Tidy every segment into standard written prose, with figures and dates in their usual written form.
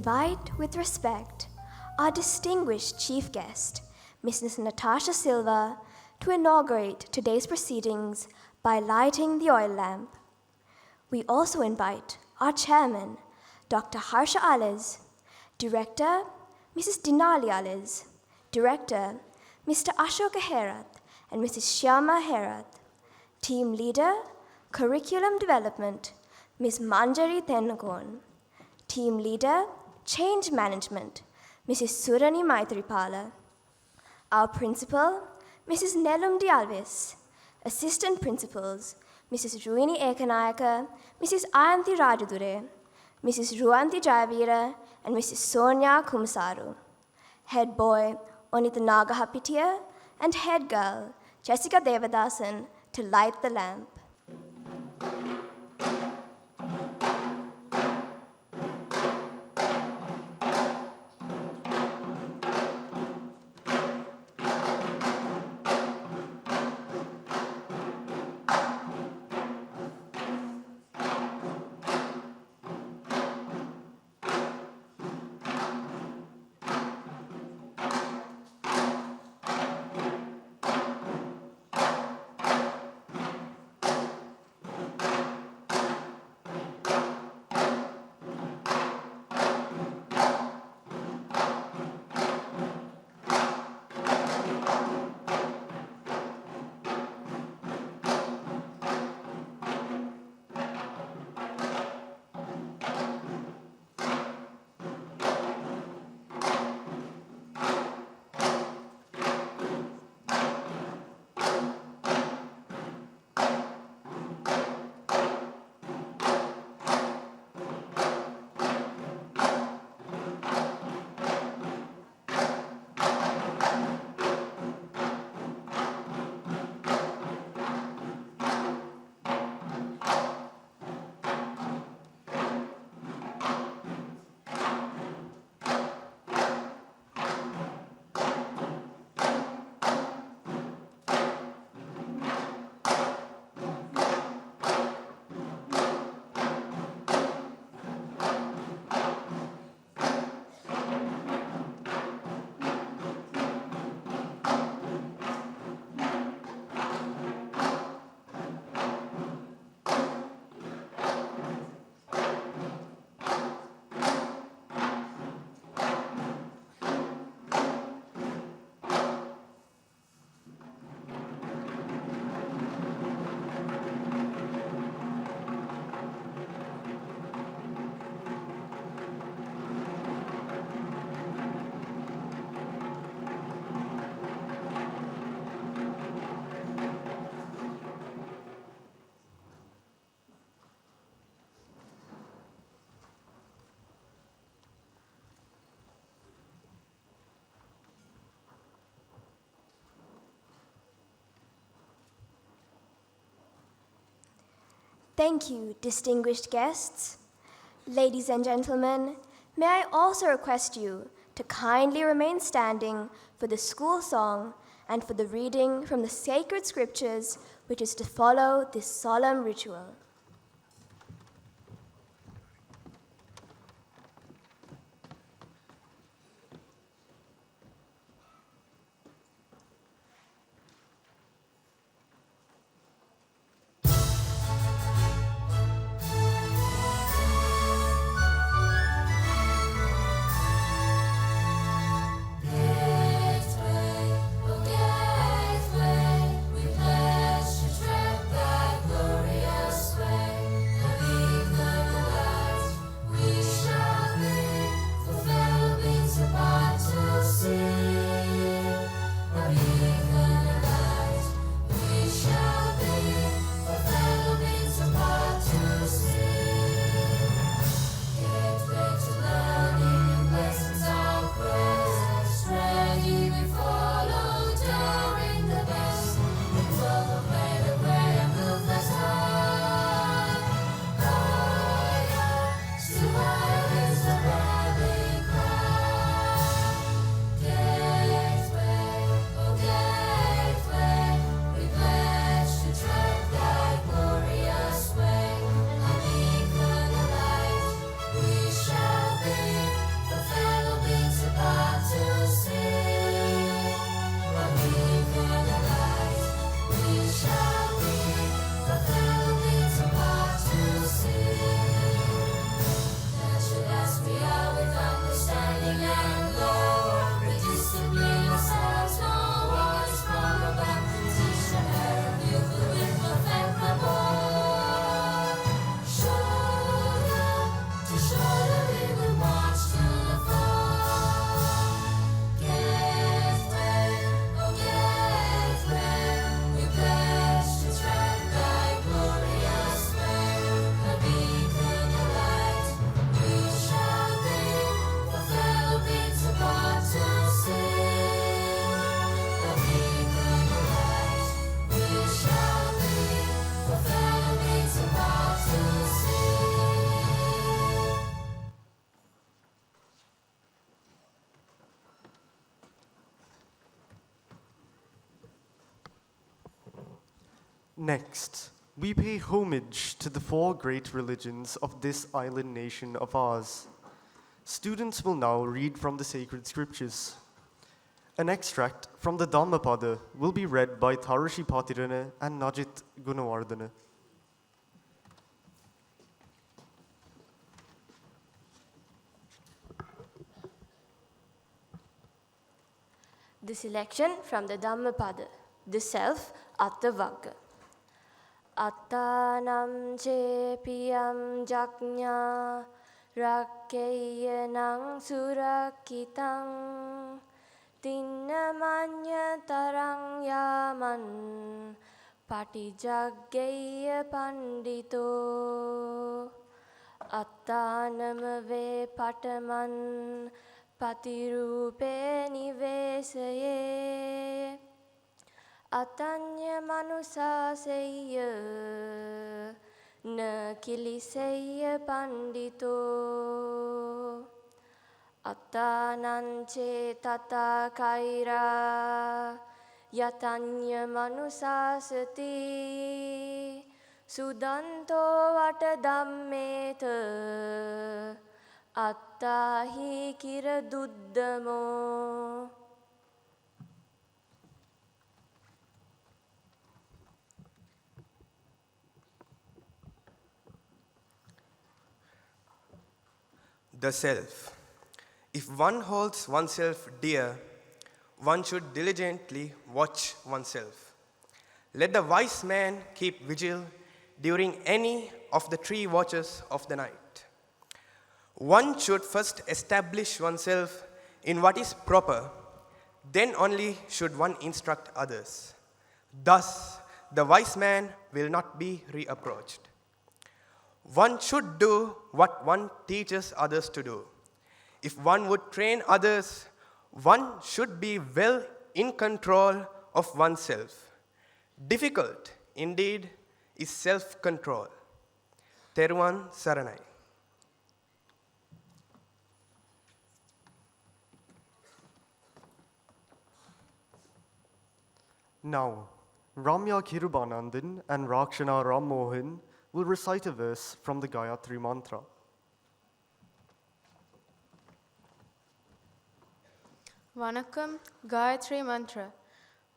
invite with respect our distinguished chief guest, Mrs. Natasha Silva, to inaugurate today's proceedings by lighting the oil lamp. We also invite our chairman, Dr. Harsha Aliz, director, Mrs. Dinali Aliz, director, Mr. Ashoka Herath and Mrs. Shyama Herath, team leader, curriculum development, Ms. Manjari Tennagon, team leader, change management, Mrs. Surani Maitripala, our principal, Mrs. Nelum Dialvis, assistant principals, Mrs. Ruini Ekanayaka, Mrs. Ayanti Rajadure, Mrs. Ruanti Jayavira, and Mrs. Sonia Kumasaru, head boy, Onita Nagahapitia, and head girl, Jessica Devadasan, to light the lamp. Thank you, distinguished guests. Ladies and gentlemen, may I also request you to kindly remain standing for the school song and for the reading from the sacred scriptures which is to follow this solemn ritual. Way, we pledge to tread thy glorious way. Next, we pay homage to the 4 great religions of this island nation of ours. Students will now read from the sacred scriptures. An extract from the Dhammapada will be read by Tharushi Patirana and Najit Gunawardana. The selection from the Dhammapada, the self, Attavagga. Attanam chepiyam jaknya rakkeyanang surakitang tinnamanya tarang yaman patijaggeya pandito attanam ve pataman patirupe nivesaye atanya manusaseyya na kiliseyya pandito attanance tata kaira yatanya manusasati sudanto vata dhammeta attahi kira duddamo. The self. If one holds oneself dear, one should diligently watch oneself. Let the wise man keep vigil during any of the 3 watches of the night. One should first establish oneself in what is proper, then only should one instruct others. Thus, the wise man will not be reapproached. One should do what one teaches others to do. If one would train others, one should be well in control of oneself. Difficult, indeed, is self-control. Teruvan Saranai. Now, Ramya Kirubanandan and Rakshana Ram Mohan will recite a verse from the Gayatri Mantra. Vanakkam, Gayatri Mantra.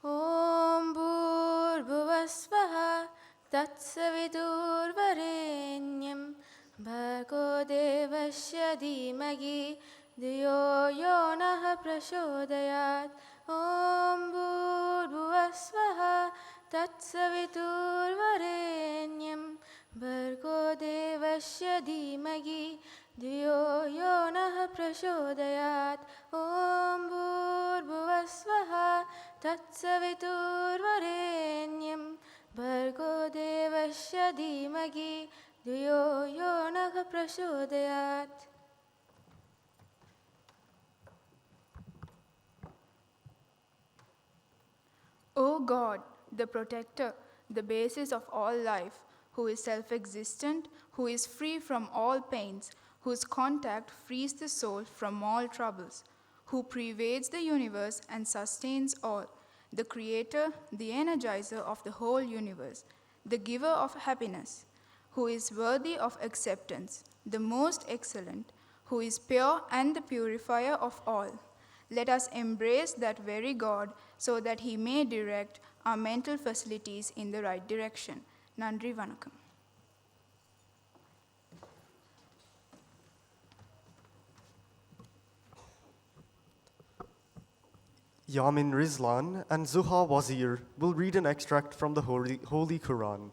Om Bhurбhuvasvaha Tatsavidurvarenyam Bhargo Devasya Dhimagi Dhiyo Yonaha Prashodayat. Om Bhurбhuvasvaha Tatsavidurvarenyam Bhargo Devasya Dhimagi Dhiyo Yonaha Prashodayat. Om Bhurбhuvasvaha Tatsavidurvarenyam Bhargo Devasya Dhimagi Dhiyo Yonaha Prashodayat. O God, the protector, the basis of all life, who is self-existent, who is free from all pains, whose contact frees the soul from all troubles, who pervades the universe and sustains all, the creator, the energizer of the whole universe, the giver of happiness, who is worthy of acceptance, the most excellent, who is pure and the purifier of all. Let us embrace that very God so that he may direct our mental facilities in the right direction. Nandri Vanakkam. Yamin Rizlan and Zuha Wazir will read an extract from the Holy Quran.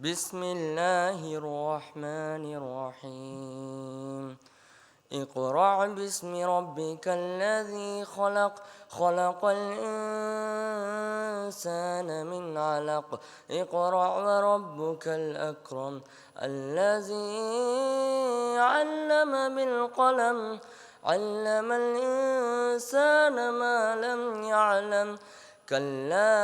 بسم الله الرحمن الرحيم اقرأ باسم ربك الذي خلق خلق الإنسان من علق اقرأ وربك الأكرم الذي علم بالقلم علم الإنسان ما لم يعلم كلا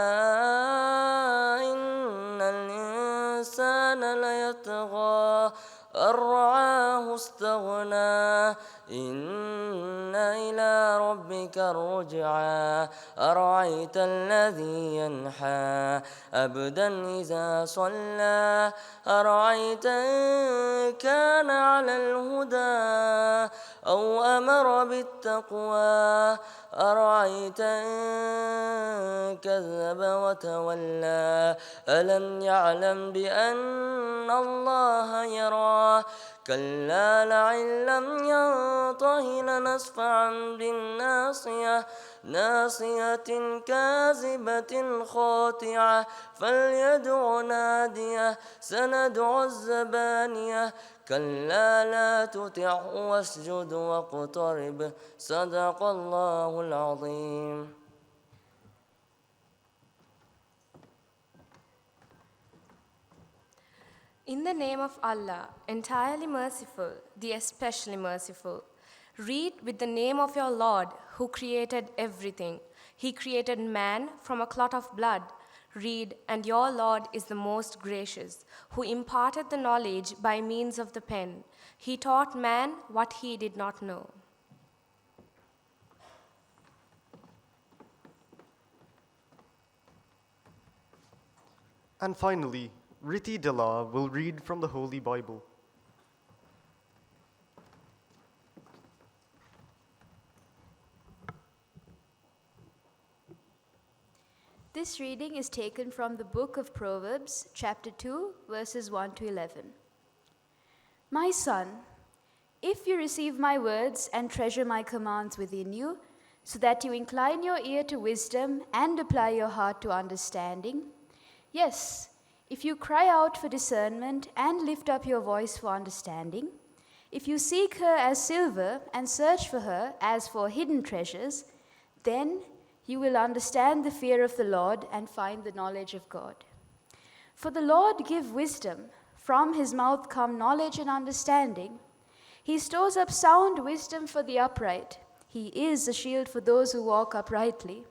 إن الإنسان ليطغى أن رآه استغنى إن إلى ربك الرجعى أرأيت الذي ينحى عبدا إذا صلى أرأيت إن كان على الهدى أو أمر بالتقوى أرأيت إن كذب وتولى ألم يعلم بأن الله يرى كلا لئن لم ينته لنسفعا بالناصية ناصية كاذبة خاطعة فليدع ناديه سندع الزبانية كلا لا تطعه واسجد واقترب صدق الله العظيم. In the name of Allah, entirely merciful, the especially merciful. Read with the name of your Lord, who created everything. He created man from a clot of blood. Read, and your Lord is the most gracious, who imparted the knowledge by means of the pen. He taught man what he did not know. And finally, Riti Dalla will read from the Holy Bible. This reading is taken from the book of Proverbs, chapter 2, verses 1 to 11. My son, if you receive my words and treasure my commands within you, so that you incline your ear to wisdom and apply your heart to understanding, yes, if you cry out for discernment and lift up your voice for understanding, if you seek her as silver and search for her as for hidden treasures, then you will understand the fear of the Lord and find the knowledge of God. For the Lord gives wisdom, from his mouth come knowledge and understanding. He stores up sound wisdom for the upright. He is a shield for those who walk uprightly.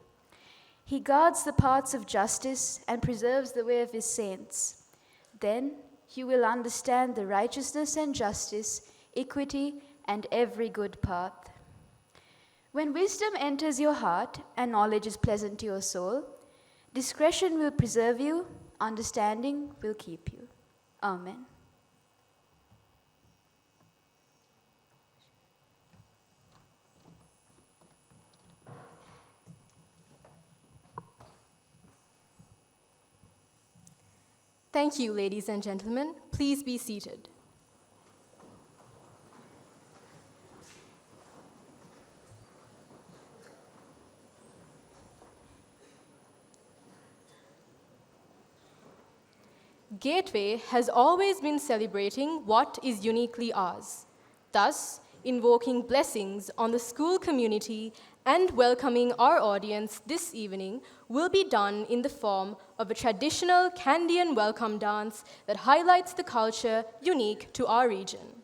He guards the paths of justice and preserves the way of his saints. Then you will understand the righteousness and justice, equity, and every good path. When wisdom enters your heart and knowledge is pleasant to your soul, discretion will preserve you, understanding will keep you. Amen. Thank you, ladies and gentlemen. Please be seated. Gateway has always been celebrating what is uniquely ours, thus invoking blessings on the school community and welcoming our audience this evening will be done in the form of a traditional Kandian welcome dance that highlights the culture unique to our region.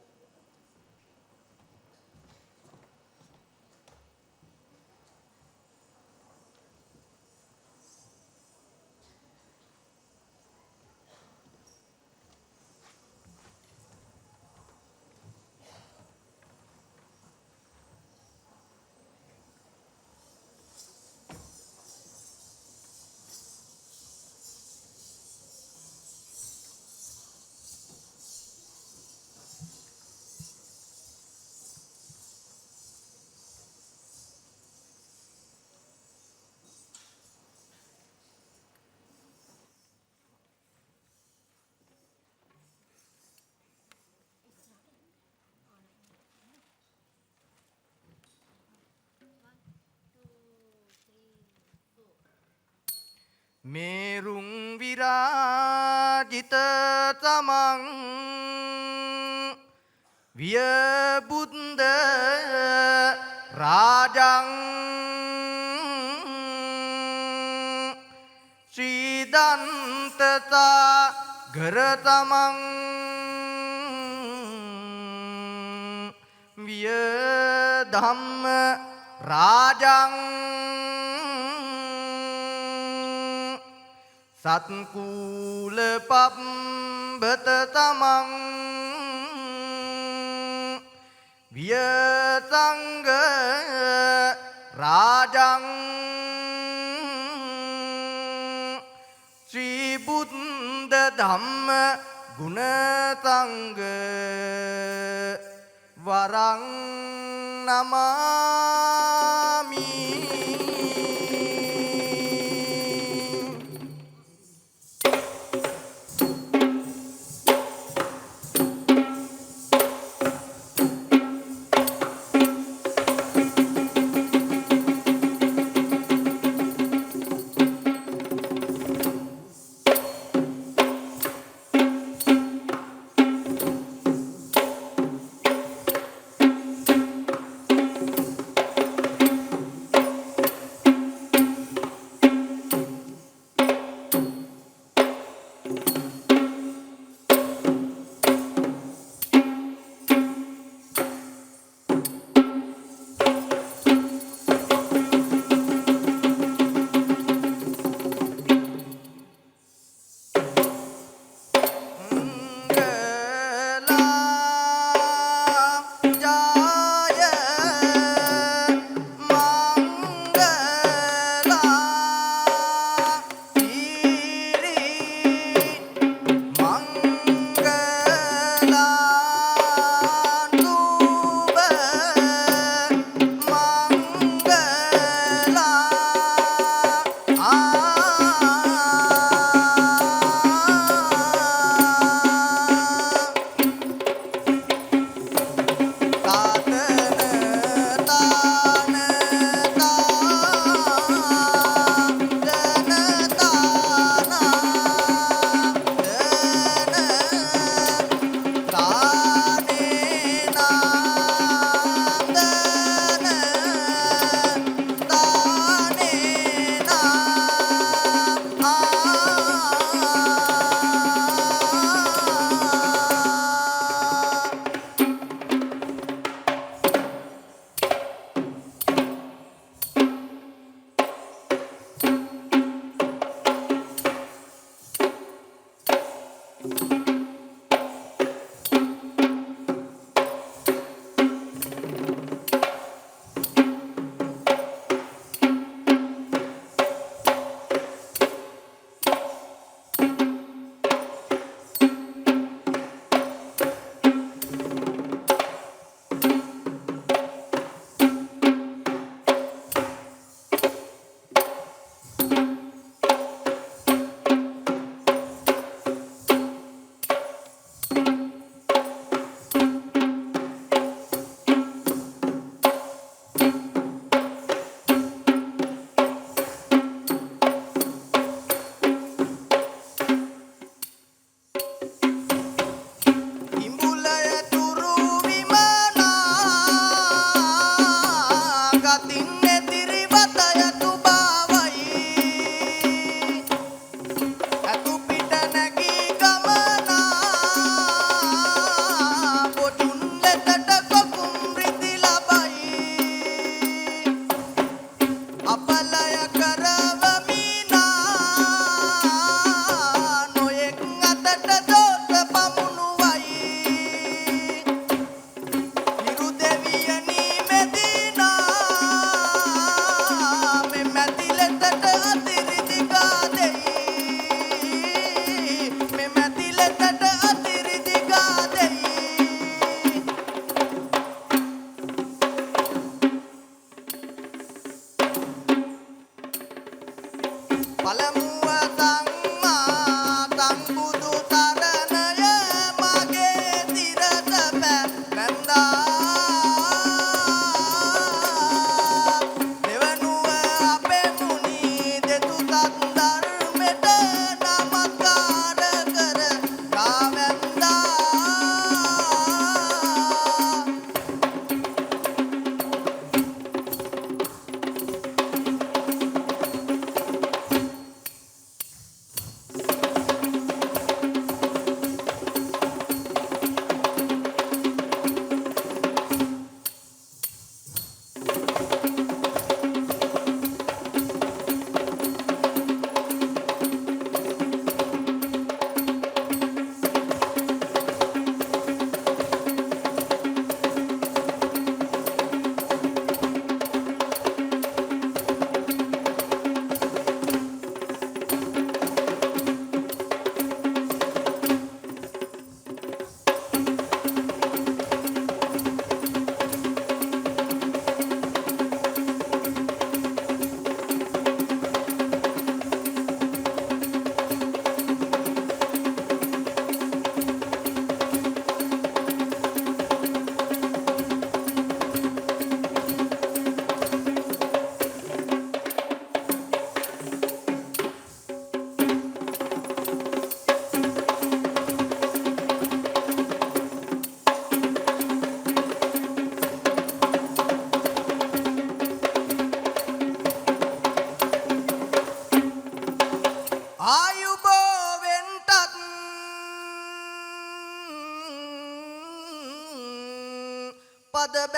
Merung virajita tamang Via Buddha Rajang Sridantata Garatamang Via Dhamma Rajang Satkula pap betatamang වියතංග රාජං ශ්‍රී බුද්ධ ධම්ම ගුණතංග වරං නමාමි.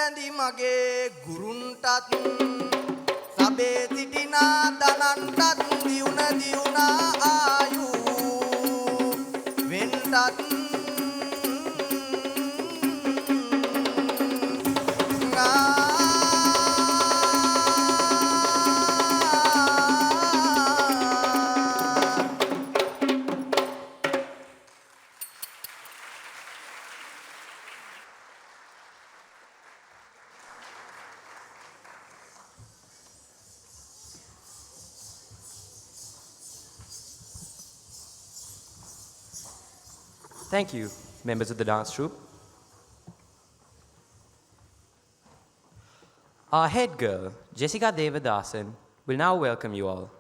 බැඳි මගේ ගුරුන්ටත් සබේ සිටිනා දනන්ටත් දියුණා ආයු වෙන්ටත් Thank you, members of the dance troupe. Our head girl, Jessica Devadasan, will now welcome you all.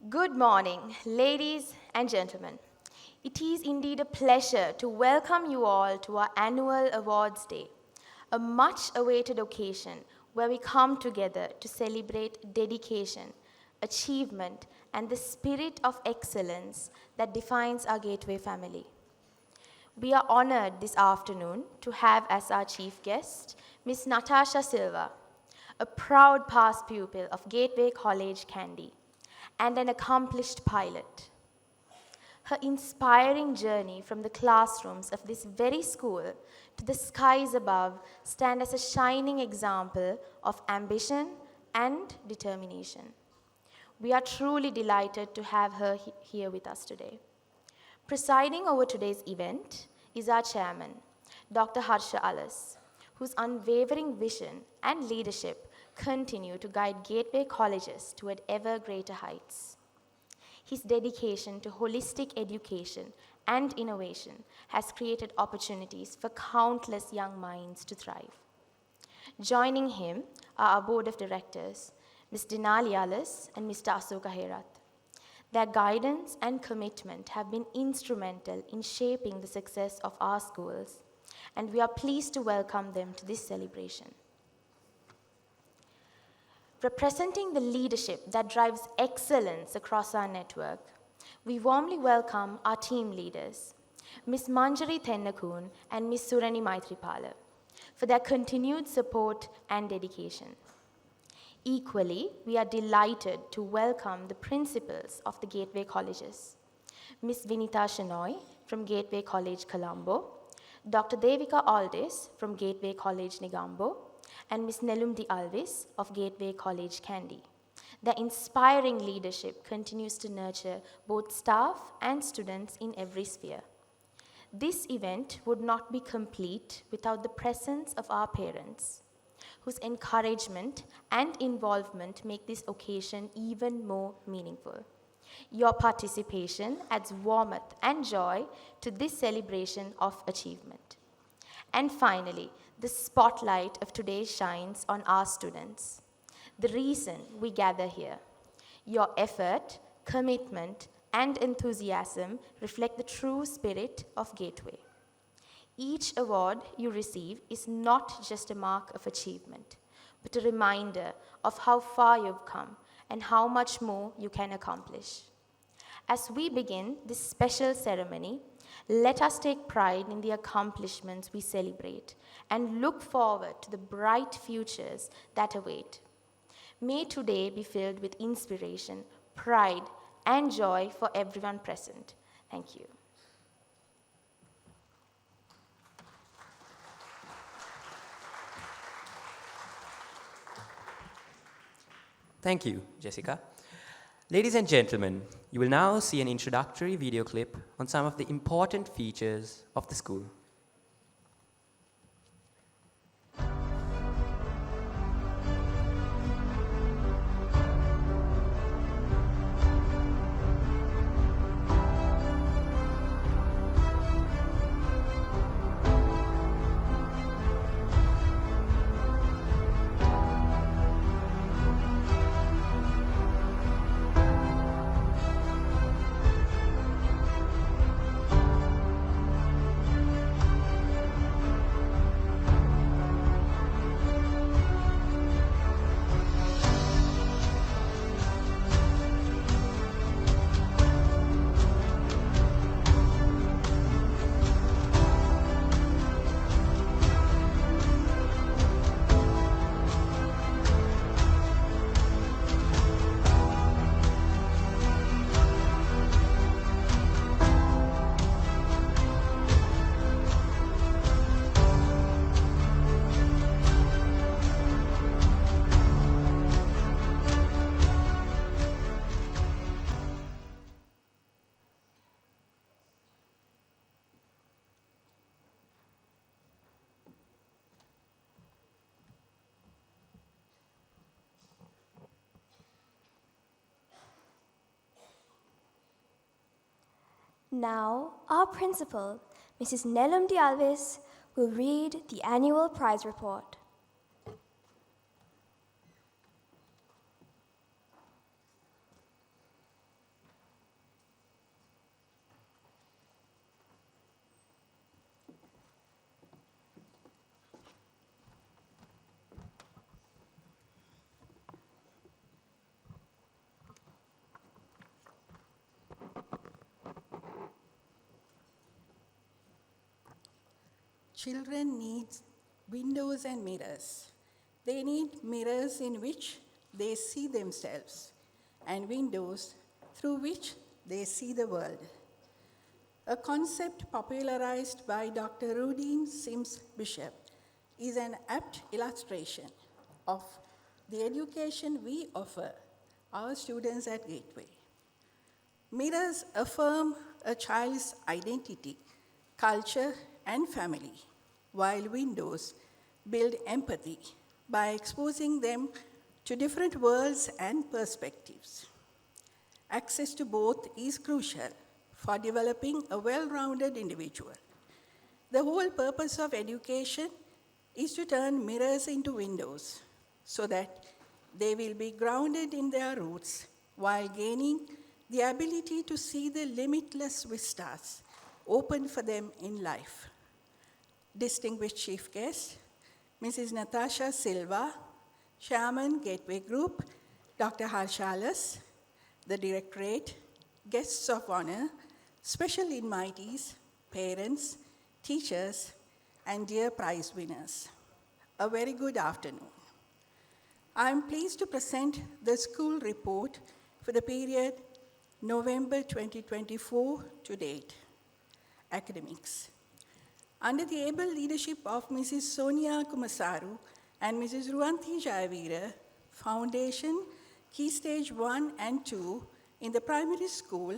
Good morning, ladies and gentlemen. It is indeed a pleasure to welcome you all to our annual Awards Day, a much-awaited occasion where we come together to celebrate dedication, achievement, and the spirit of excellence that defines our Gateway family. We are honored this afternoon to have as our chief guest Ms. Natasha Silva, a proud past pupil of Gateway College, Kandy, and an accomplished pilot. Her inspiring journey from the classrooms of this very school to the skies above stand as a shining example of ambition and determination. We are truly delighted to have her here with us today. Presiding over today's event is our chairman, Dr. Harsha Alas, whose unwavering vision and leadership continue to guide Gateway colleges toward ever greater heights. His dedication to holistic education and innovation has created opportunities for countless young minds to thrive. Joining him are our board of directors, Ms. Dinali Alas and Mr. Asoka Herat. Their guidance and commitment have been instrumental in shaping the success of our schools, and we are pleased to welcome them to this celebration. Representing the leadership that drives excellence across our network, we warmly welcome our team leaders, Ms. Manjari Thennakun and Ms. Surani Maitripala, for their continued support and dedication. Equally, we are delighted to welcome the principals of the Gateway colleges, Ms. Vinita Shenoy from Gateway College, Colombo, Dr. Devika Aldis from Gateway College, Negombo, and Ms. Nelumdi Alvis of Gateway College, Kandy. Their inspiring leadership continues to nurture both staff and students in every sphere. This event would not be complete without the presence of our parents, whose encouragement and involvement make this occasion even more meaningful. Your participation adds warmth and joy to this celebration of achievement. And finally, the spotlight of today shines on our students, the reason we gather here. Your effort, commitment, and enthusiasm reflect the true spirit of Gateway. Each award you receive is not just a mark of achievement, but a reminder of how far you've come and how much more you can accomplish. As we begin this special ceremony, let us take pride in the accomplishments we celebrate and look forward to the bright futures that await. May today be filled with inspiration, pride, and joy for everyone present. Thank you. Thank you, Jessica. Ladies and gentlemen, you will now see an introductory video clip on some of the important features of the school. Now, our principal, Mrs. Nelum de Alves, will read the annual prize report. Children need windows and mirrors. They need mirrors in which they see themselves, and windows through which they see the world. A concept popularized by Dr. Rudine Sims Bishop is an apt illustration of the education we offer our students at Gateway. Mirrors affirm a child's identity, culture, and family, while windows build empathy by exposing them to different worlds and perspectives. Access to both is crucial for developing a well-rounded individual. The whole purpose of education is to turn mirrors into windows so that they will be grounded in their roots while gaining the ability to see the limitless vistas open for them in life. Distinguished chief guest, Mrs. Natasha Silva, Chairman, Gateway Group, Dr. Harshalas, the Directorate, guests of honor, special invitees, parents, teachers, and dear prize winners. A very good afternoon. I am pleased to present the school report for the period November 2024 to date. Academics. Under the able leadership of Mrs. Sonia Kumasaru and Mrs. Ruanthi Jayavira, Foundation, Key Stage 1 and 2 in the primary school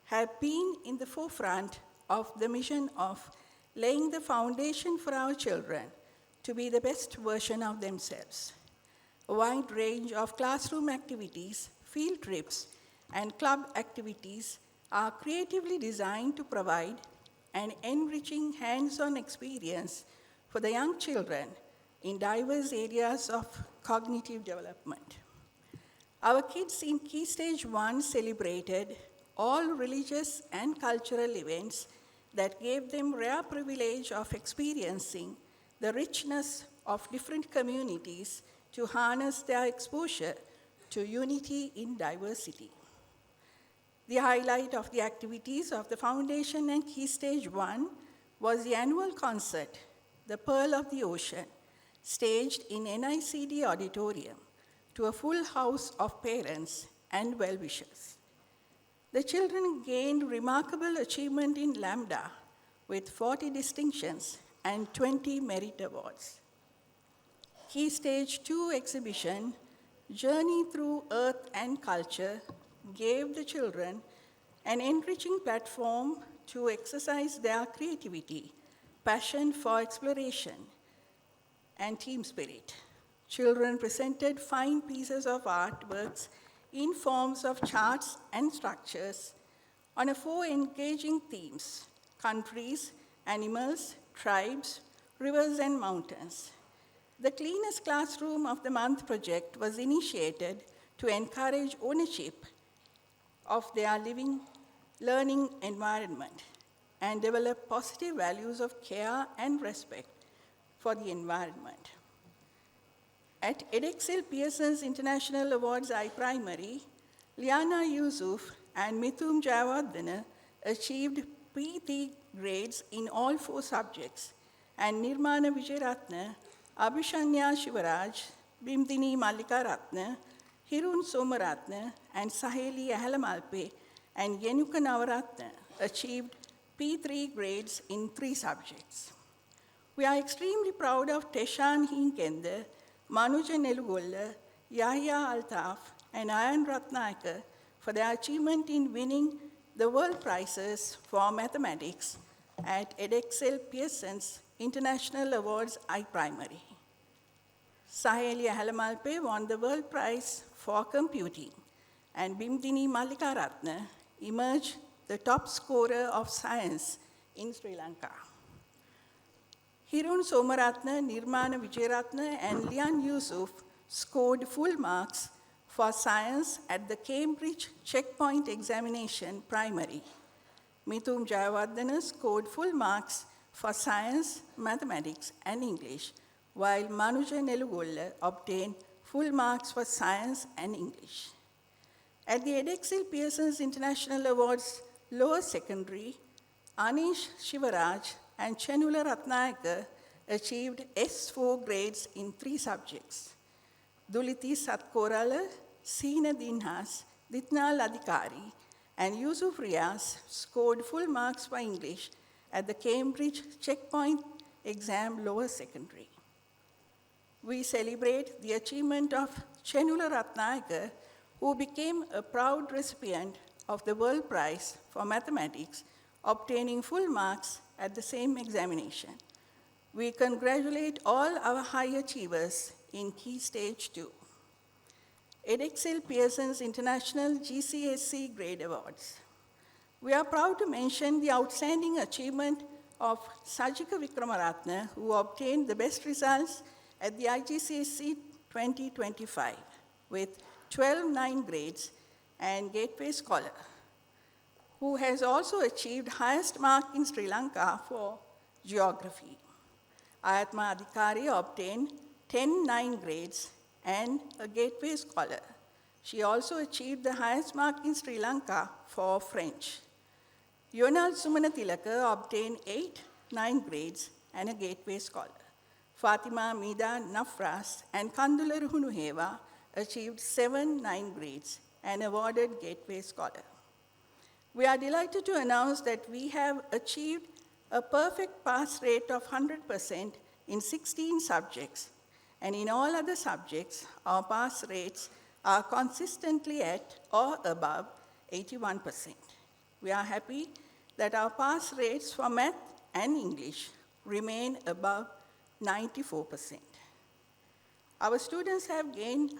have been in the forefront of the mission of laying the foundation for our children to be the best version of themselves. A wide range of classroom activities, field trips, and club activities are creatively designed to provide an enriching hands-on experience for the young children in diverse areas of cognitive development. Our kids in Key Stage 1 celebrated all religious and cultural events that gave them rare privilege of experiencing the richness of different communities to harness their exposure to unity in diversity. The highlight of the activities of the Foundation and Key Stage 1 was the annual concert, The Pearl of the Ocean, staged in NICD Auditorium to a full house of parents and well-wishers. The children gained remarkable achievement in Lambda with 40 distinctions and 20 merit awards. Key Stage 2 exhibition, Journey Through Earth and Culture, gave the children an enriching platform to exercise their creativity, passion for exploration, and team spirit. Children presented fine pieces of artworks in forms of charts and structures on 4 engaging themes: countries, animals, tribes, rivers, and mountains. The Cleanest Classroom of the Month project was initiated to encourage ownership of their learning environment and develop positive values of care and respect for the environment. At Edexcel Pearson's International Awards iPrimary, Liana Yusuf and Mithum Jayawardena achieved P3 grades in all 4 subjects, and Nirmana Vijayaratna, Abhishanya Shivaraj, Bimdini Mallika Ratna, Hirun Somaratna, and Saheli Ahalamalpe and Yenuka Navaratna achieved P3 grades in 3 subjects. We are extremely proud of Teshan Hinkende, Manuja Nelugolla, Yahya Altaf, and Ayan Ratnayaka for their achievement in winning the World Prizes for Mathematics at Edexcel Pearson's International Awards iPrimary. Saheli Ahalamalpe won the World Prize for Computing, and Bimdini Mallika Ratna emerged the top scorer of science in Sri Lanka. Hirun Somaratne, Nirmana Vijayaratne, and Lian Yusuf scored full marks for science at the Cambridge Checkpoint Examination Primary. Mithum Jayawardena scored full marks for science, mathematics, and English, while Manuja Nelugolla obtained full marks for science and English. At the Edexcel Pearson's International Awards Lower Secondary, Anish Shivaraj and Chenula Ratnayaka achieved S4 grades in 3 subjects. Duliti Satkorala, Seena Dinhas, Ditnal Adhikari, and Yusuf Riaz scored full marks for English at the Cambridge Checkpoint Exam Lower Secondary. We celebrate the achievement of Chenula Ratnayaka, who became a proud recipient of the World Prize for Mathematics, obtaining full marks at the same examination. We congratulate all our high achievers in Key Stage 2. Edexcel Pearson's International GCSE Grade Awards. We are proud to mention the outstanding achievement of Sajika Vikramaratne, who obtained the best results at the IGCSE 2025 with 12 9 grades and Gateway Scholar, who has also achieved highest mark in Sri Lanka for geography. Ayatma Adhikari obtained 10 9 grades and a Gateway Scholar. She also achieved the highest mark in Sri Lanka for French. Yonal Sumanatilaka obtained 8 9 grades and a Gateway Scholar. Fatima Mida Nafras and Kandula Ruhunuheva achieved 7 9 grades and awarded Gateway Scholar. We are delighted to announce that we have achieved a perfect pass rate of 100% in 16 subjects, and in all other subjects, our pass rates are consistently at or above 81%. We are happy that our pass rates for math and English remain above 94%. Our students have gained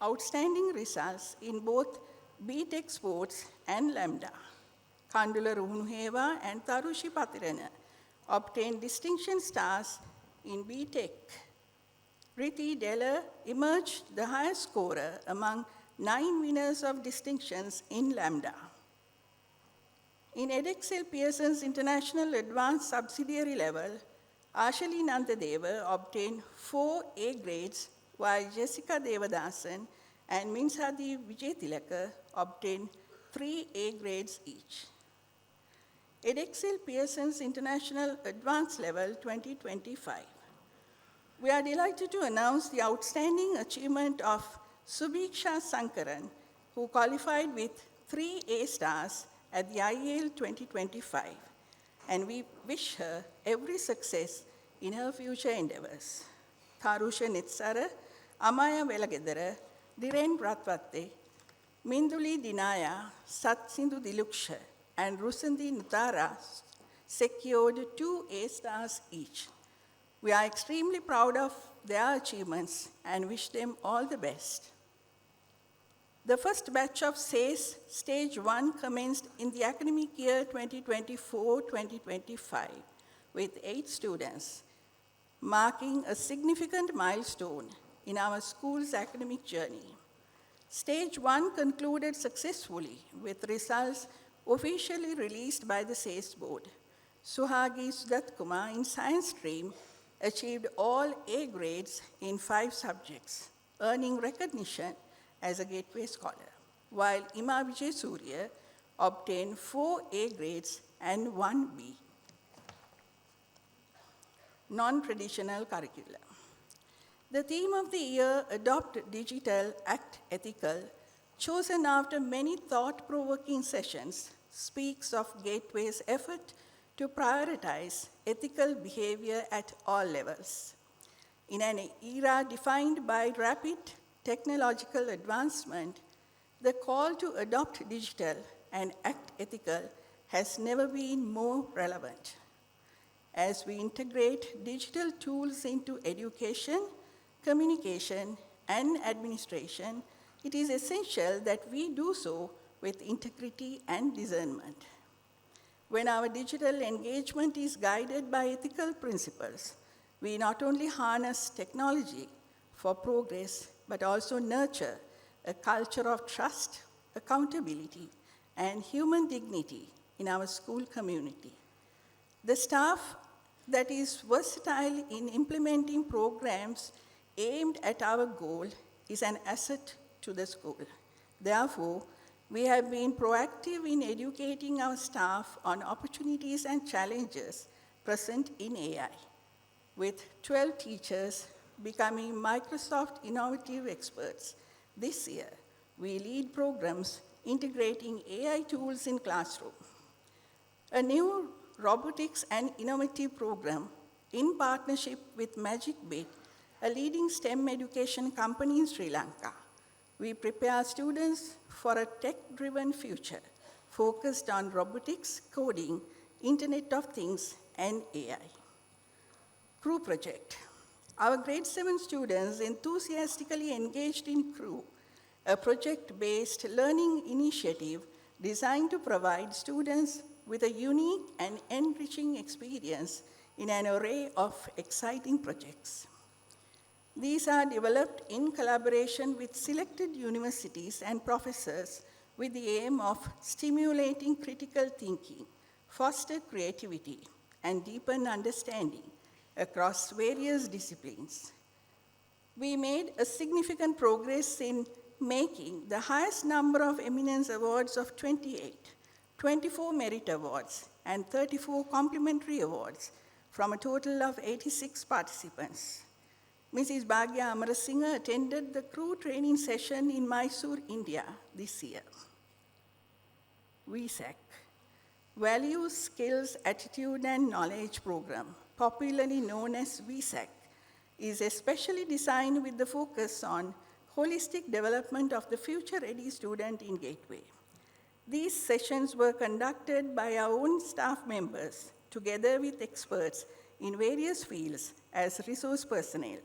outstanding results in both BTech Sports and Lambda. Kandula Ruhunuheva and Tarushi Patirana obtained distinction stars in BTech. Riti Deller emerged the highest scorer among 9 winners of distinctions in Lambda. In Edexcel Pearson's International Advanced Subsidiary level, Ashali Nandadeva obtained 4 A grades, while Jessica Devadasan and Minsadi Vijaytilaka obtained 3 A grades each. Edexcel Pearson's International Advanced Level 2025. We are delighted to announce the outstanding achievement of Subiksha Sankaran, who qualified with 3 A stars at the IEL 2025, and we wish her every success in her future endeavors. Tharusha Nitsara, Amaya Velagedara, Dhiren Ratwatte, Minduli Dinaya, Satsindu Diluksha, and Rusandi Nutara secured 2 A stars each. We are extremely proud of their achievements and wish them all the best. The first batch of SACE Stage 1 commenced in the academic year 2024-2025 with 8 students, marking a significant milestone in our school's academic journey. Stage 1 concluded successfully with results officially released by the SACE board. Suhagi Sudat Kumar in science stream achieved all A grades in 5 subjects, earning recognition as a Gateway Scholar, while Ima Vijay Surya obtained 4 A grades and 1 B. Non-traditional curricula. The theme of the year, Adopt Digital, Act Ethical, chosen after many thought-provoking sessions, speaks of Gateway's effort to prioritize ethical behavior at all levels. In an era defined by rapid technological advancement, the call to adopt digital and act ethical has never been more relevant. As we integrate digital tools into education, communication, and administration, it is essential that we do so with integrity and discernment. When our digital engagement is guided by ethical principles, we not only harness technology for progress, but also nurture a culture of trust, accountability, and human dignity in our school community. The staff that is versatile in implementing programs aimed at our goal is an asset to the school. Therefore, we have been proactive in educating our staff on opportunities and challenges present in AI, with 12 teachers becoming Microsoft innovative experts. This year, we lead programs integrating AI tools in classroom. A new robotics and innovative program in partnership with MagicBit, a leading STEM education company in Sri Lanka. We prepare students for a tech-driven future focused on robotics, coding, Internet of Things, and AI. Crew Project. Our grade 7 students enthusiastically engaged in Crew, a project-based learning initiative designed to provide students with a unique and enriching experience in an array of exciting projects. These are developed in collaboration with selected universities and professors with the aim of stimulating critical thinking, foster creativity, and deepen understanding across various disciplines. We made a significant progress in making the highest number of eminence awards of 28, 24 merit awards, and 34 complimentary awards from a total of 86 participants. Mrs. Bhagya Amarasinghe attended the crew training session in Mysore, India this year. VSAC, Values, Skills, Attitude and Knowledge Program, popularly known as VSAC, is especially designed with the focus on holistic development of the future-ready student in Gateway. These sessions were conducted by our own staff members together with experts in various fields as resource personnel.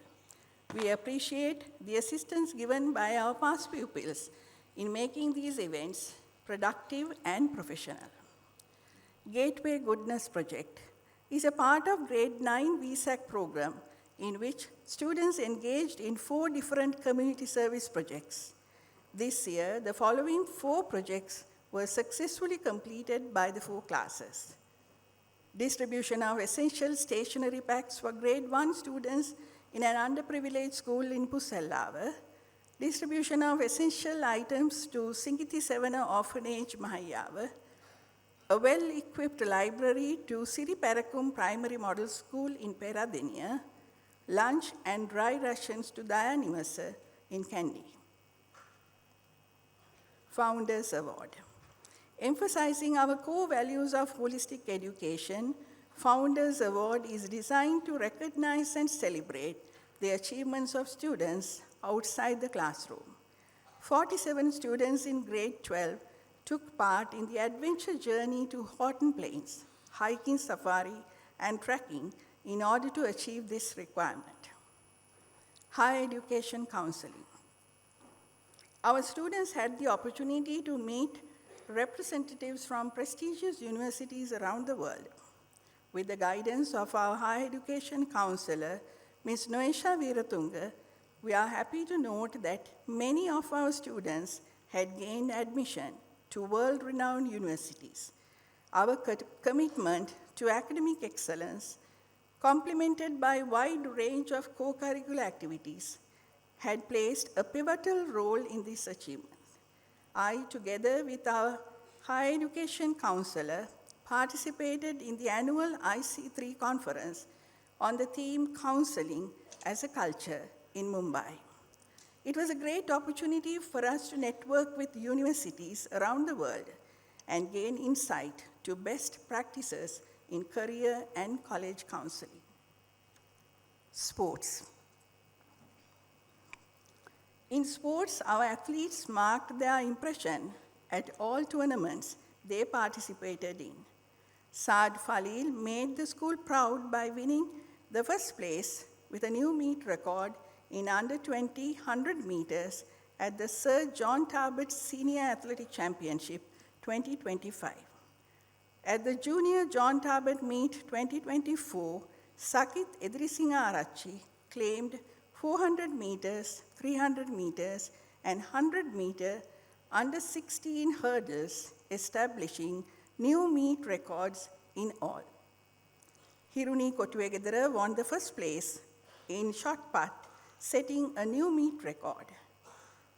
We appreciate the assistance given by our past pupils in making these events productive and professional. Gateway Goodness Project is a part of grade 9 VSAC program in which students engaged in 4 different community service projects. This year, the following 4 projects were successfully completed by the 4 classes. Distribution of essential stationery packs for grade 1 students in an underprivileged school in Pusellava, distribution of essential items to Singiti Sevana Orphanage, Mahayava, a well-equipped library to Siri Parakum Primary Model School in Peradeniya, lunch and dry rations to Dayanimasa in Kandy. Founders Award. Emphasizing our core values of holistic education, Founders Award is designed to recognize and celebrate the achievements of students outside the classroom. 47 students in grade 12 took part in the adventure journey to Horton Plains, hiking safari, and trekking in order to achieve this requirement. Higher Education Counseling. Our students had the opportunity to meet representatives from prestigious universities around the world. With the guidance of our higher education counselor, Ms. Noesha Veeratunga, we are happy to note that many of our students had gained admission to world-renowned universities. Our commitment to academic excellence, complemented by a wide range of co-curricular activities, had placed a pivotal role in this achievement. I, together with our higher education counselor, participated in the annual IC3 conference on the theme Counseling as a Culture in Mumbai. It was a great opportunity for us to network with universities around the world and gain insight to best practices in career and college counseling. Sports. In sports, our athletes marked their impression at all tournaments they participated in. Saad Falil made the school proud by winning the first place with a new meet record in under 20 100 meters at the Sir John Tarbert Senior Athletic Championship 2025. At the Junior John Tarbert Meet 2024, Sakit Edrisingha Arachi claimed 400 meters, 300 meters, and 100 meter under 16 hurdles, establishing new meet records in all. Hiruni Kotuegedera won the first place in shot put, setting a new meet record.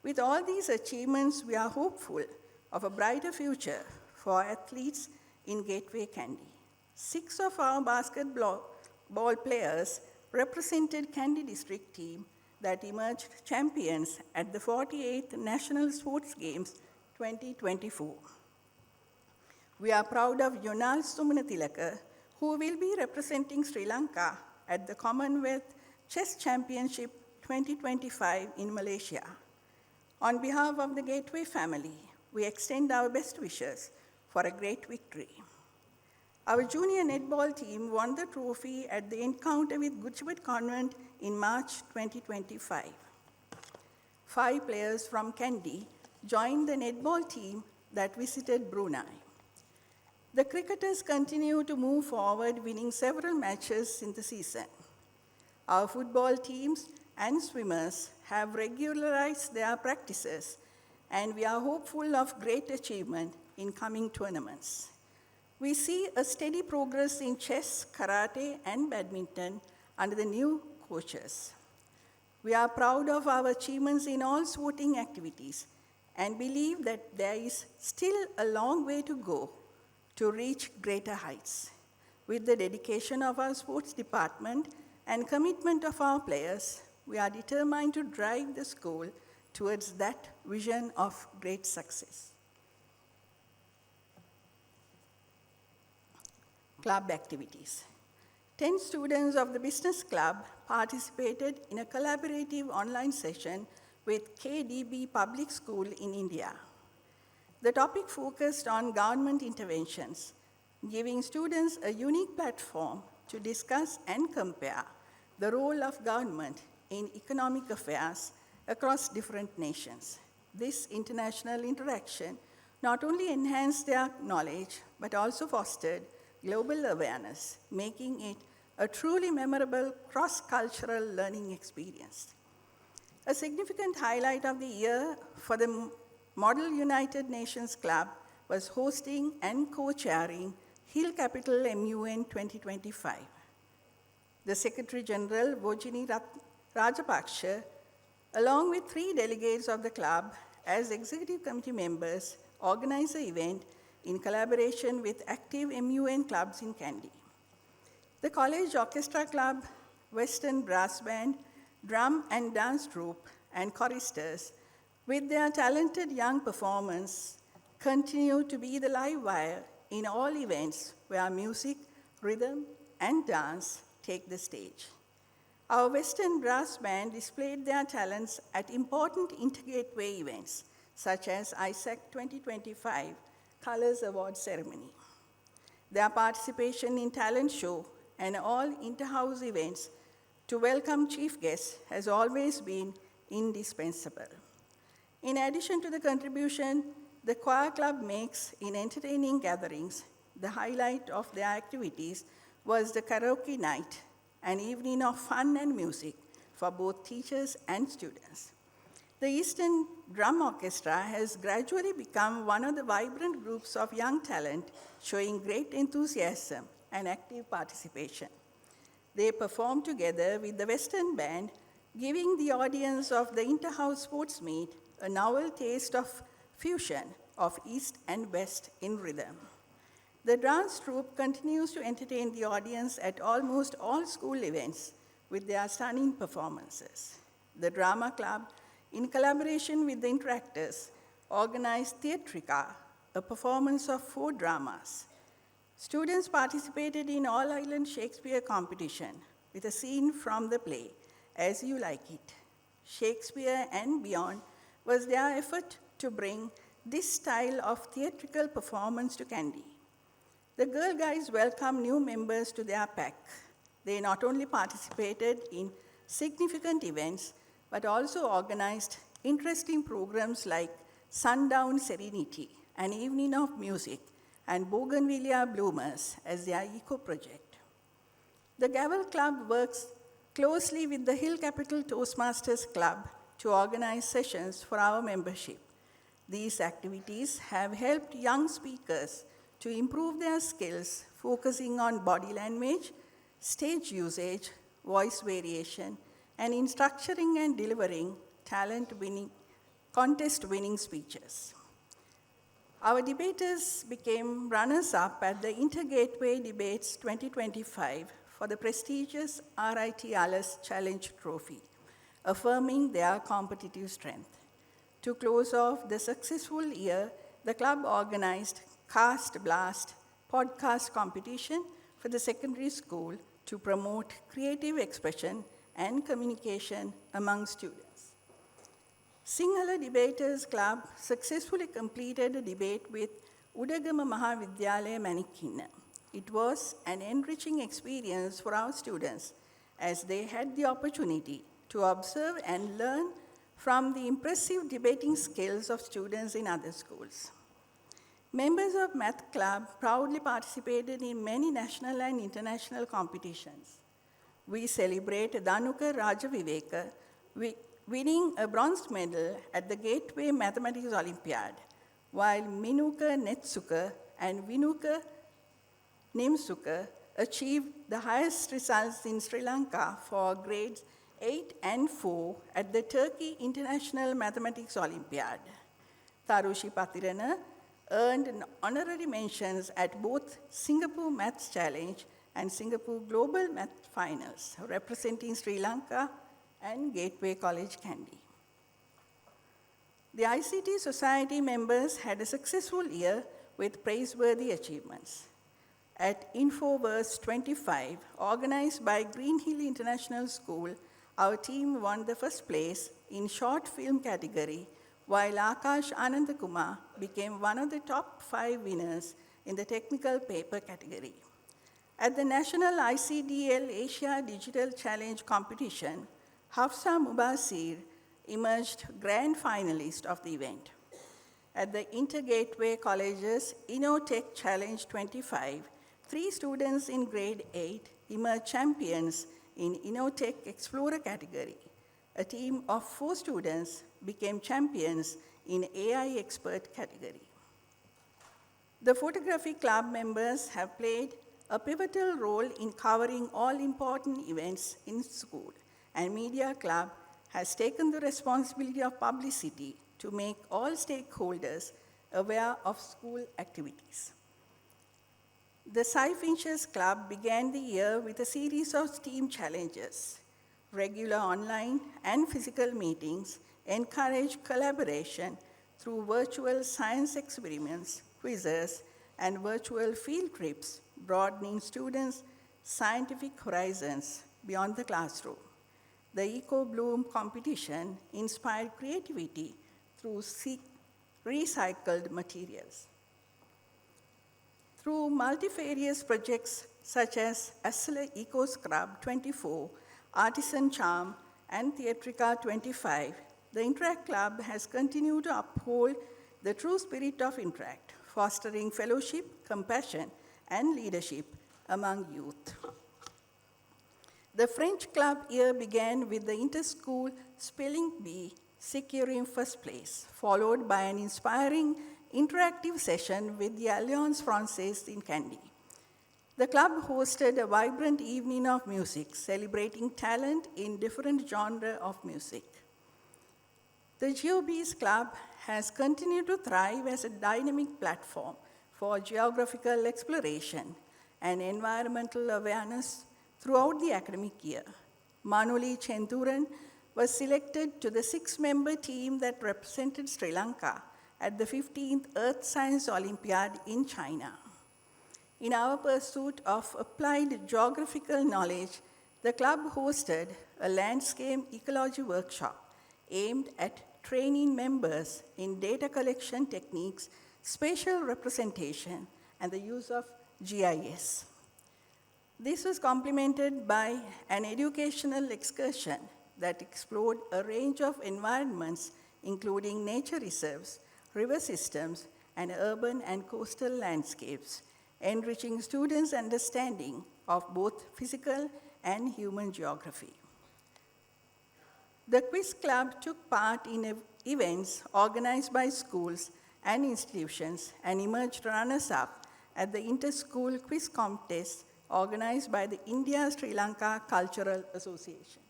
With all these achievements, we are hopeful of a brighter future for athletes in Gateway Kandy. 6 of our basketball players represented Kandy district team that emerged champions at the 48th National Sports Games 2024. We are proud of Yonal Sumanatillaka, who will be representing Sri Lanka at the Commonwealth Chess Championship 2025 in Malaysia. On behalf of the Gateway family, we extend our best wishes for a great victory. Our junior netball team won the trophy at the encounter with Gujarat Convent in March 2025. 5 players from Kandy joined the netball team that visited Brunei. The cricketers continue to move forward, winning several matches in the season. Our football teams and swimmers have regularized their practices, and we are hopeful of great achievement in coming tournaments. We see a steady progress in chess, karate, and badminton under the new coaches. We are proud of our achievements in all sporting activities and believe that there is still a long way to go to reach greater heights. With the dedication of our sports department and commitment of our players, we are determined to drive the school towards that vision of great success. Club activities. 10 students of the business club participated in a collaborative online session with KDB Public School in India. The topic focused on government interventions, giving students a unique platform to discuss and compare the role of government in economic affairs across different nations. This international interaction not only enhanced their knowledge, but also fostered global awareness, making it a truly memorable cross-cultural learning experience. A significant highlight of the year for the Model United Nations Club was hosting and co-chairing Hill Capital MUN 2025. The Secretary General, Vojini Rajapaksha, along with 3 delegates of the club as executive committee members, organized the event in collaboration with active MUN clubs in Kandy. The College Orchestra Club, Western Brass Band, Drum and Dance Troupe, and choristers, with their talented young performers, continue to be the live wire in all events where music, rhythm, and dance take the stage. Our Western Brass Band displayed their talents at important Intergateway events, such as ISAC 2025 Colors Award Ceremony. Their participation in talent show and all inter-house events to welcome chief guests has always been indispensable. In addition to the contribution the choir club makes in entertaining gatherings, the highlight of their activities was the karaoke night, an evening of fun and music for both teachers and students. The Eastern Drum Orchestra has gradually become one of the vibrant groups of young talent, showing great enthusiasm and active participation. They perform together with the Western Band, giving the audience of the Inter-House Sports Meet a novel taste of fusion of East and West in rhythm. The dance troupe continues to entertain the audience at almost all school events with their stunning performances. The drama club, in collaboration with the interactors, organized Theatrica, a performance of 4 dramas. Students participated in all-island Shakespeare competition with a scene from the play, As You Like It. Shakespeare and Beyond was their effort to bring this style of theatrical performance to Kandy. The Girl Guides welcomed new members to their pack. They not only participated in significant events, but also organized interesting programs like Sundown Serenity, an evening of music and bougainvillea bloomers as their eco-project. The Gavel Club works closely with the Hill Capital Toastmasters Club to organize sessions for our membership. These activities have helped young speakers to improve their skills, focusing on body language, stage usage, voice variation, and in structuring and delivering contest-winning speeches. Our debaters became runners-up at the Intergateway Debates 2025 for the prestigious RIT ALAS Challenge Trophy, affirming their competitive strength. To close off the successful year, the club organized Cast Blast podcast competition for the secondary school to promote creative expression and communication among students. Sinhala Debaters Club successfully completed a debate with Udagama Mahavidyalaya Manikkinna. It was an enriching experience for our students as they had the opportunity to observe and learn from the impressive debating skills of students in other schools. Members of Math Club proudly participated in many national and international competitions. We celebrate Dhanuka Rajaviveka winning a bronze medal at the Gateway Mathematics Olympiad, while Minuka Netsuka and Vinuka Nimsuka achieved the highest results in Sri Lanka for grades 8 and 4 at the Turkey International Mathematics Olympiad. Tarushi Patirana earned honorary mentions at both Singapore Maths Challenge and Singapore Global Math Finals, representing Sri Lanka and Gateway College Kandy. The ICT Society members had a successful year with praiseworthy achievements. At Infoverse 25, organized by Green Hill International School, our team won the first place in short film category, while Akash Anandakumar became one of the top 5 winners in the technical paper category. At the National ICDL Asia Digital Challenge competition, Hafsa Mubasir emerged grand finalist of the event. At the Intergateway College's InnoTech Challenge 25, 3 students in grade 8 emerged champions in InnoTech Explorer category. A team of 4 students became champions in AI Expert category. The Photography Club members have played a pivotal role in covering all important events in school, and Media Club has taken the responsibility of publicity to make all stakeholders aware of school activities. The Sci-Finchers Club began the year with a series of STEAM challenges. Regular online and physical meetings encourage collaboration through virtual science experiments, quizzes, and virtual field trips, broadening students' scientific horizons beyond the classroom. The Eco Bloom competition inspired creativity through recycled materials. Through multifarious projects such as Asla Eco Scrub 24, Artisan Charm, and Theatrica 25, the Interact Club has continued to uphold the true spirit of Interact, fostering fellowship, compassion, and leadership among youth. The French Club year began with the inter-school spelling bee securing first place, followed by an inspiring interactive session with the Alliance Française in Kandy. The club hosted a vibrant evening of music, celebrating talent in different genres of music. The GeoBees Club has continued to thrive as a dynamic platform for geographical exploration and environmental awareness throughout the academic year. Manuli Chenturan was selected to the 6-member team that represented Sri Lanka at the 15th Earth Science Olympiad in China. In our pursuit of applied geographical knowledge, the club hosted a landscape ecology workshop aimed at training members in data collection techniques, spatial representation, and the use of GIS. This was complemented by an educational excursion that explored a range of environments, including nature reserves, river systems, and urban and coastal landscapes, enriching students' understanding of both physical and human geography. The Quiz Club took part in events organized by schools and institutions and emerged runners-up at the Inter-School Quiz Contest organized by the India-Sri Lanka Cultural Association.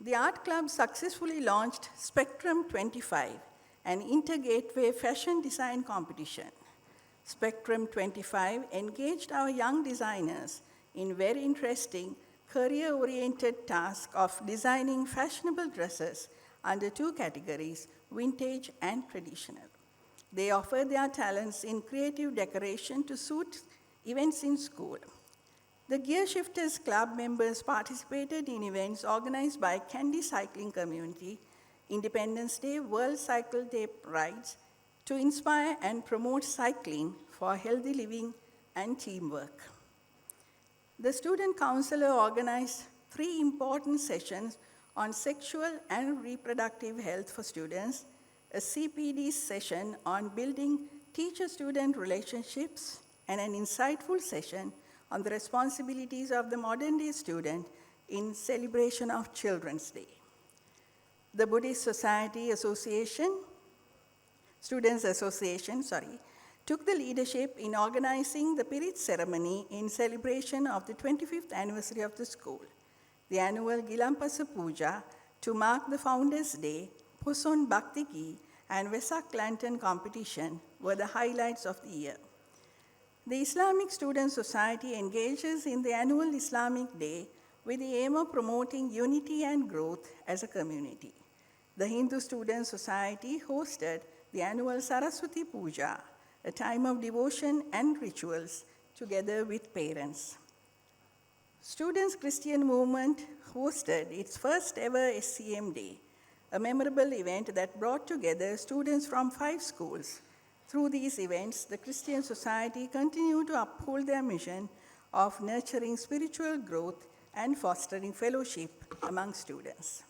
The Art Club successfully launched Spectrum 25, an inter-gateway fashion design competition. Spectrum 25 engaged our young designers in very interesting career-oriented task of designing fashionable dresses under two categories, vintage and traditional. They offered their talents in creative decoration to suit events in school. The Gear Shifters Club members participated in events organized by Kandy Cycling Community, Independence Day, World Cycle Day rides to inspire and promote cycling for healthy living and teamwork. The Student Councillor organized 3 important sessions on sexual and reproductive health for students, a CPD session on building teacher-student relationships, and an insightful session on the responsibilities of the modern-day student in celebration of Children's Day. The Buddhist Society Association, Students Association, took the leadership in organizing the Pirit ceremony in celebration of the 25th anniversary of the school. The annual Gilampasa Puja to mark the Founders' Day, Poson Bhakti Ki, and Vesak Lantern competition were the highlights of the year. The Islamic Student Society engages in the annual Islamic Day with the aim of promoting unity and growth as a community. The Hindu Student Society hosted the annual Saraswati Puja, a time of devotion and rituals together with parents. Students' Christian Movement hosted its first ever SCM Day, a memorable event that brought together students from 5 schools. Through these events, the Christian Society continued to uphold their mission of nurturing spiritual growth and fostering fellowship among students.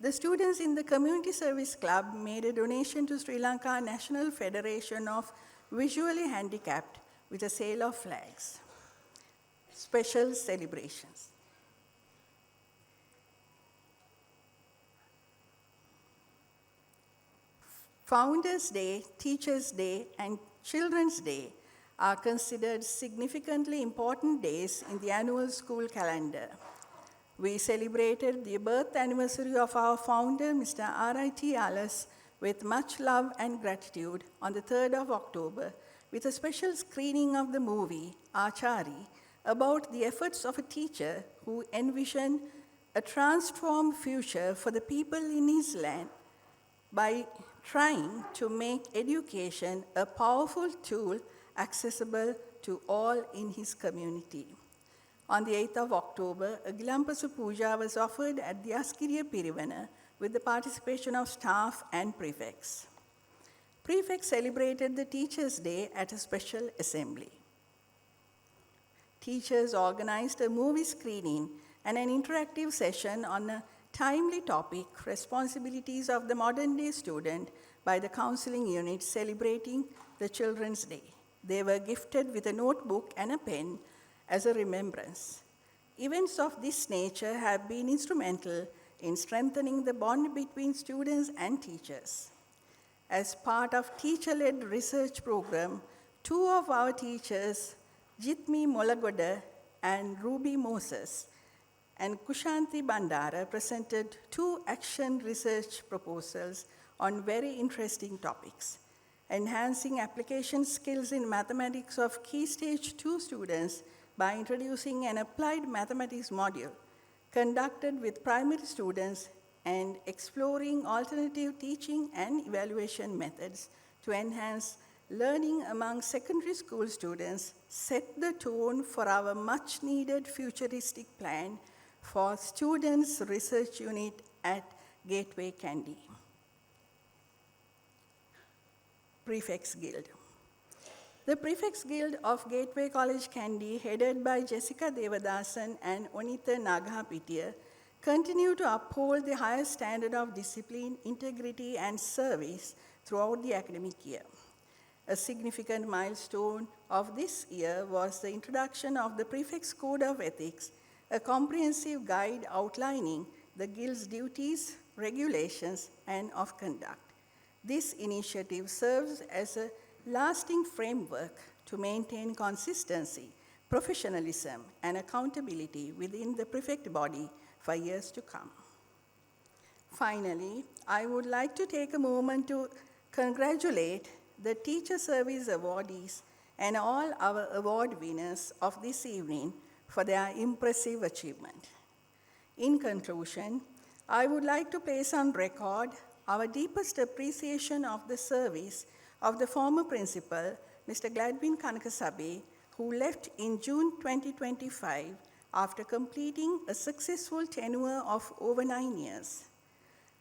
The students in the Community Service Club made a donation to Sri Lanka National Federation of Visually Handicapped with a sale of flags. Special celebrations. Founders' Day, Teachers' Day, and Children's Day are considered significantly important days in the annual school calendar. We celebrated the birth anniversary of our founder, Mr. R.I.T. Alice, with much love and gratitude on the 3rd of October with a special screening of the movie, Achari, about the efforts of a teacher who envisioned a transformed future for the people in his land by trying to make education a powerful tool accessible to all in his community. On the 8th of October, a Gilampasa Puja was offered at the Askiriya Pirivana with the participation of staff and prefects. Prefects celebrated the Teachers' Day at a special assembly. Teachers organized a movie screening and an interactive session on a timely topic, responsibilities of the modern-day student, by the counseling unit celebrating the Children's Day. They were gifted with a notebook and a pen as a remembrance. Events of this nature have been instrumental in strengthening the bond between students and teachers. As part of teacher-led research program, 2 of our teachers, Jitmi Molagoda and Ruby Moses, and Kushanti Bandara presented 2 action research proposals on very interesting topics: enhancing application skills in mathematics of Key Stage 2 students by introducing an applied mathematics module conducted with primary students, and exploring alternative teaching and evaluation methods to enhance learning among secondary school students, set the tone for our much-needed futuristic plan for Students' Research Unit at Gateway Kandy. Prefects Guild. The Prefects Guild of Gateway College Kandy, headed by Jessica Devadasan and Onitha Nagapitiya, continue to uphold the highest standard of discipline, integrity, and service throughout the academic year. A significant milestone of this year was the introduction of the Prefect's Code of Ethics, a comprehensive guide outlining the Guild's duties, regulations, and of conduct. This initiative serves as a lasting framework to maintain consistency, professionalism, and accountability within the Prefect body for years to come. Finally, I would like to take a moment to congratulate the Teacher Service awardees and all our award winners of this evening for their impressive achievement. In conclusion, I would like to place on record our deepest appreciation of the service of the former principal, Mr. Gladwin Kanakasabe, who left in June 2025 after completing a successful tenure of over 9 years.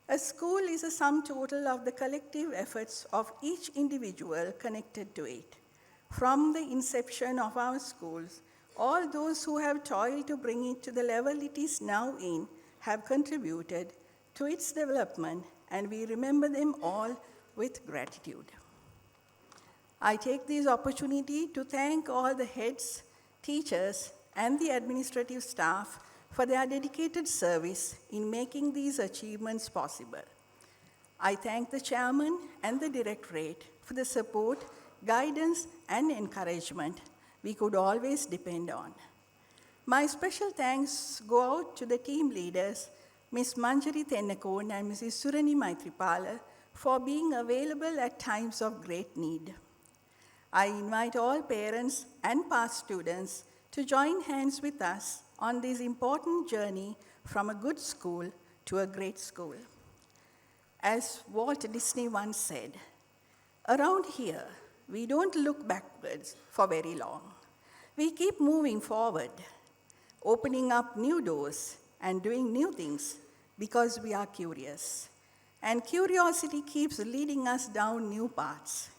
A school is a sum total of the collective efforts of each individual connected to it. From the inception of our schools, all those who have toiled to bring it to the level it is now in have contributed to its development, and we remember them all with gratitude. I take this opportunity to thank all the heads, teachers, and the administrative staff for their dedicated service in making these achievements possible. I thank the chairman and the directorate for the support, guidance, and encouragement we could always depend on. My special thanks go out to the team leaders, Ms. Manjari Tennakon and Mrs. Surani Maitripala, for being available at times of great need. I invite all parents and past students to join hands with us on this important journey from a good school to a great school. As Walt Disney once said, around here, we don't look backwards for very long. We keep moving forward, opening up new doors and doing new things because we are curious. And curiosity keeps leading us down new paths.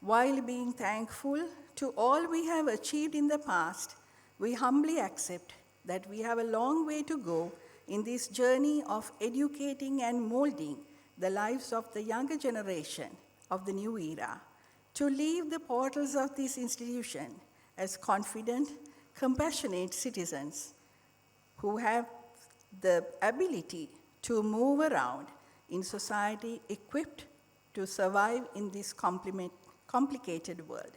While being thankful to all we have achieved in the past, we humbly accept that we have a long way to go in this journey of educating and molding the lives of the younger generation of the new era, to leave the portals of this institution as confident, compassionate citizens who have the ability to move around in society equipped to survive in this complicated world.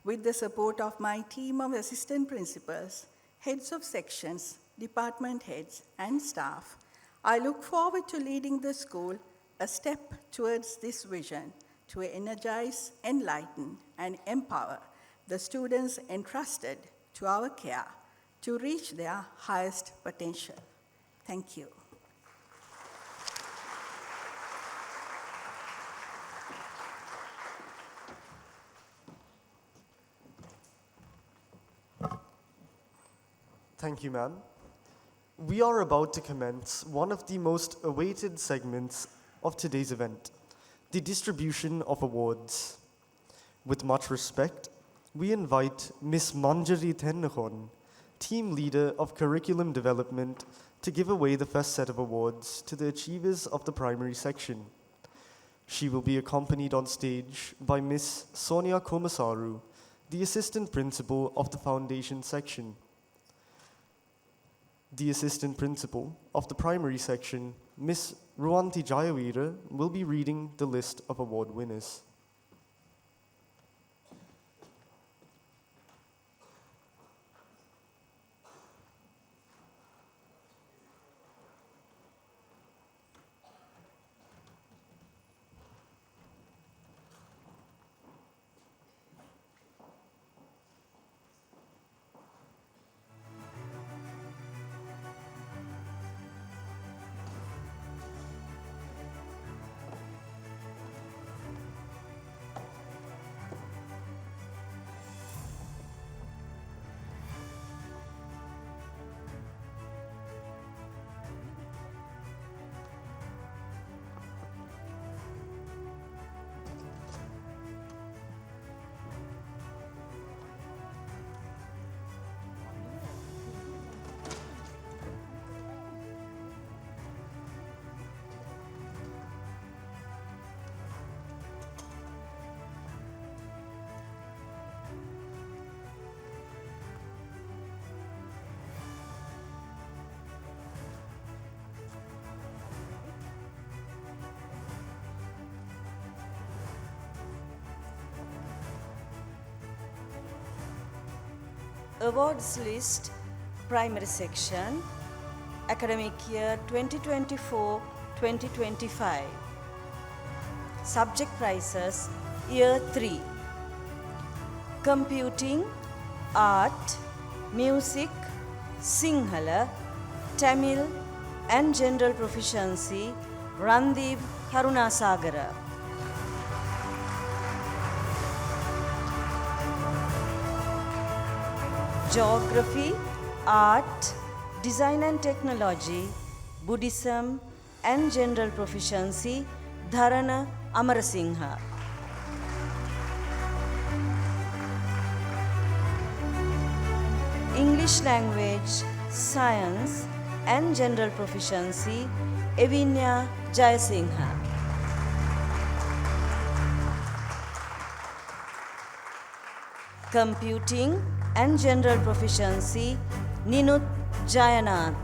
With the support of my team of assistant principals, heads of sections, department heads, and staff, I look forward to leading the school a step towards this vision to energize, enlighten, and empower the students entrusted to our care to reach their highest potential. Thank you. Thank you, ma'am. We are about to commence one of the most awaited segments of today's event, the distribution of awards. With much respect, we invite Ms. Manjari Tennakon, Team Leader of Curriculum Development, to give away the first set of awards to the achievers of the primary section. She will be accompanied on stage by Ms. Sonia Komasaru, the Assistant Principal of the Foundation section. The Assistant Principal of the Primary section, Ms. Ruanti Jayawira, will be reading the list of award winners. Awards list, primary section, academic year 2024-2025. Subject prizes, year 3. Computing, art, music, Sinhala, Tamil and general proficiency, Randeep Karunasagara. Geography, art, design and technology, Buddhism and general proficiency, Dharana Amarasingha. English language, science and general proficiency, Evinya Jayasingha. Computing and general proficiency, Ninut Jayanath.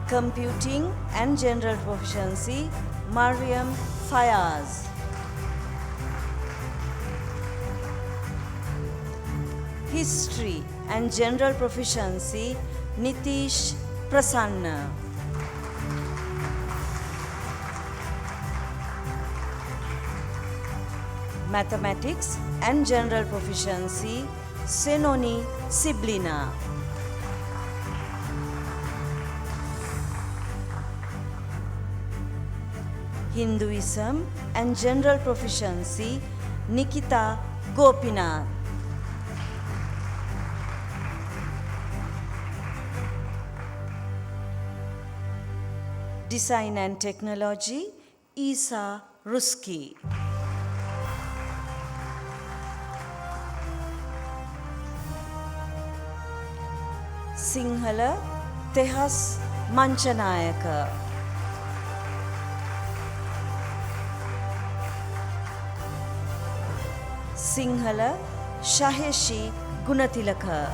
Computing and general proficiency, Mariam Fayaz. History and general proficiency, Nitish Prasanna. Mathematics and general proficiency, Senoni Siblina. Hinduism and general proficiency, Nikita Gopinath. Design and technology, Isa Ruski. Sinhala, Tehas Manchanayaka. Sinhala, Shaheshi Gunatilaka.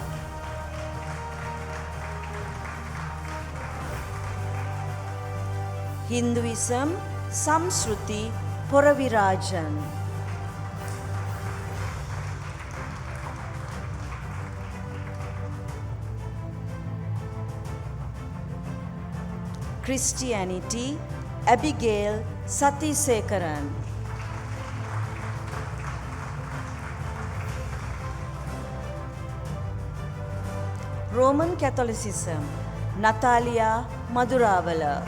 Hinduism, Samsruti Poravirajan. Christianity, Abigail Satisekaran. Roman Catholicism, Natalia Maduravala.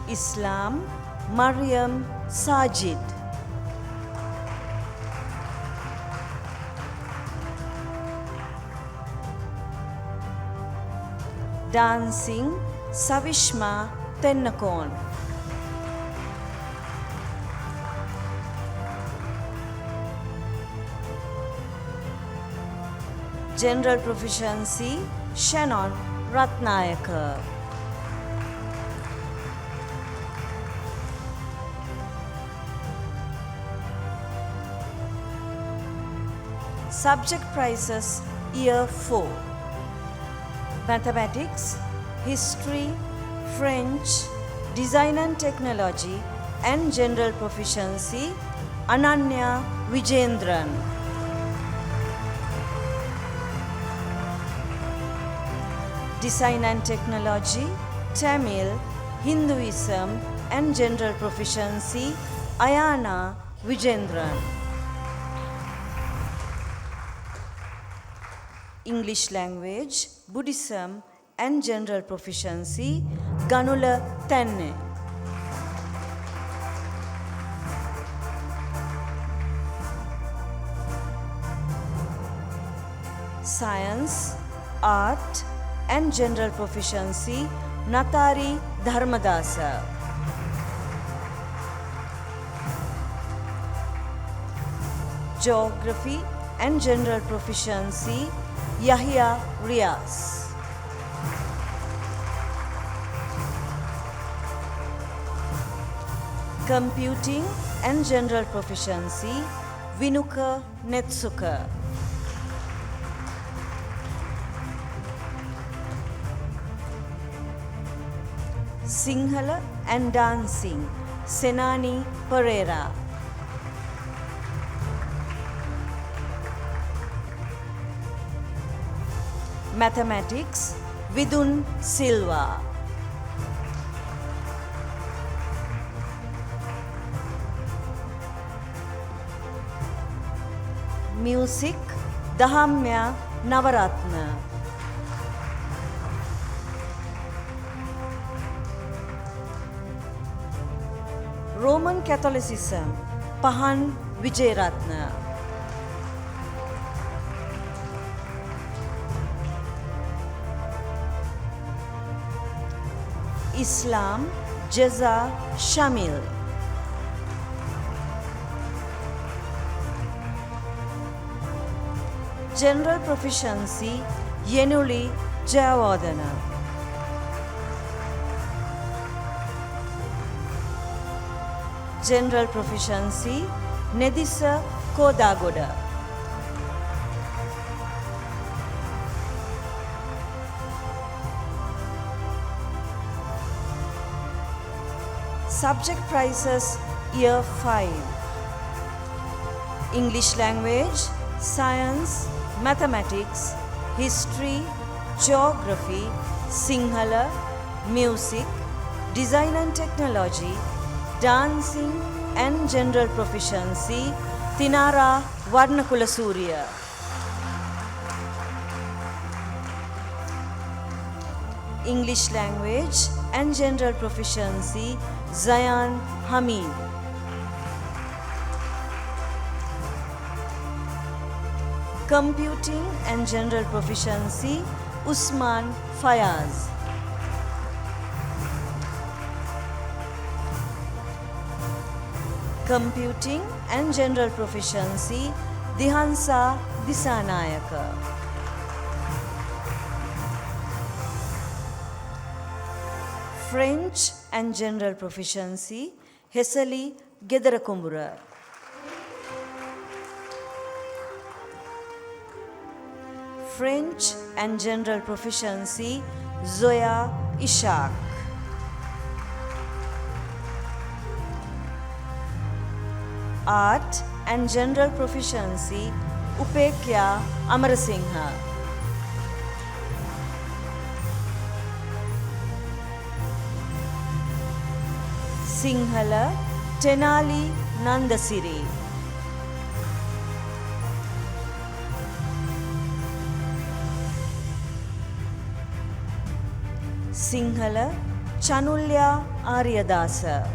Islam, Maryam Sajid. Dancing, Savishma Tennakon. General proficiency, Shannon Ratnayaka. Subject prizes, year 4. Mathematics, history, French, design and technology and general proficiency, Ananya Vijendran. Design and technology, Tamil, Hinduism and general proficiency, Ayana Vijendran. English language, Buddhism and general proficiency, Ganula Tenne. Science, art and general proficiency, Natari Dharmadasa. Geography and general proficiency, Yahya Riaz. Computing and general proficiency, Vinuka Netsuka. Sinhala and dancing, Senani Pereira. Mathematics, Vidun Silva. Music, Dahamya Navaratna. Roman Catholicism, Pahan Vijayaratna. Islam, Jaza Shamil. General Proficiency, Yenuli Jayawardena. General Proficiency, Nedisa Kodagoda. Subject prizes Year 5. English Language, Science, Mathematics, History, Geography, Sinhala, Music, Design and Technology, Dancing and General Proficiency, Tinara Varnakula Surya. English Language and General Proficiency, Zayan Hamid. Computing and General Proficiency, Usman Fayaz. Computing and General Proficiency, Dihansa Disanayaka. French and General Proficiency, Hesali Gedarakumbura. French and General Proficiency, Zoya Ishak. Art and General Proficiency, Upekya Amarasingha. Sinhala, Tenali Nandasiri. Sinhala, Chanulya Aryadasa.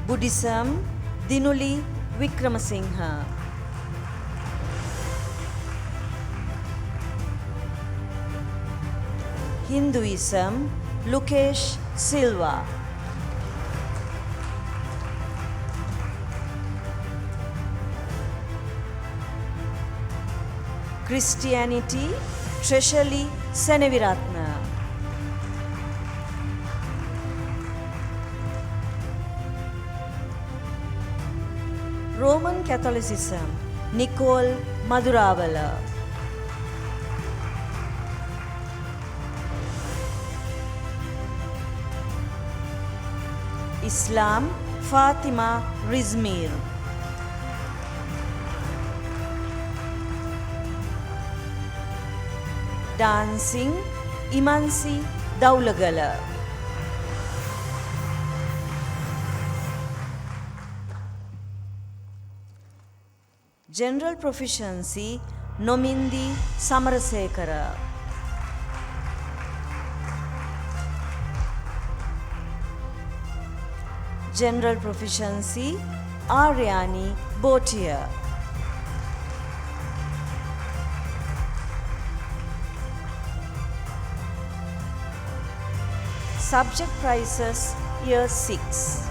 Buddhism, Dinuli Vikramasingha. Hinduism, Lukesh Silva. Christianity, Treshali Seneviratna. Roman Catholicism, Nicole Maduravala. Islam, Fatima Rizmir. Dancing, Imansi Daulagala. General Proficiency, Nomindi Samarasekara. General Proficiency, Aryani Botia. Subject prizes Year 6.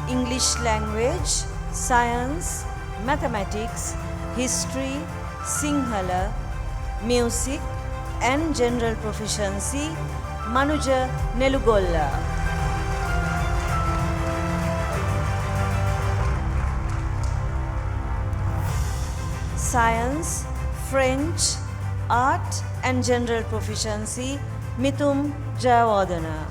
English Language, Science, Mathematics, History, Sinhala, Music and General Proficiency, Manuja Nelugolla. Science, French, Art and General Proficiency, Mithum Jayawardena.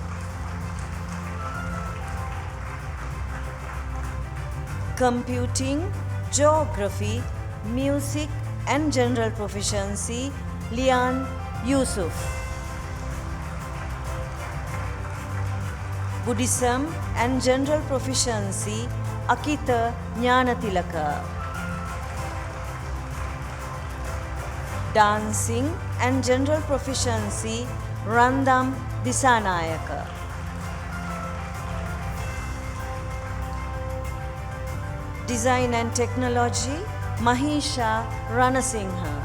Computing, Geography, Music and General Proficiency, Lian Yusuf. Buddhism and General Proficiency, Akita Jnanatilaka. Dancing and General Proficiency, Randam Disanayaka. Design and Technology, Mahisha Ranasinghe.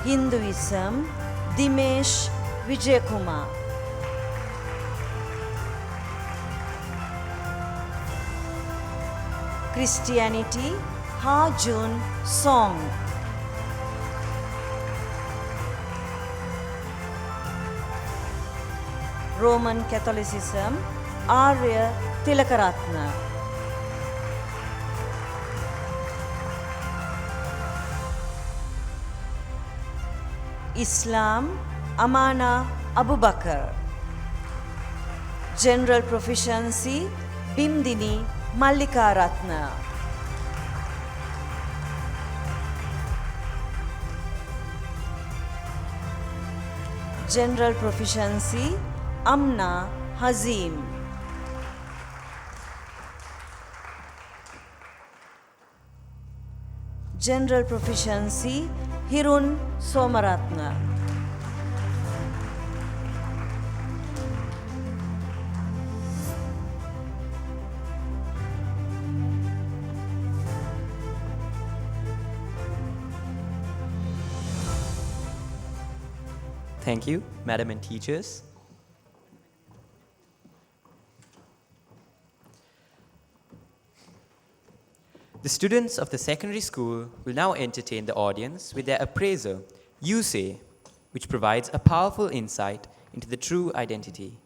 Hinduism, Dimesh Vijayakumar. Christianity, Ha-Jun Song. Roman Catholicism, Arya Tilakaratna. Islam, Amana Abu Bakr. General Proficiency, Bimdini Mallika Ratna. General Proficiency, Amna Hazim. General Proficiency, Hirun Somaratna. Thank you, Madam and teachers. The students of the secondary school will now entertain the audience with their appraiser, You Say, which provides a powerful insight into the true identity.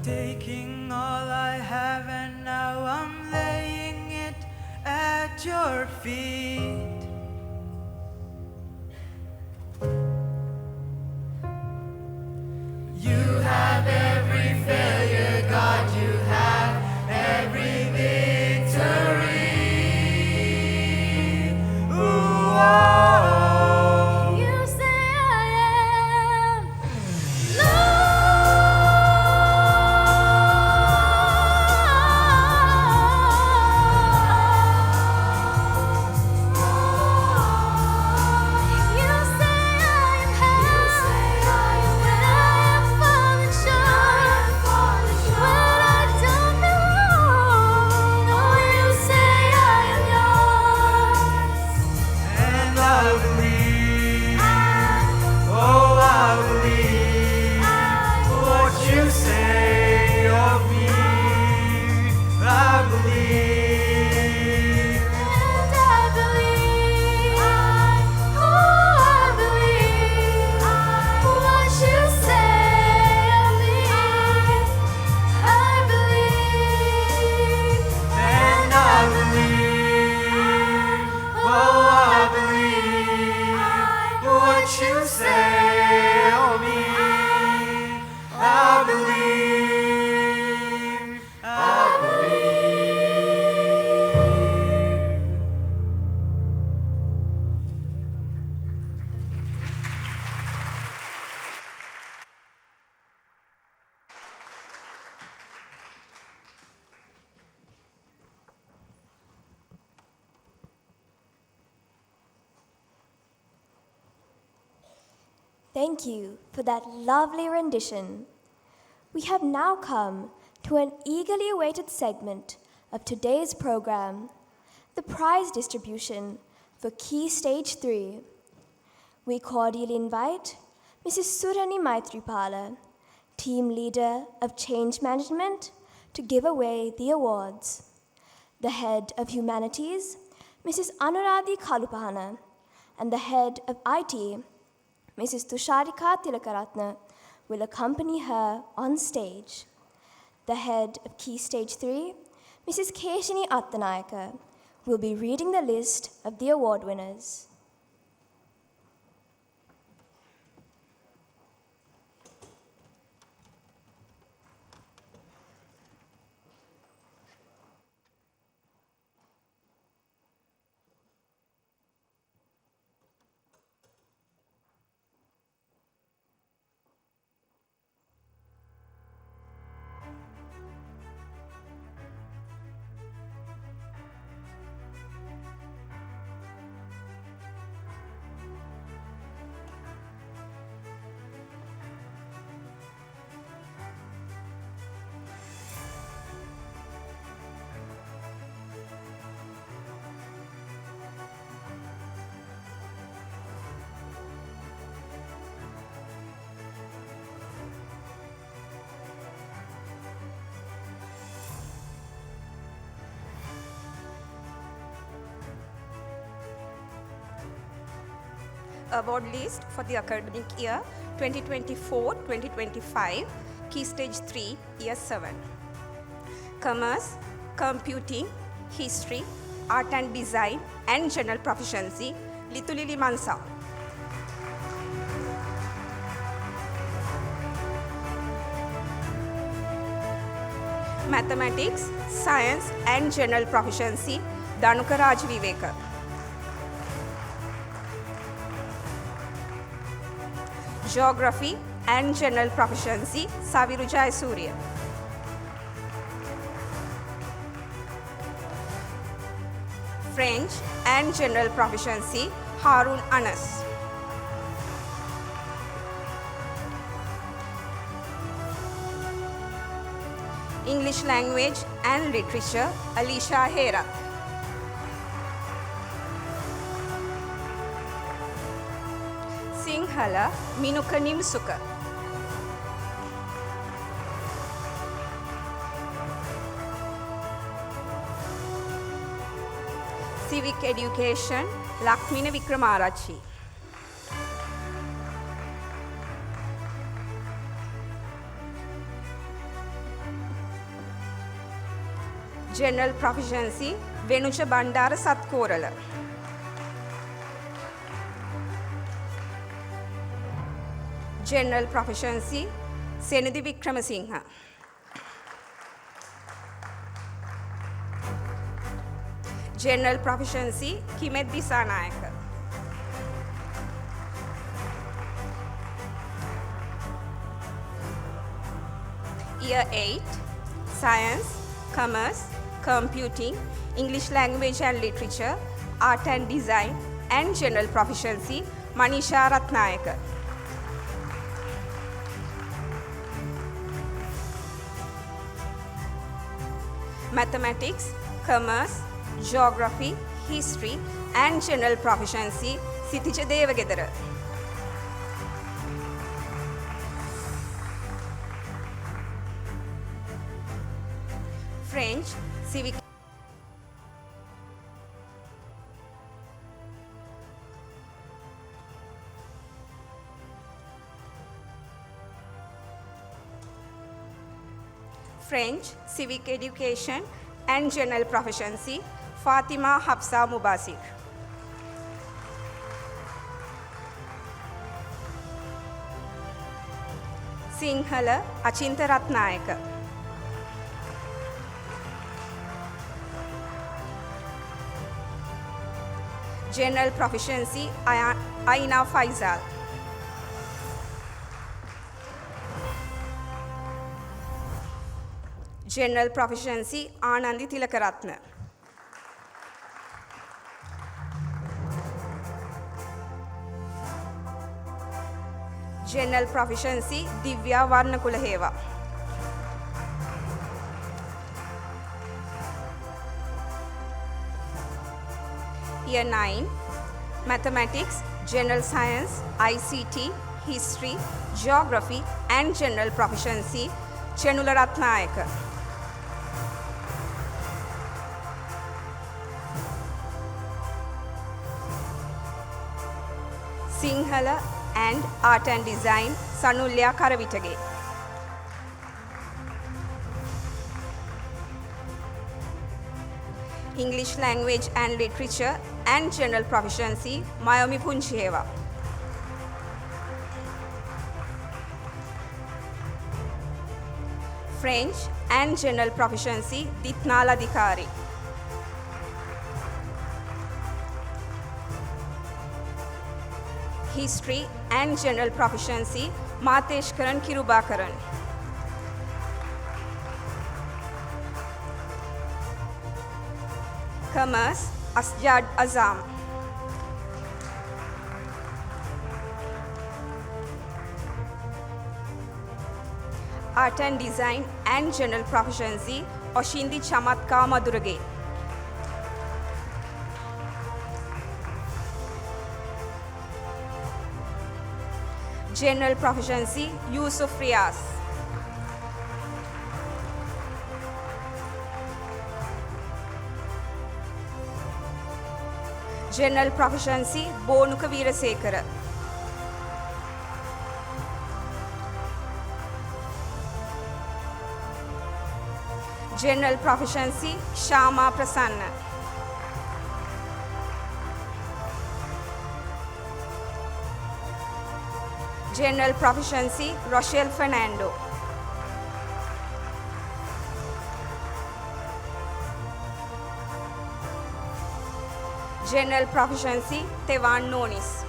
taking all I have and now I'm laying it at your feet. You have every failure, God, you have every victory. Ooh, oh. You say I am You say I am held when I am falling short, when I don't belong. Oh, you say I am yours, And I believe, oh, I believe what you say of me. I believe, and I believe, oh, I believe what you say of me. I believe, and I believe, oh, I believe what you say of me. I believe, I believe. Thank you for that lovely rendition. We have now come to an eagerly awaited segment of today's program, the prize distribution for Key Stage 3. We cordially invite Mrs. Surani Maitripala, Team Leader of Change Management, to give away the awards. The Head of Humanities, Mrs. Anuradhi Kalupahana, and the Head of IT, Mrs. Tusharika Tilakaratna, will accompany her on stage. The Head of Key Stage 3, Mrs. Keshini Attanayaka, will be reading the list of the award winners. Award list for the academic year 2024-2025, Key Stage 3, Year 7. Commerce, Computing, History, Art and Design, and General Proficiency, Litulili Mansa. Mathematics, Science, and General Proficiency, Dhanuka Raj Viveka. Geography and General Proficiency, Saviru Jayasuriya. French and General Proficiency, Harun Anas. English Language and Literature, Alicia Hera. Sinhala, Minuka Nimsuka. Civic Education, Lakmina Vikramarachi. General Proficiency, Venucha Bandara Satkorala. General Proficiency, Senidi Vikramasinghe. General Proficiency, Kimet Disanayaka. Year 8, Science, Commerce, Computing, English Language and Literature, Art and Design, and General Proficiency, Manisha Ratnayaka. Mathematics, Commerce, Geography, History, and General Proficiency, Sitija Devagedara. French, Civic. French, Civic Education, and General Proficiency, Fatima Hafsa Mubasir. Sinhala, Achinta Ratnayaka. General Proficiency, Aina Faisal. General Proficiency, Anandi Tilakaratna. General Proficiency, Divya Varnakulaheva. Year 9, Mathematics, General Science, ICT, History, Geography, and General Proficiency, Chenula Ratnayaka. Sinhala and Art and Design, Sanulya Karavitage. English Language and Literature and General Proficiency, Mayomi Puncheva. French and General Proficiency, Ditnala Dikari. History and General Proficiency, Mateshkaran Kirubakaran. Commerce, Asjad Azam. Art and Design and General Proficiency, Oshindi Chamatka Madurage. General Proficiency, Yusuf Riaz. General Proficiency, Bonuka Veerasekara. General Proficiency, Shama Prasanna. General Proficiency, Rochelle Fernando. General Proficiency, Tevan Nonis.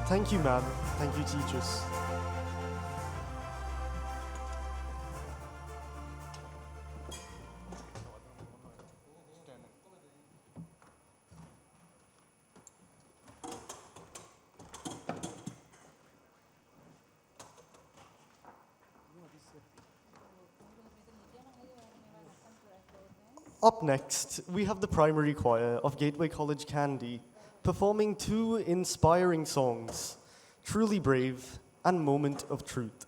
Thank you, ma'am. Thank you, teachers. Up next, we have the primary choir of Gateway College Kandy performing two inspiring songs, Truly Brave and Moment of Truth.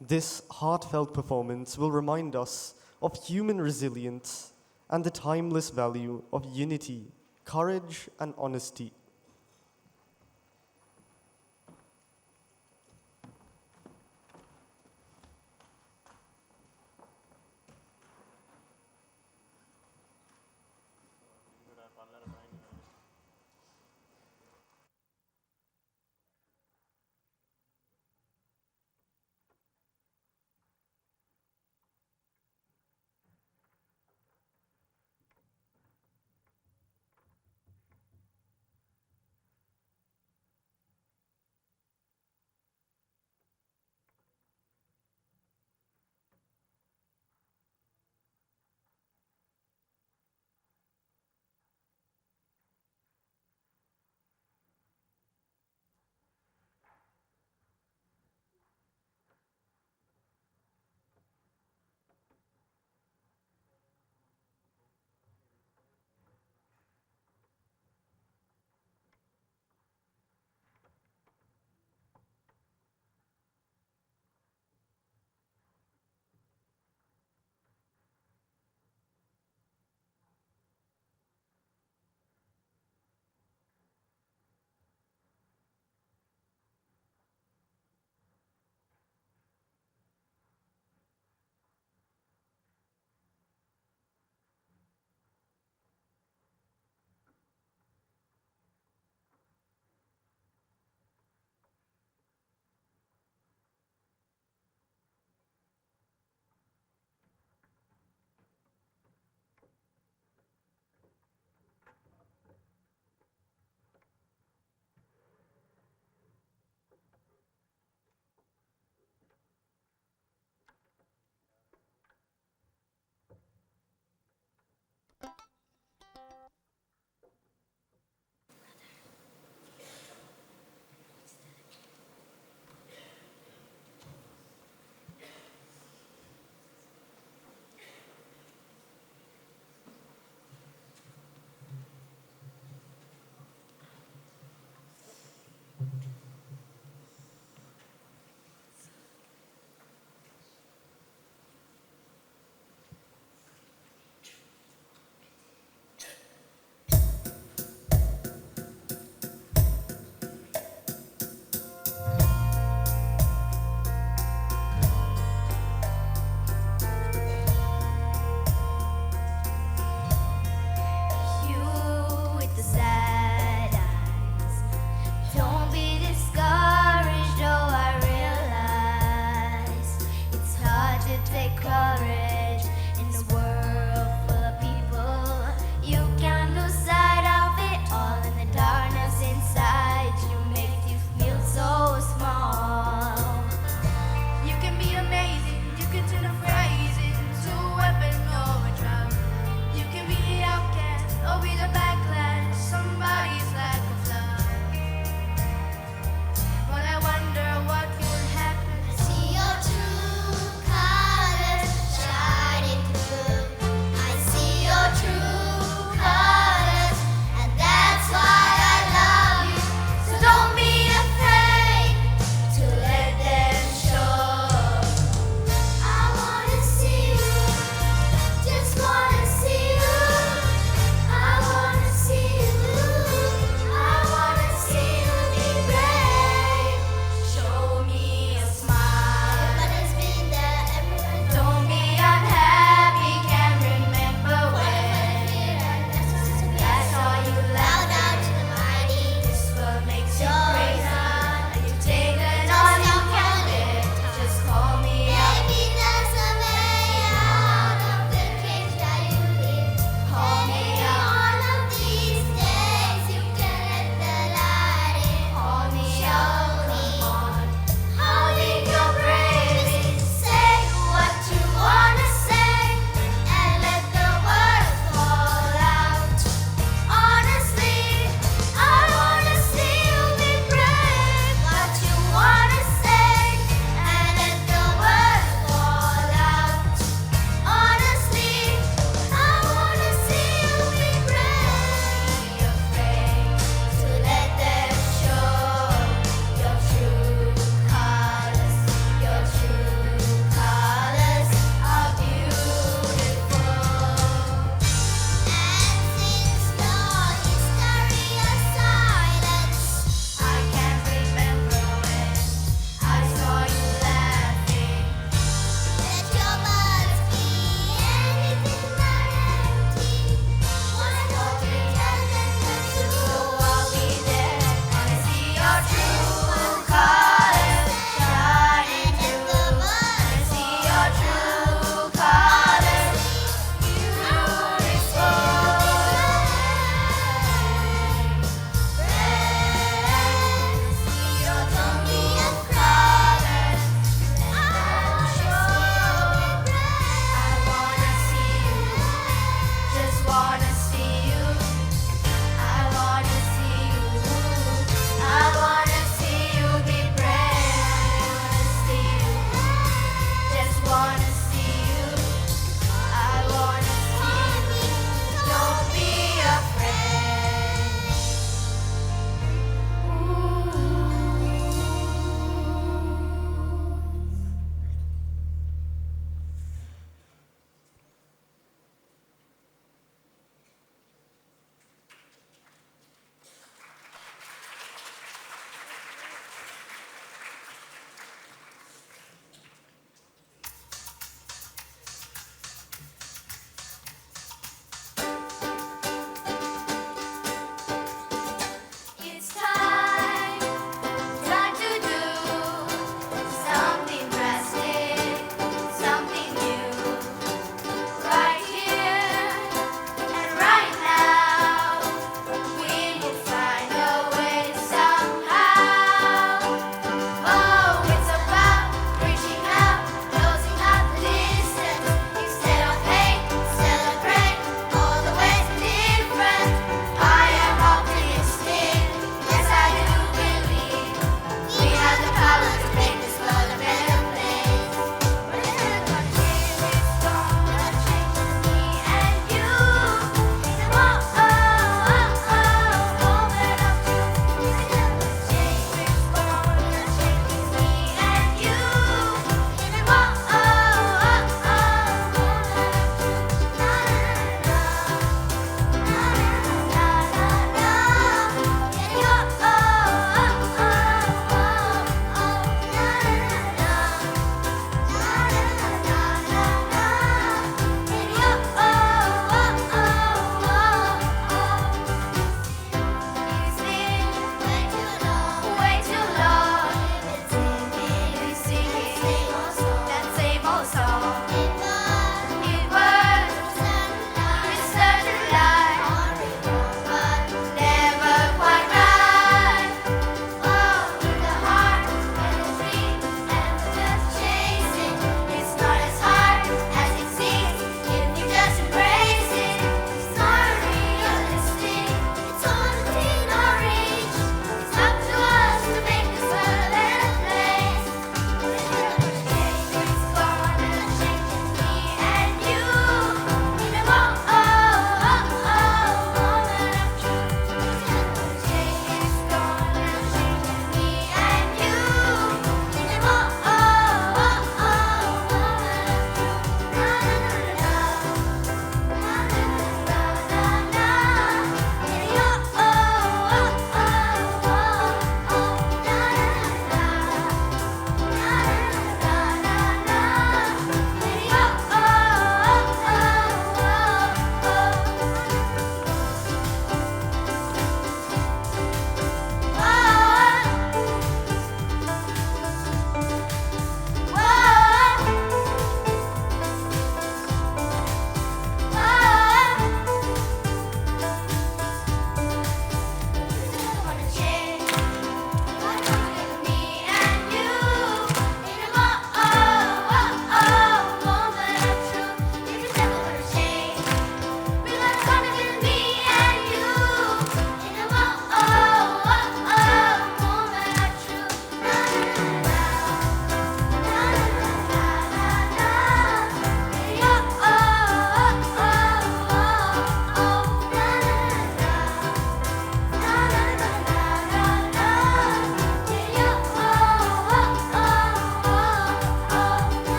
This heartfelt performance will remind us of human resilience and the timeless value of unity, courage, and honesty. See your true colors shine.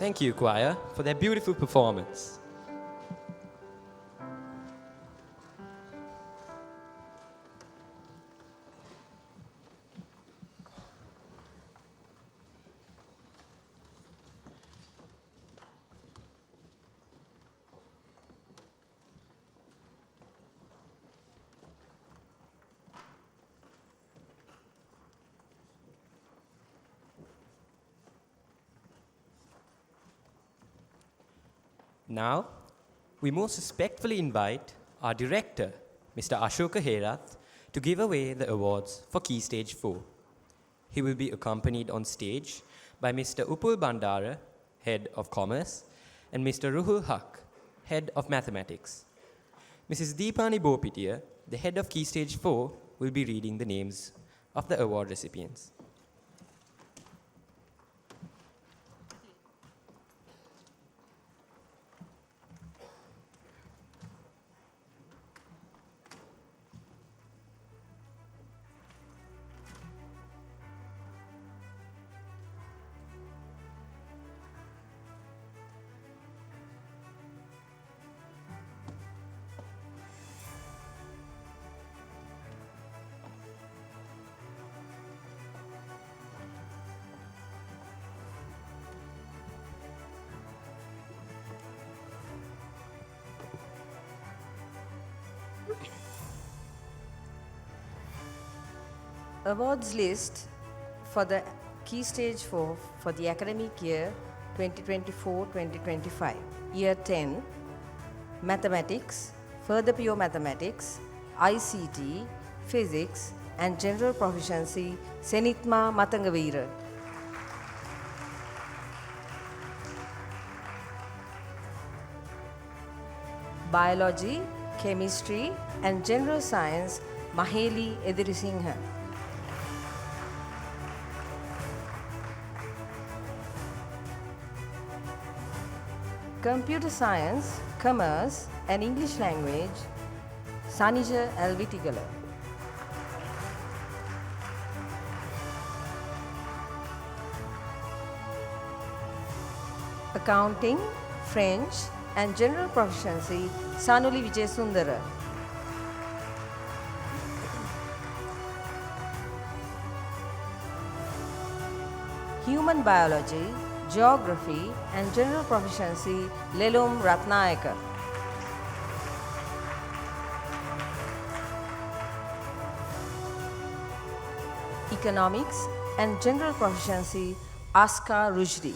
Thank you, choir, for their beautiful performance. Now, we most respectfully invite our director, Mr. Ashoka Herath, to give away the awards for Key Stage 4. He will be accompanied on stage by Mr. Upul Bandara, Head of Commerce, and Mr. Ruhul Haq, Head of Mathematics. Mrs. Deepani Bopitia, the Head of Key Stage 4, will be reading the names of the award recipients. Awards list for the Key Stage 4 for the academic year 2024-2025. Year 10, Mathematics, Further Pure Mathematics, ICT, Physics and General Proficiency, Senithma Matangavira. Biology, Chemistry and General Science, Maheli Edirisinghe. Computer Science, Commerce and English Language, Sanija Alvitigala. Accounting, French and General Proficiency, Sanuli Vijayasundara. Human Biology, Geography and General Proficiency, Lelum Ratnayaka. Economics and General Proficiency, Aska Rujdi.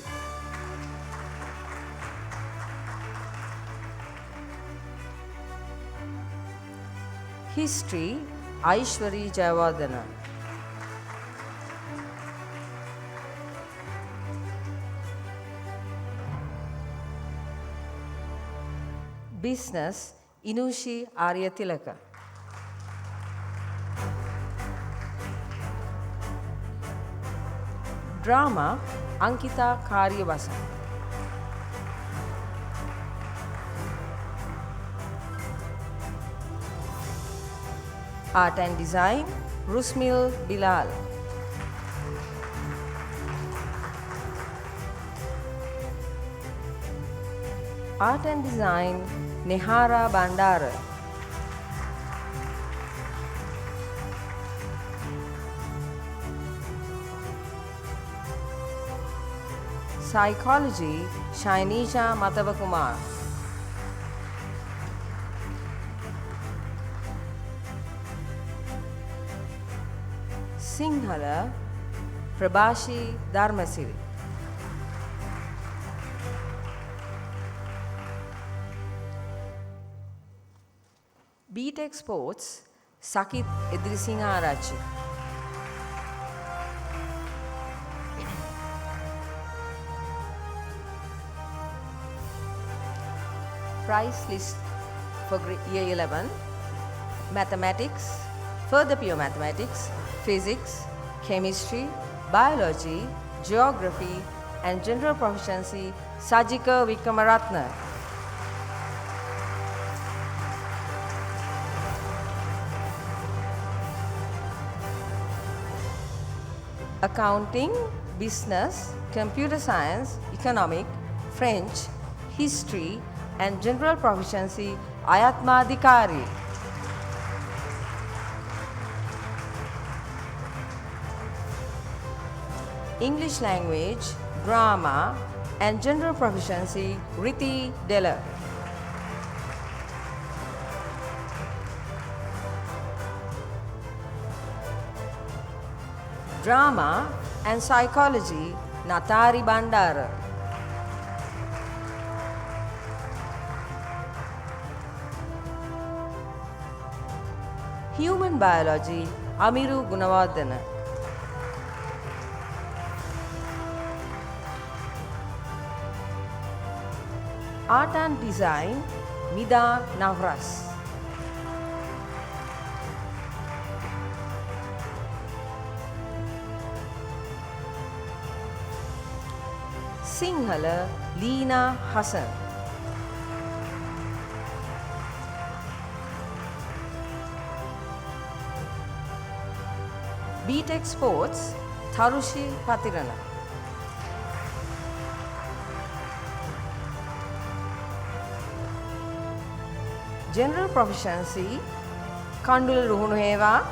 History, Aishwari Jayawardena. Business, Inushi Aryatilaka. Drama, Ankita Karyavasa. Art and Design, Rusmil Bilal. Art and Design, Nehara Bandara. Psychology, Shainisha Matavakumar. Sinhala, Prabhashi Dharmasiri. BTech Sports, Sakit Idrisingha Arachi. Price list for year 11, Mathematics, Further Pure Mathematics, Physics, Chemistry, Biology, Geography and General Proficiency, Sajika Vikramaratna. Accounting, Business, Computer Science, Economic French, History and General Proficiency Ayatmadikari. English Language, Drama and General Proficiency Riti Deller. Drama and Psychology Natari Bandara. Human Biology Amiru Gunawardana. Art and Design Mida Navras. Sinhala Leena Hassan. BTech Sports Tharushi Patirana. General Proficiency Kandula Ruhunuheva.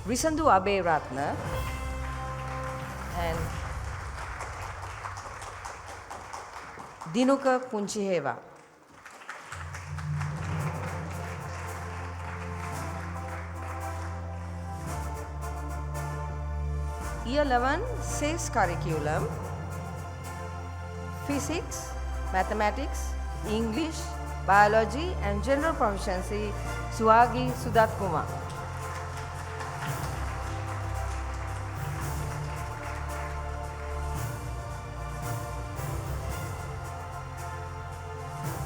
Risandu Abe Ratna and Dinuka Punchiheva. Year 11 SACE curriculum: Physics, Mathematics, English, Biology and General Proficiency Suagi Sudat Kumar.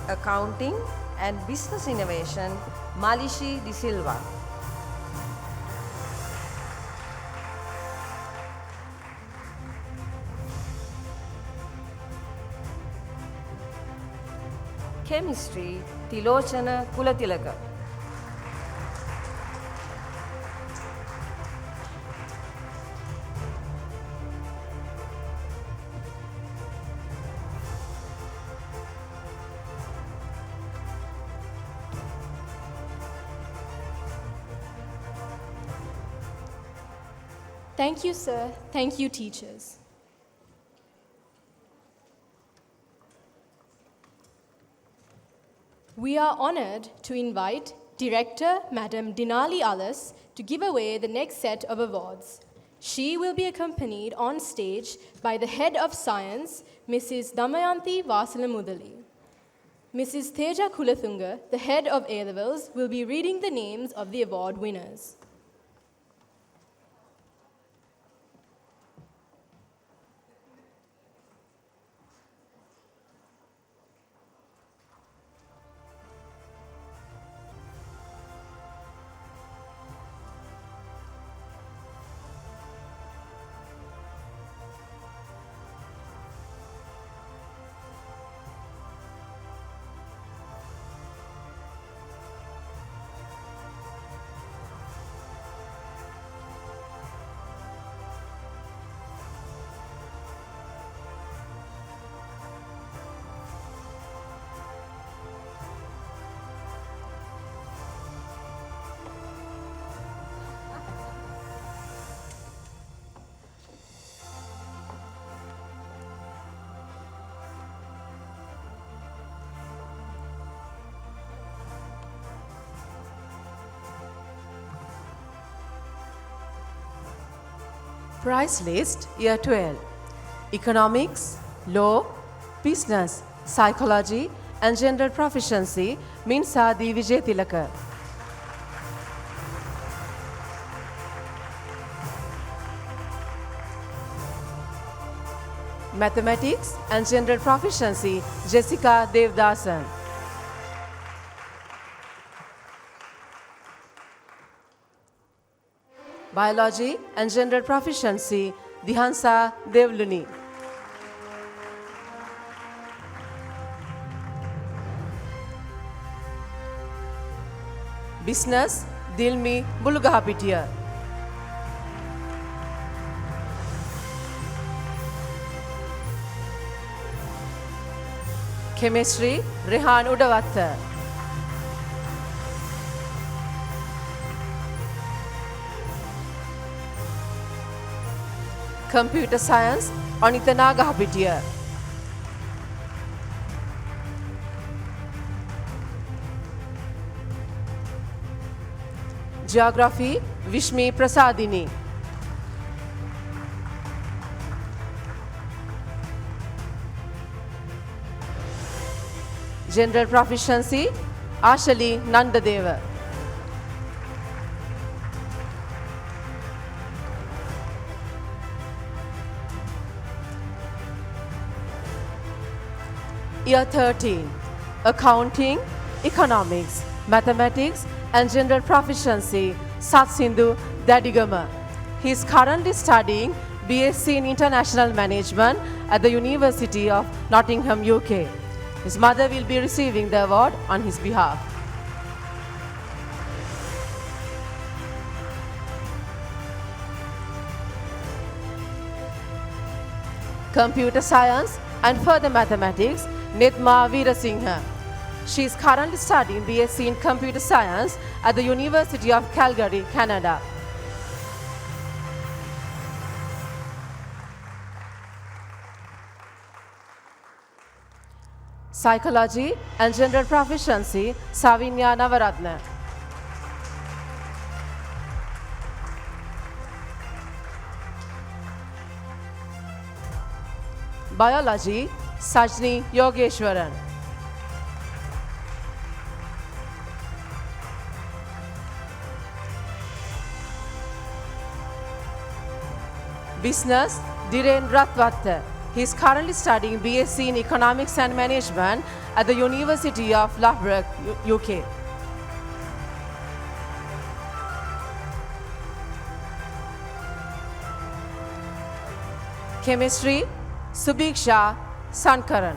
Accounting and Business Innovation Malishi de Silva. Chemistry Tilochana Kulatilaka. Thank you, sir. Thank you, teachers. We are honored to invite Director Madam Dinali Alas to give away the next set of awards. She will be accompanied on stage by the Head of Science, Mrs. Damayanti Vasalamudali. Mrs. Teja Kulathunga, the Head of A-Levels, will be reading the names of the award winners. Prize list Year 12. Economics, Law, Business, Psychology and General Proficiency Minsa Divijay Tilaka. Mathematics and General Proficiency Jessica Devdasan. Biology and General Proficiency Dihansa Devluni. Business Dilmi Bulgahapitia. Chemistry, Rehan Udavatta. Computer Science, Anita Nagahapitiya. Geography, Vishmi Prasadini. General Proficiency, Ashali Nandadeva. Year 13, Accounting, Economics, Mathematics and General Proficiency, Satsindhu Dadigama. He is currently studying BSc in International Management at the University of Nottingham, UK. His mother will be receiving the award on his behalf. Computer Science and Further Mathematics, Nidma Veerasinghe. She is currently studying BSc in Computer Science at the University of Calgary, Canada. Psychology and General Proficiency, Savinya Navaratna. Biology, Sajni Yogeshwaran. Business, Dhiren Ratwatta. He is currently studying BSc in Economics and Management at the University of Loughborough, UK. Chemistry, Subiksha Sankaran.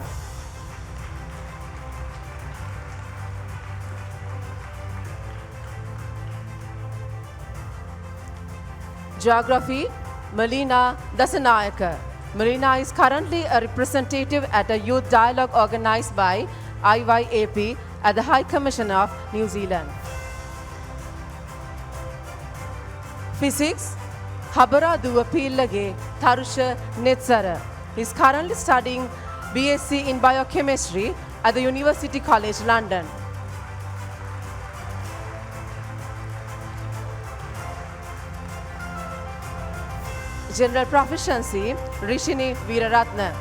Geography, Melina Dasanayaka. Melina is currently a representative at a youth dialogue organized by IYAP at the High Commission of New Zealand. Physics, Habara Duapillage Tarusha Netsara. He is currently studying BSc in Biochemistry at the University College London. General Proficiency, Rishini Veeraratna.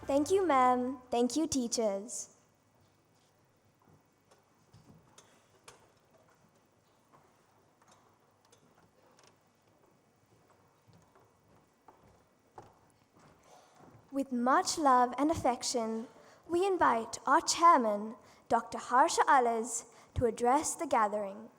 Thank you, ma'am. Thank you, teachers. With much love and affection, we invite our chairman, Dr. Harsha Alas, to address the gathering.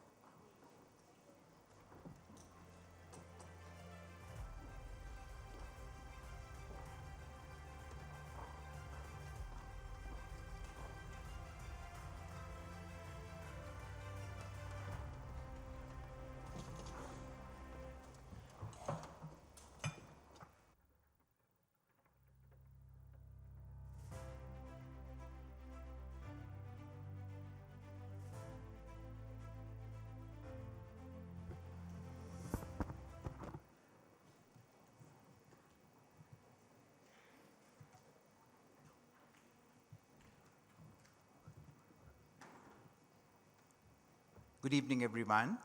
Good evening, everyone.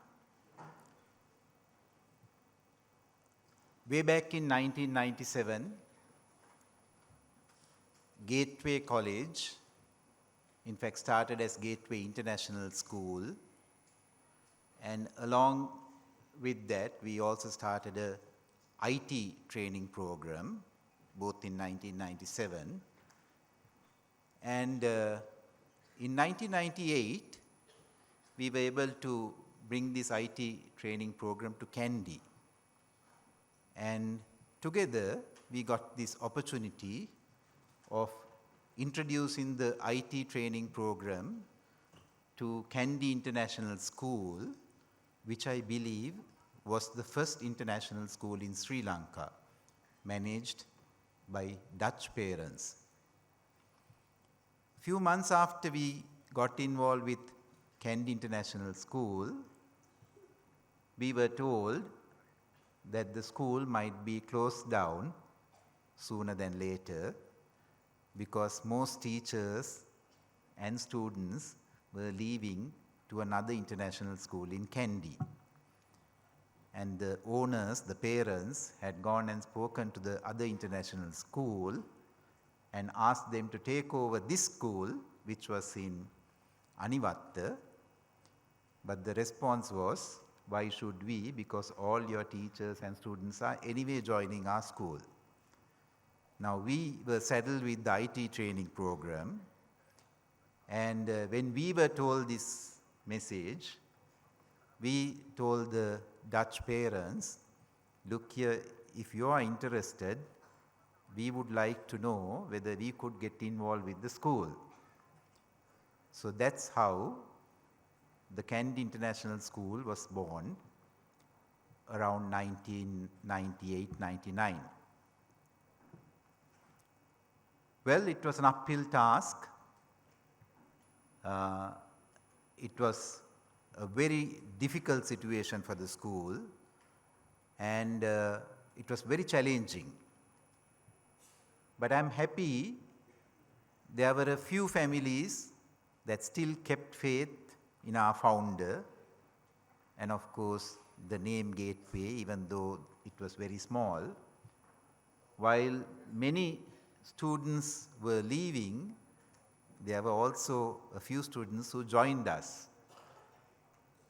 Way back in 1997, Gateway College, in fact started as Gateway International School, and along with that we also started a IT training program, both in 1997. And in 1998, we were able to bring this IT training program to Kandy. And together we got this opportunity of introducing the IT training program to Kandy International School, which I believe was the first international school in Sri Lanka, managed by Dutch parents. Few months after we got involved with Kandy International School, we were told that the school might be closed down sooner than later because most teachers and students were leaving to another international school in Kandy. And the owners, the parents, had gone and spoken to the other international school and asked them to take over this school, which was in Anivatta. But the response was, why should we? Because all your teachers and students are anyway joining our school. Now we were saddled with the IT training program, and when we were told this message, we told the Dutch parents, look here, if you are interested, we would like to know whether we could get involved with the school. So that's how the Kandy International School was born around 1998-99. Well, it was an uphill task. It was a very difficult situation for the school, and it was very challenging. But I'm happy there were a few families that still kept faith in our founder, and of course the name Gateway, even though it was very small. While many students were leaving, there were also a few students who joined us.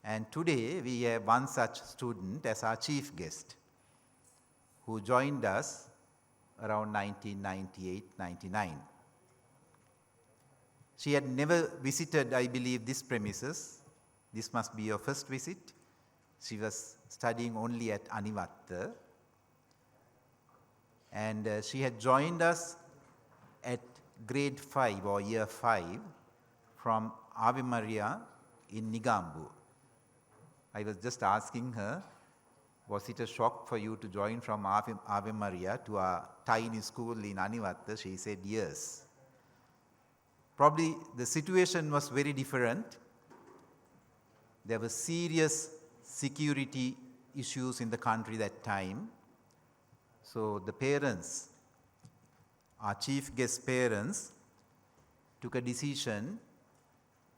And today we have one such student as our chief guest, who joined us around 1998-99. She had never visited, I believe, this premises. This must be her first visit. She was studying only at Anivatta. And she had joined us at grade 5 or year 5 from Ave Maria in Nigambu. I was just asking her, was it a shock for you to join from Ave Maria to a tiny school in Anivatta? She said yes. Probably the situation was very different. There were serious security issues in the country that time. So the parents, our chief guest parents, took a decision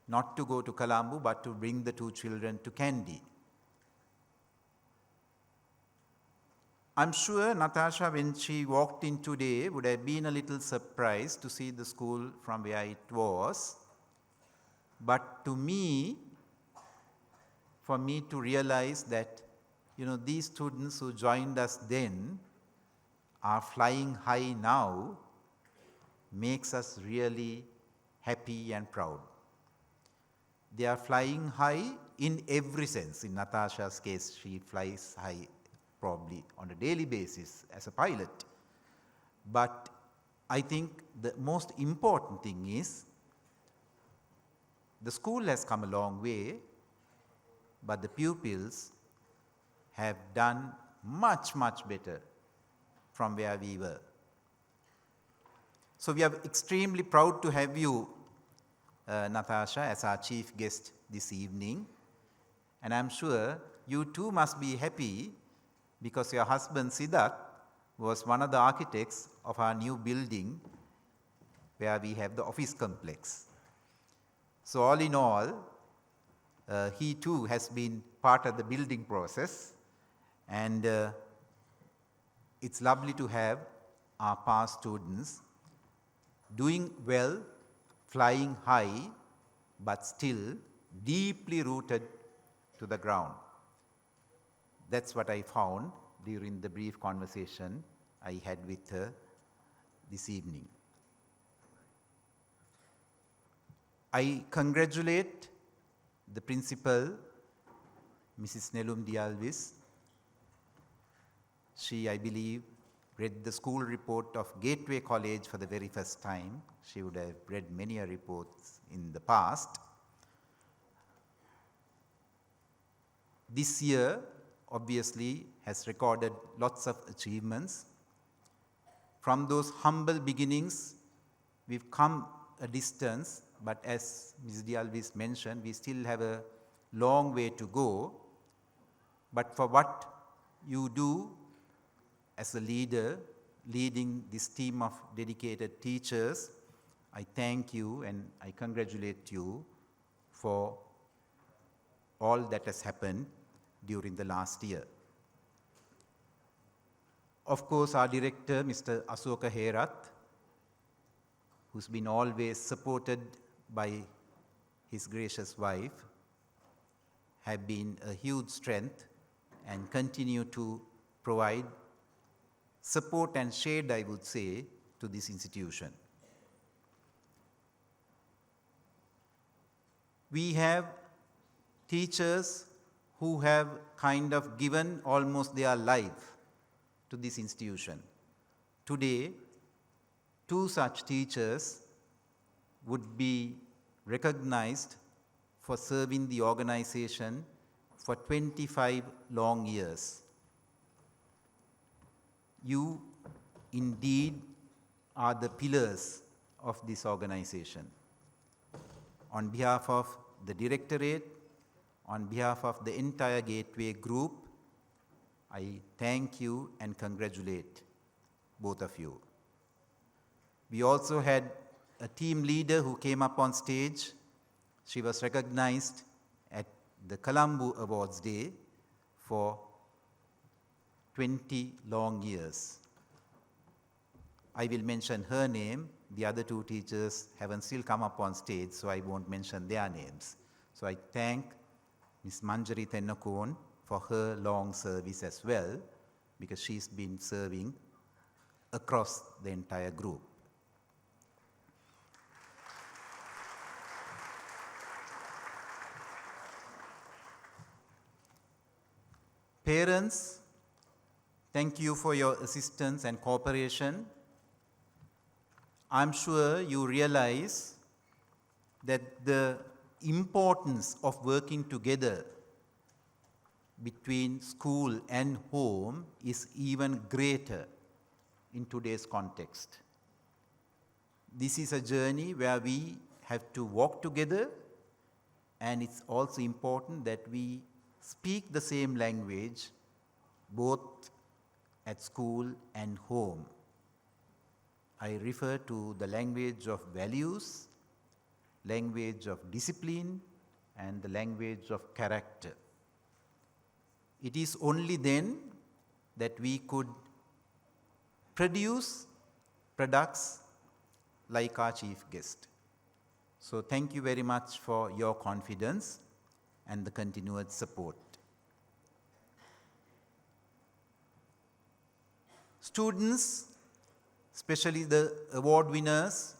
not to go to Colombo but to bring the two children to Kandy. I'm sure Natasha, when she walked in today, would have been a little surprised to see the school from where it was. But to me, for me to realize that, these students who joined us then are flying high now, makes us really happy and proud. They are flying high in every sense. In Natasha's case, she flies high probably on a daily basis as a pilot. But I think the most important thing is the school has come a long way, but the pupils have done much, much better from where we were. So we are extremely proud to have you, Natasha, as our chief guest this evening. And I'm sure you too must be happy because your husband Siddharth was one of the architects of our new building where we have the office complex. So all in all, he too has been part of the building process, and it's lovely to have our past students doing well, flying high, but still deeply rooted to the ground. That's what I found during the brief conversation I had with her this evening. I congratulate the principal, Mrs. Nelum Dialvis. She, I believe, read the school report of Gateway College for the very first time. She would have read many reports in the past. This year, obviously, has recorded lots of achievements. From those humble beginnings, we've come a distance, but as Ms. Dialvis mentioned, we still have a long way to go. But for what you do as a leader, leading this team of dedicated teachers, I thank you and I congratulate you for all that has happened during the last year. Of course, our director, Mr. Asoka Herath, who's been always supported by his gracious wife, have been a huge strength and continue to provide support and shade, I would say, to this institution. We have teachers who have kind of given almost their life to this institution. Today, 2 such teachers would be recognized for serving the organization for 25 long years. You indeed are the pillars of this organization. On behalf of the Directorate, on behalf of the entire Gateway Group, I thank you and congratulate both of you. We also had a team leader who came up on stage. She was recognized at the Colombo Awards Day for 20 long years. I will mention her name. The other 2 teachers haven't still come up on stage, so I won't mention their names. So I thank Ms. Manjari Tennakon for her long service as well, because she's been serving across the entire group. Parents, thank you for your assistance and cooperation. I'm sure you realize that the importance of working together between school and home is even greater in today's context. This is a journey where we have to walk together, and it's also important that we speak the same language both at school and home. I refer to the language of values, language of discipline, and the language of character. It is only then that we could produce products like our chief guest. So thank you very much for your confidence and the continued support. Students, especially the award winners,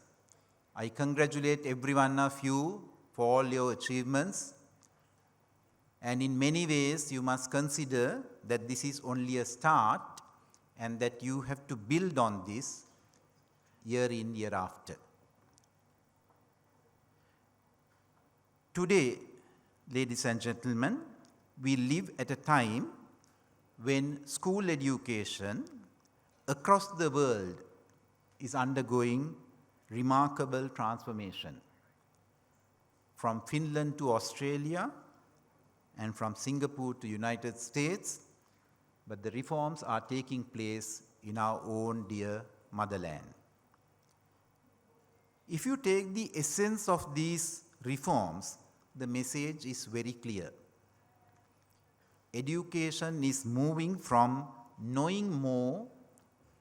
I congratulate every one of you for all your achievements. And in many ways, you must consider that this is only a start and that you have to build on this year in, year after. Today, ladies and gentlemen, we live at a time when school education across the world is undergoing remarkable transformation. From Finland to Australia and from Singapore to United States, but the reforms are taking place in our own dear motherland. If you take the essence of these reforms, the message is very clear. Education is moving from knowing more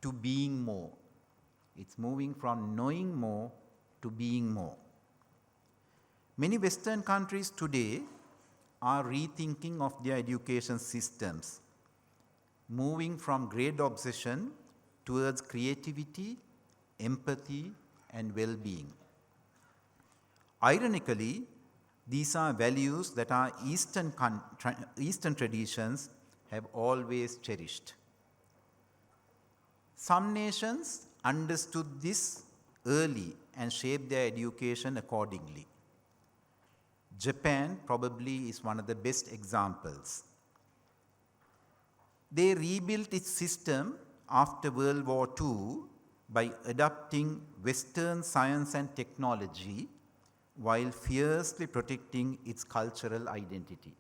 to being more. It's moving from knowing more to being more. Many Western countries today are rethinking of their education systems, moving from grade obsession towards creativity, empathy, and well-being. Ironically, these are values that our Eastern traditions have always cherished. Some nations understood this early and shaped their education accordingly. Japan probably is one of the best examples. They rebuilt its system after World War II by adopting Western science and technology while fiercely protecting its cultural identity.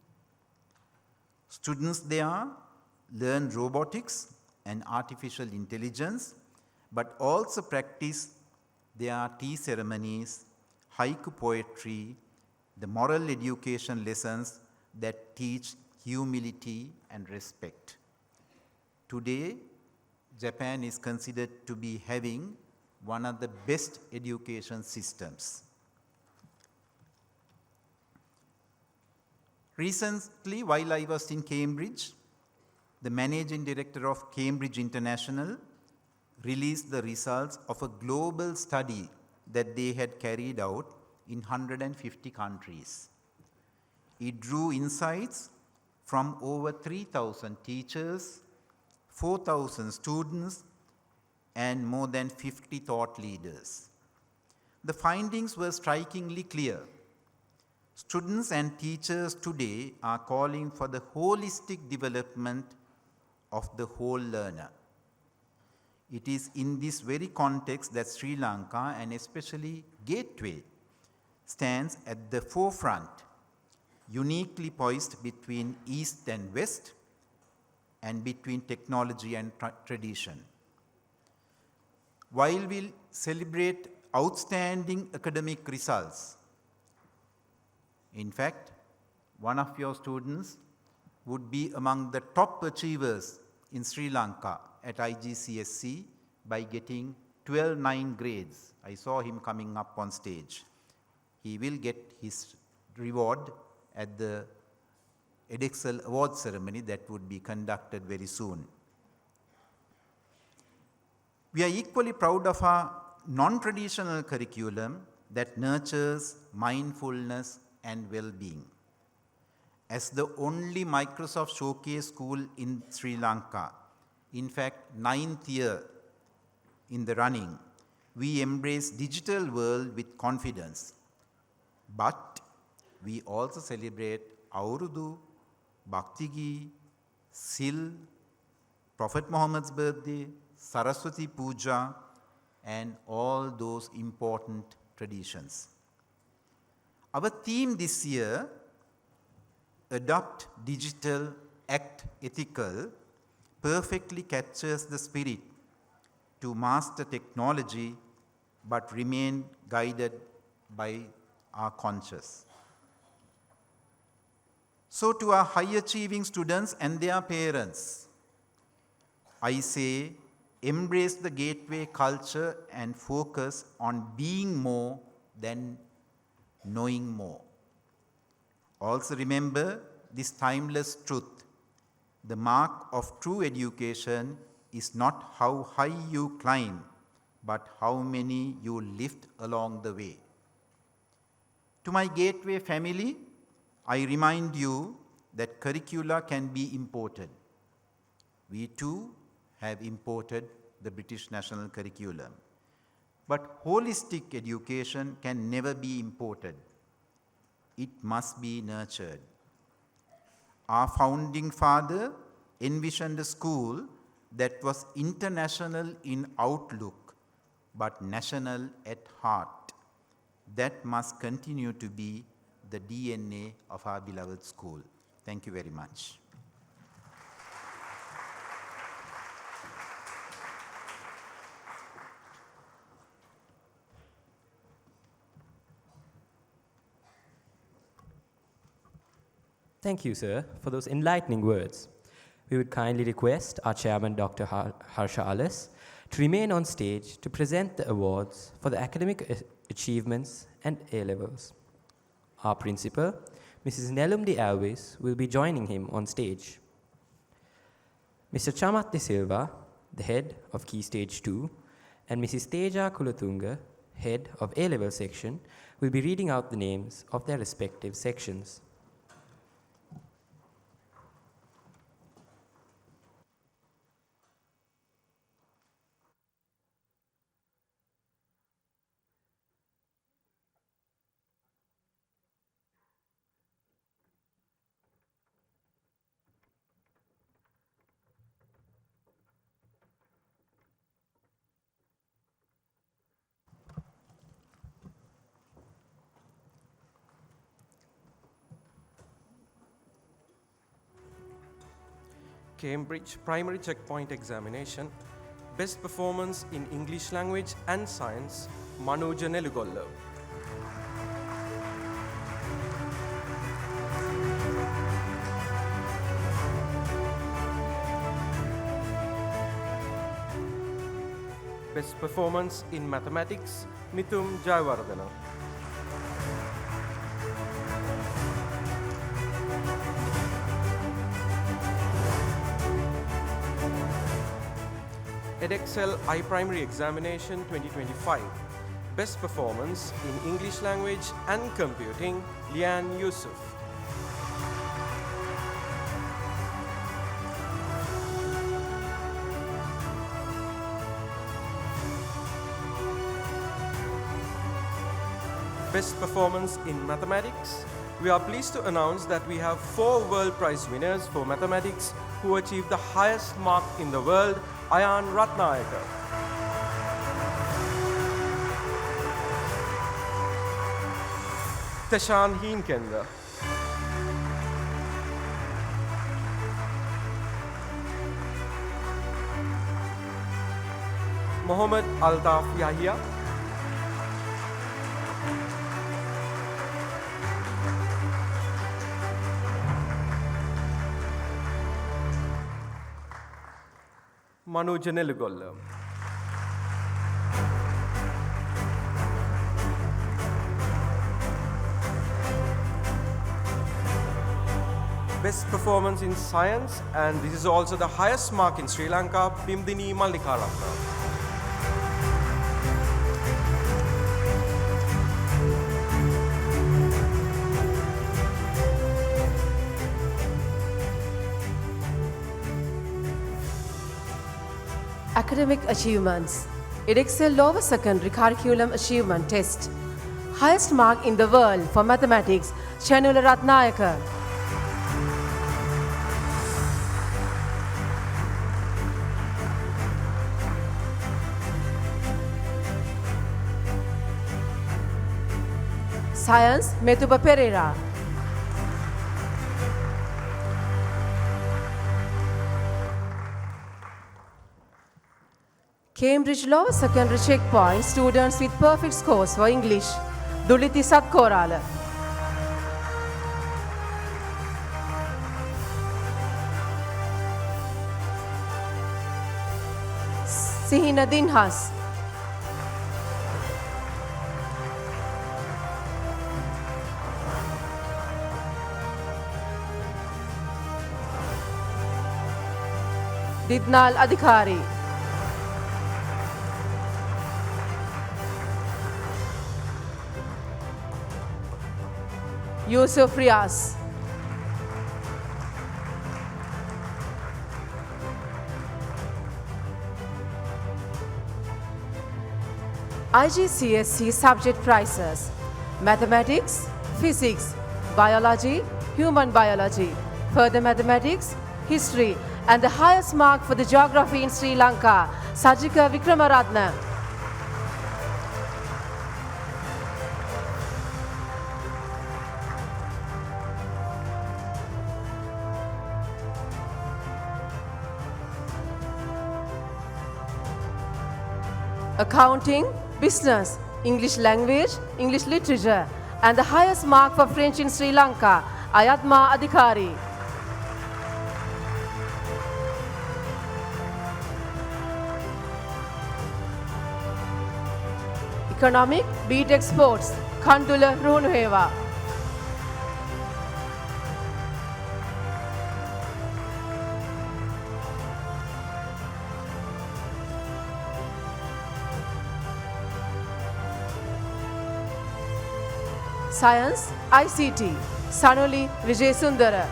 Students there learn robotics and artificial intelligence, but also practice their tea ceremonies, haiku poetry, the moral education lessons that teach humility and respect. Today, Japan is considered to be having one of the best education systems. Recently, while I was in Cambridge, the managing director of Cambridge International released the results of a global study that they had carried out in 150 countries. It drew insights from over 3,000 teachers, 4,000 students, and more than 50 thought leaders. The findings were strikingly clear. Students and teachers today are calling for the holistic development of the whole learner. It is in this very context that Sri Lanka, and especially Gateway, stands at the forefront, uniquely poised between East and West, and between technology and tradition. While we celebrate outstanding academic results, in fact, one of your students would be among the top achievers in Sri Lanka at IGCSE by getting 12-9 grades. I saw him coming up on stage. He will get his reward at the Edexcel Award ceremony that would be conducted very soon. We are equally proud of our non-traditional curriculum that nurtures mindfulness and well-being. As the only Microsoft Showcase school in Sri Lanka, in fact 9th year in the running, we embrace digital world with confidence. But we also celebrate Aurudu, Bhaktigi, Sil, Prophet Muhammad's birthday, Saraswati Puja, and all those important traditions. Our theme this year, Adopt Digital, Act Ethical, perfectly captures the spirit to master technology but remain guided by our conscience. So to our high achieving students and their parents, I say embrace the Gateway culture and focus on being more than knowing more. Also remember this timeless truth. The mark of true education is not how high you climb, but how many you lift along the way. To my Gateway family, I remind you that curricula can be imported. We too have imported the British National Curriculum. But holistic education can never be imported. It must be nurtured. Our founding father envisioned a school that was international in outlook, but national at heart. That must continue to be the DNA of our beloved school. Thank you very much. Thank you, sir, for those enlightening words. We would kindly request our chairman, Dr. Harsha Alas, to remain on stage to present the awards for the academic achievements and A-levels. Our principal, Mrs. Nelumdi Alves, will be joining him on stage. Mr. Chamat de Silva, the head of Key Stage 2, and Mrs. Teja Kulatunga, head of A-level section, will be reading out the names of their respective sections. Cambridge Primary Checkpoint Examination, Best Performance in English Language and Science, Manuja Nelugolla. Best Performance in Mathematics, Mithum Jayawardena. EdExcel iPrimary Examination 2025. Best Performance in English Language and Computing, Lian Yusuf. Best Performance in Mathematics. We are pleased to announce that we have 4 World Prize winners for mathematics who achieved the highest mark in the world. Ayan Ratnayaka, Tashan Heenkenda, Mohammad Altaf Yahya, Manuja Nelugolla. Best Performance in Science, and this is also the highest mark in Sri Lanka, Bimdini Mallikaratna. Academic achievements. EdExcel Lower Secondary Curriculum Achievement Test. Highest mark in the world for mathematics, Chanula Ratnayaka. Science, Metuba Pereira. Cambridge Lower Secondary Checkpoint, students with perfect scores for English, Duliti Satkorala. Sihina Dinhas. Didnal Adhikari. Yusuf Riaz. IGCSE subject prizes: Mathematics, Physics, Biology, Human Biology, Further Mathematics, History, and the highest mark for the Geography in Sri Lanka, Sajika Vikramaratna. Accounting, Business, English Language, English Literature, and the highest mark for French in Sri Lanka, Ayatma Adhikari. Economic, BTech Sports, Kandula Runuheva. Science, ICT, Sanoli Vijay Sundara.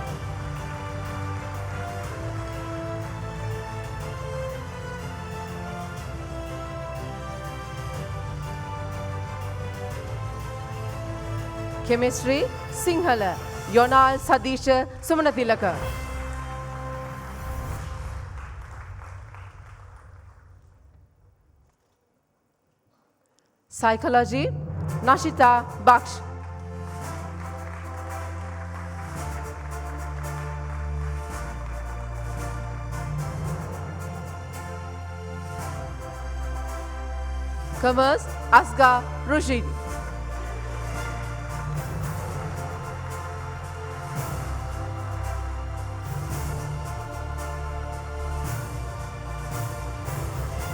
Chemistry, Sinhala, Yonal Sadisha Sumanatilaka. Psychology, Nashita Baksh. Commerce, Asghar Rushid.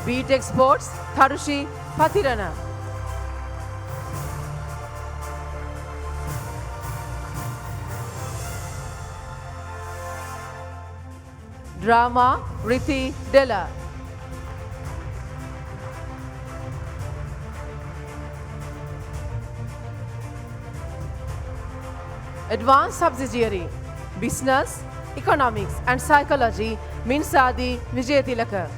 B.Tech Sports, Tharushi Pathirana. Drama, Riti Della. Advanced Subsidiary, Business, Economics and Psychology, Minsadi Vijayatilaka.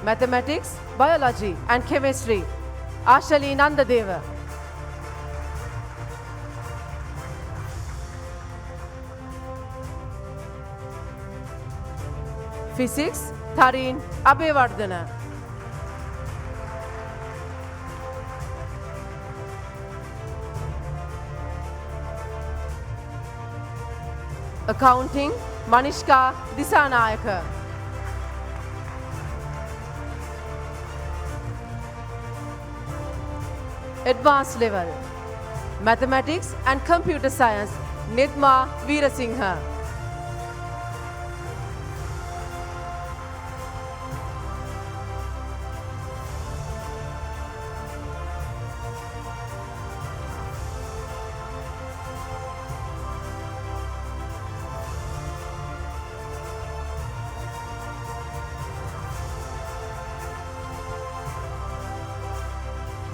Mathematics, Biology and Chemistry, Ashali Nandadeva. Physics, Thareen Abevardhana. Accounting, Manishka Disanayaka. Advanced level, Mathematics and Computer Science, Nidma Veerasinghe.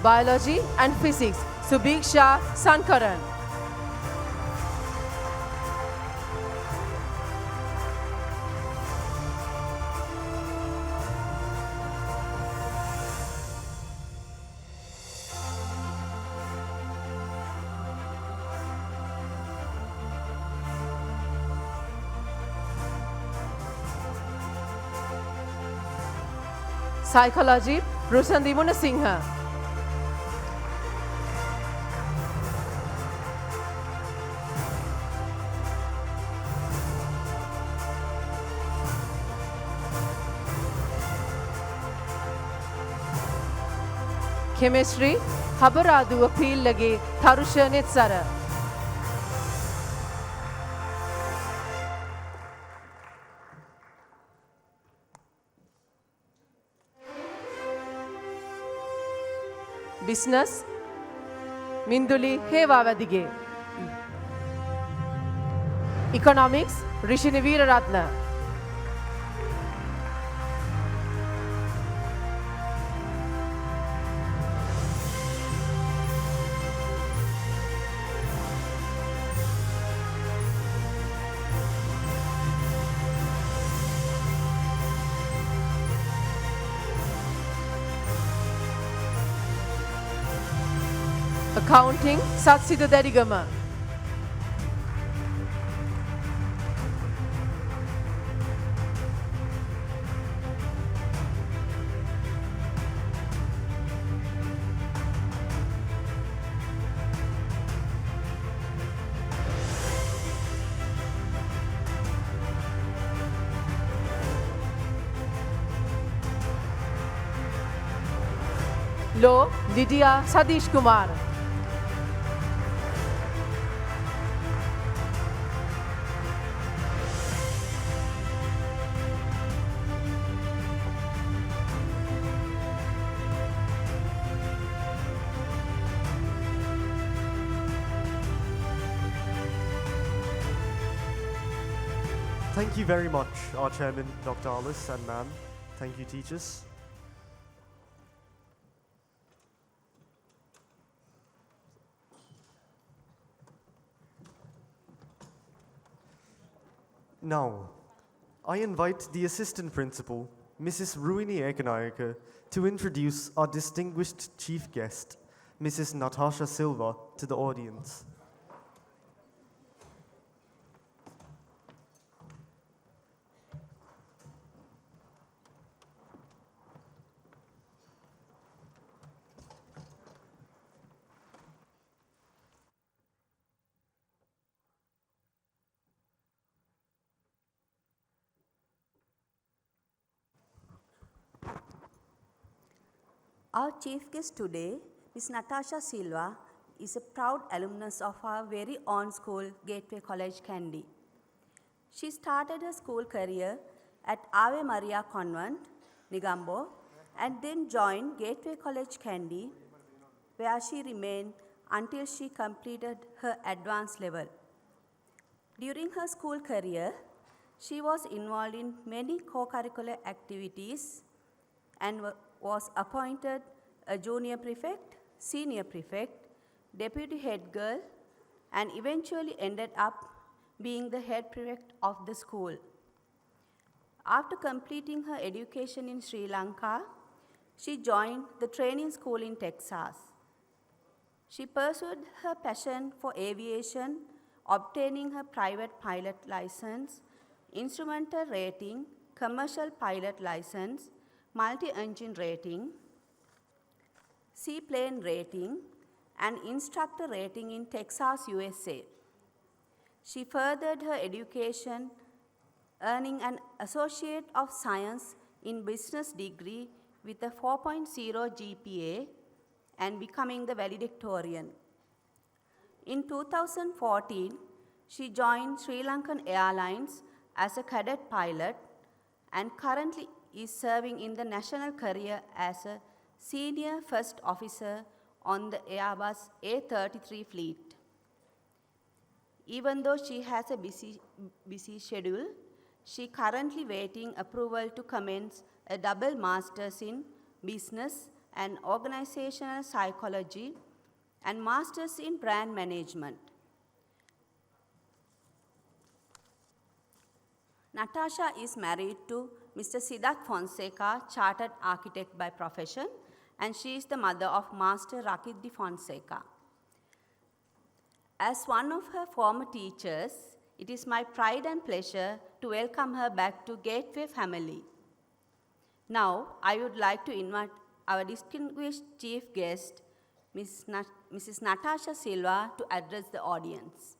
Biology and Physics, Subiksha Sankaran. Psychology, Rusandi Munasinghe. Chemistry, Habaradu Appeal Lage, Tharusha Nitsara. Business, Minduli Hevavadige. Economics, Rishini Veeraratna. Accounting, Satsidu Derigama. Law, Lydia Sadish Kumar. Thank you very much, our chairman, Dr. Alice, and ma'am. Thank you, teachers. Now, I invite the assistant principal, Mrs. Ruini Ekanayaka, to introduce our distinguished chief guest, Mrs. Natasha Silva, to the audience. Our chief guest today, Ms. Natasha Silva, is a proud alumnus of our very own school, Gateway College, Kandy. She started her school career at Ave Maria Convent, Negombo, and then joined Gateway College, Kandy, where she remained until she completed her advanced level. During her school career, she was involved in many co-curricular activities and was appointed a junior prefect, senior prefect, deputy head girl, and eventually ended up being the head prefect of the school. After completing her education in Sri Lanka, she joined the training school in Texas. She pursued her passion for aviation, obtaining her private pilot license, instrumental rating, commercial pilot license, multi-engine rating, seaplane rating, and instructor rating in Texas, USA. She furthered her education, earning an Associate of Science in Business degree with a 4.0 GPA and becoming the valedictorian. In 2014, she joined Sri Lankan Airlines as a cadet pilot and currently is serving in the national career as a senior first officer on the Airbus A330 fleet. Even though she has a busy schedule, she currently waiting approval to commence a double master's in business and organizational psychology and master's in brand management. Natasha is married to Mr. Siddharth Fonseca, chartered architect by profession, and she is the mother of Master Rakit de Fonseca. As one of her former teachers, it is my pride and pleasure to welcome her back to Gateway family. Now, I would like to invite our distinguished chief guest, Mrs. Natasha Silva, to address the audience.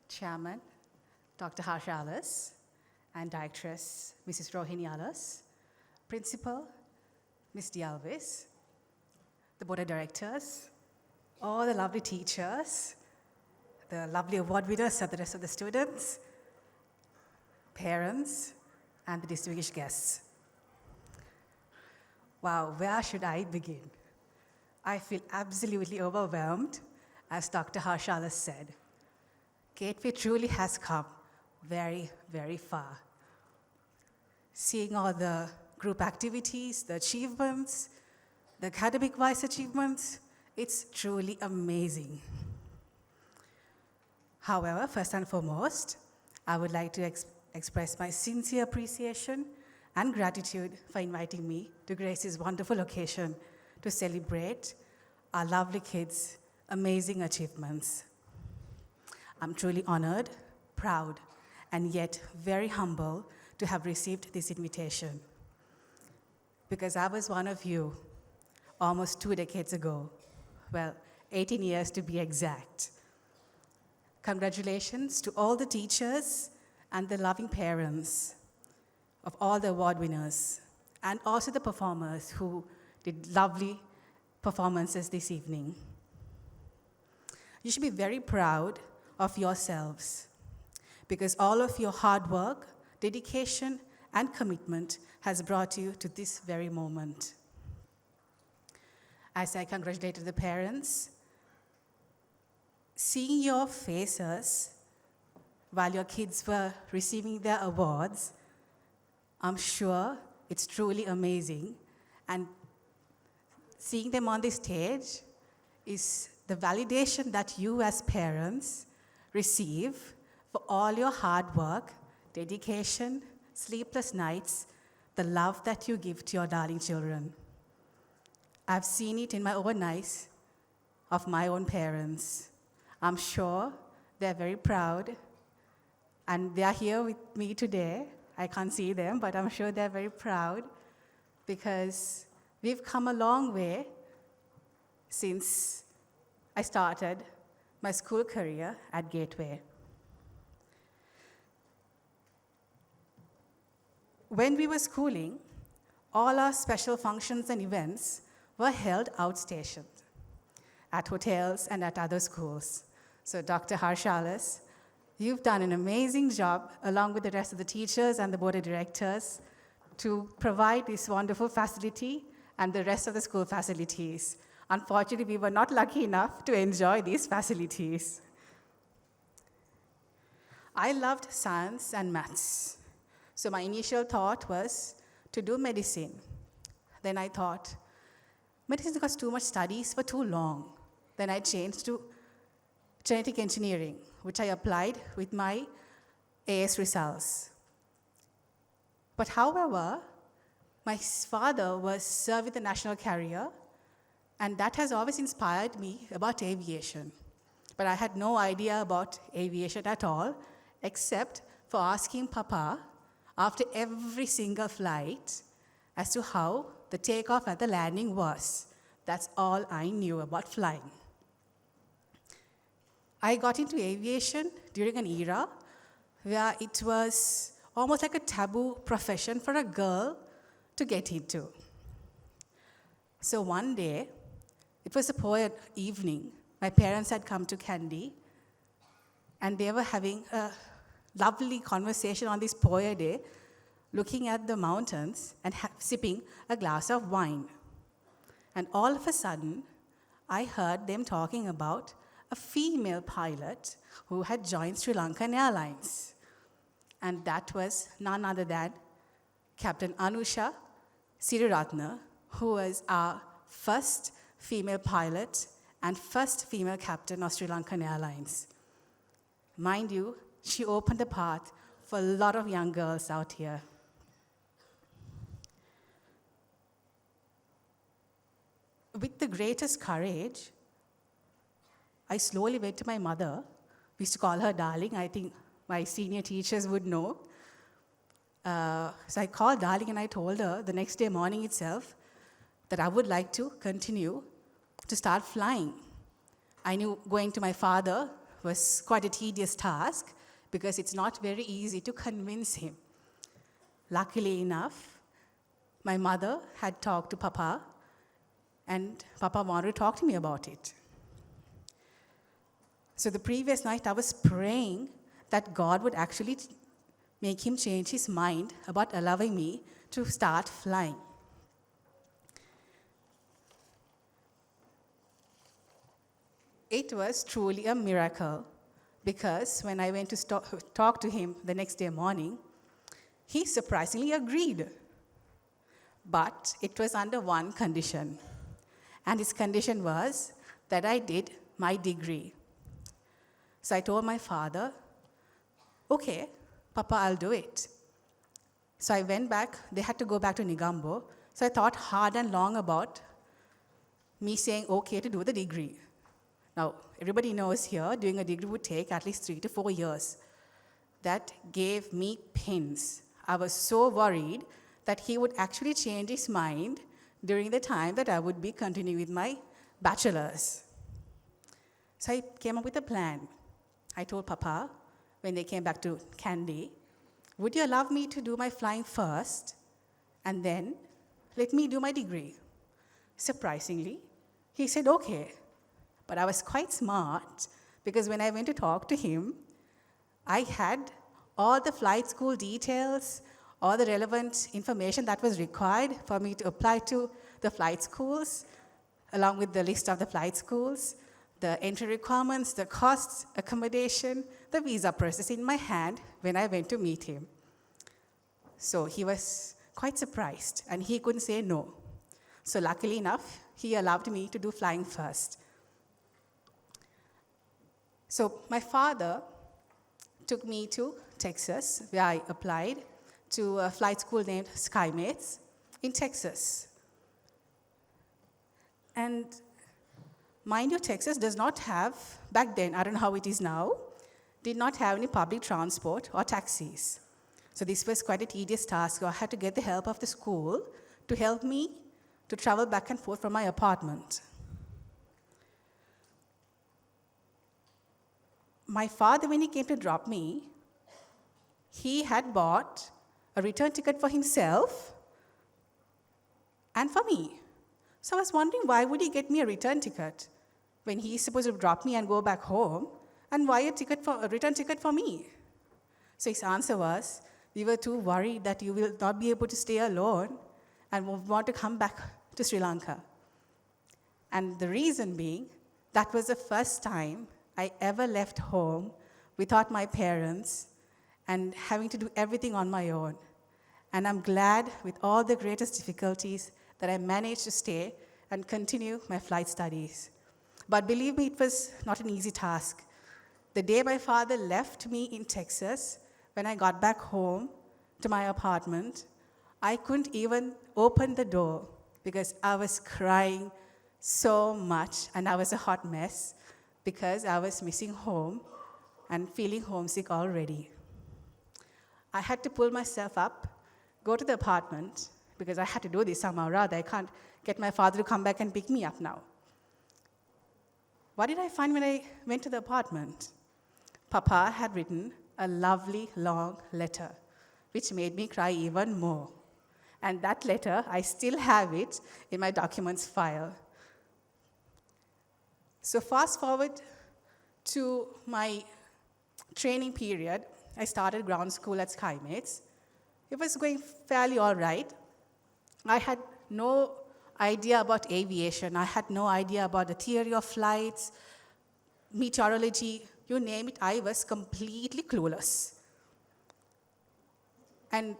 Chairman, Dr. Harsha Alice, and Directress, Mrs. Rohini Alice, Principal, Ms. Dialvis, the Board of Directors, all the lovely teachers, the lovely award winners and the rest of the students, parents, and the distinguished guests. Wow, where should I begin? I feel absolutely overwhelmed, as Dr. Harsha Alice said. Gateway truly has come very, very far. Seeing all the group activities, the achievements, the academic-wise achievements, it's truly amazing. However, first and foremost, I would like to express my sincere appreciation and gratitude for inviting me to grace this wonderful occasion to celebrate our lovely kids' amazing achievements. I'm truly honored, proud, and yet very humble to have received this invitation. Because I was one of you almost 2 decades ago. Well, 18 years to be exact. Congratulations to all the teachers and the loving parents of all the award winners, and also the performers who did lovely performances this evening. You should be very proud of yourselves, because all of your hard work, dedication, and commitment has brought you to this very moment. As I congratulated the parents, seeing your faces while your kids were receiving their awards, I'm sure it's truly amazing. And seeing them on the stage is the validation that you as parents receive for all your hard work, dedication, sleepless nights, the love that you give to your darling children. I've seen it in my own eyes of my own parents. I'm sure they're very proud, and they are here with me today. I can't see them, but I'm sure they're very proud because we've come a long way since I started my school career at Gateway. When we were schooling, all our special functions and events were held outstationed at hotels and at other schools. So Dr. Harshalis, you've done an amazing job along with the rest of the teachers and the board of directors to provide this wonderful facility and the rest of the school facilities. Unfortunately, we were not lucky enough to enjoy these facilities. I loved science and maths. So my initial thought was to do medicine. Then I thought, medicine costs too much studies for too long. Then I changed to genetic engineering, which I applied with my AS results. But however, my father was served with a national carrier, and that has always inspired me about aviation. But I had no idea about aviation at all, except for asking Papa after every single flight as to how the takeoff and the landing was. That's all I knew about flying. I got into aviation during an era where it was almost like a taboo profession for a girl to get into. So one day, it was a poet evening. My parents had come to Kandy, and they were having a lovely conversation on this poet day, looking at the mountains and sipping a glass of wine. And all of a sudden, I heard them talking about a female pilot who had joined Sri Lankan Airlines. And that was none other than Captain Anusha Siriratna, who was our first female pilot and first female captain of Sri Lankan Airlines. Mind you, she opened the path for a lot of young girls out here. With the greatest courage, I slowly went to my mother. We used to call her darling. I think my senior teachers would know. So I called darling and I told her the next day morning itself that I would like to continue to start flying. I knew going to my father was quite a tedious task because it's not very easy to convince him. Luckily enough, my mother had talked to Papa, and Papa wanted to talk to me about it. So the previous night, I was praying that God would actually make him change his mind about allowing me to start flying. It was truly a miracle because when I went to talk to him the next day morning, he surprisingly agreed. But it was under one condition. And his condition was that I did my degree. So I told my father, okay, Papa, I'll do it. So I went back. They had to go back to Negombo. So I thought hard and long about me saying okay to do the degree. Now, everybody knows here, doing a degree would take at least 3 to 4 years. That gave me pins. I was so worried that he would actually change his mind during the time that I would be continuing with my bachelor's. So I came up with a plan. I told Papa, when they came back to Kandy, would you allow me to do my flying first, and then let me do my degree? Surprisingly, he said okay. But I was quite smart, because when I went to talk to him, I had all the flight school details, all the relevant information that was required for me to apply to the flight schools, along with the list of the flight schools, the entry requirements, the costs, accommodation, the visa process in my hand when I went to meet him. So he was quite surprised, and he couldn't say no. So luckily enough, he allowed me to do flying first. So my father took me to Texas, where I applied to a flight school named SkyMates in Texas. And mind you, Texas does not have, back then, I don't know how it is now, did not have any public transport or taxis. So this was quite a tedious task. I had to get the help of the school to help me to travel back and forth from my apartment. My father, when he came to drop me, he had bought a return ticket for himself and for me. So I was wondering, why would he get me a return ticket when he's supposed to drop me and go back home, and why a return ticket for me? So his answer was, we were too worried that you will not be able to stay alone and want to come back to Sri Lanka. And the reason being, that was the first time I ever left home without my parents and having to do everything on my own. And I'm glad, with all the greatest difficulties, that I managed to stay and continue my flight studies. But believe me, it was not an easy task. The day my father left me in Texas, when I got back home to my apartment, I couldn't even open the door because I was crying so much, and I was a hot mess because I was missing home and feeling homesick already. I had to pull myself up, go to the apartment, because I had to do this somehow or other. I can't get my father to come back and pick me up now. What did I find when I went to the apartment? Papa had written a lovely long letter, which made me cry even more. And that letter, I still have it in my documents file. So fast forward to my training period. I started ground school at SkyMates. It was going fairly all right. I had no idea about aviation. I had no idea about the theory of flights, meteorology, you name it, I was completely clueless. And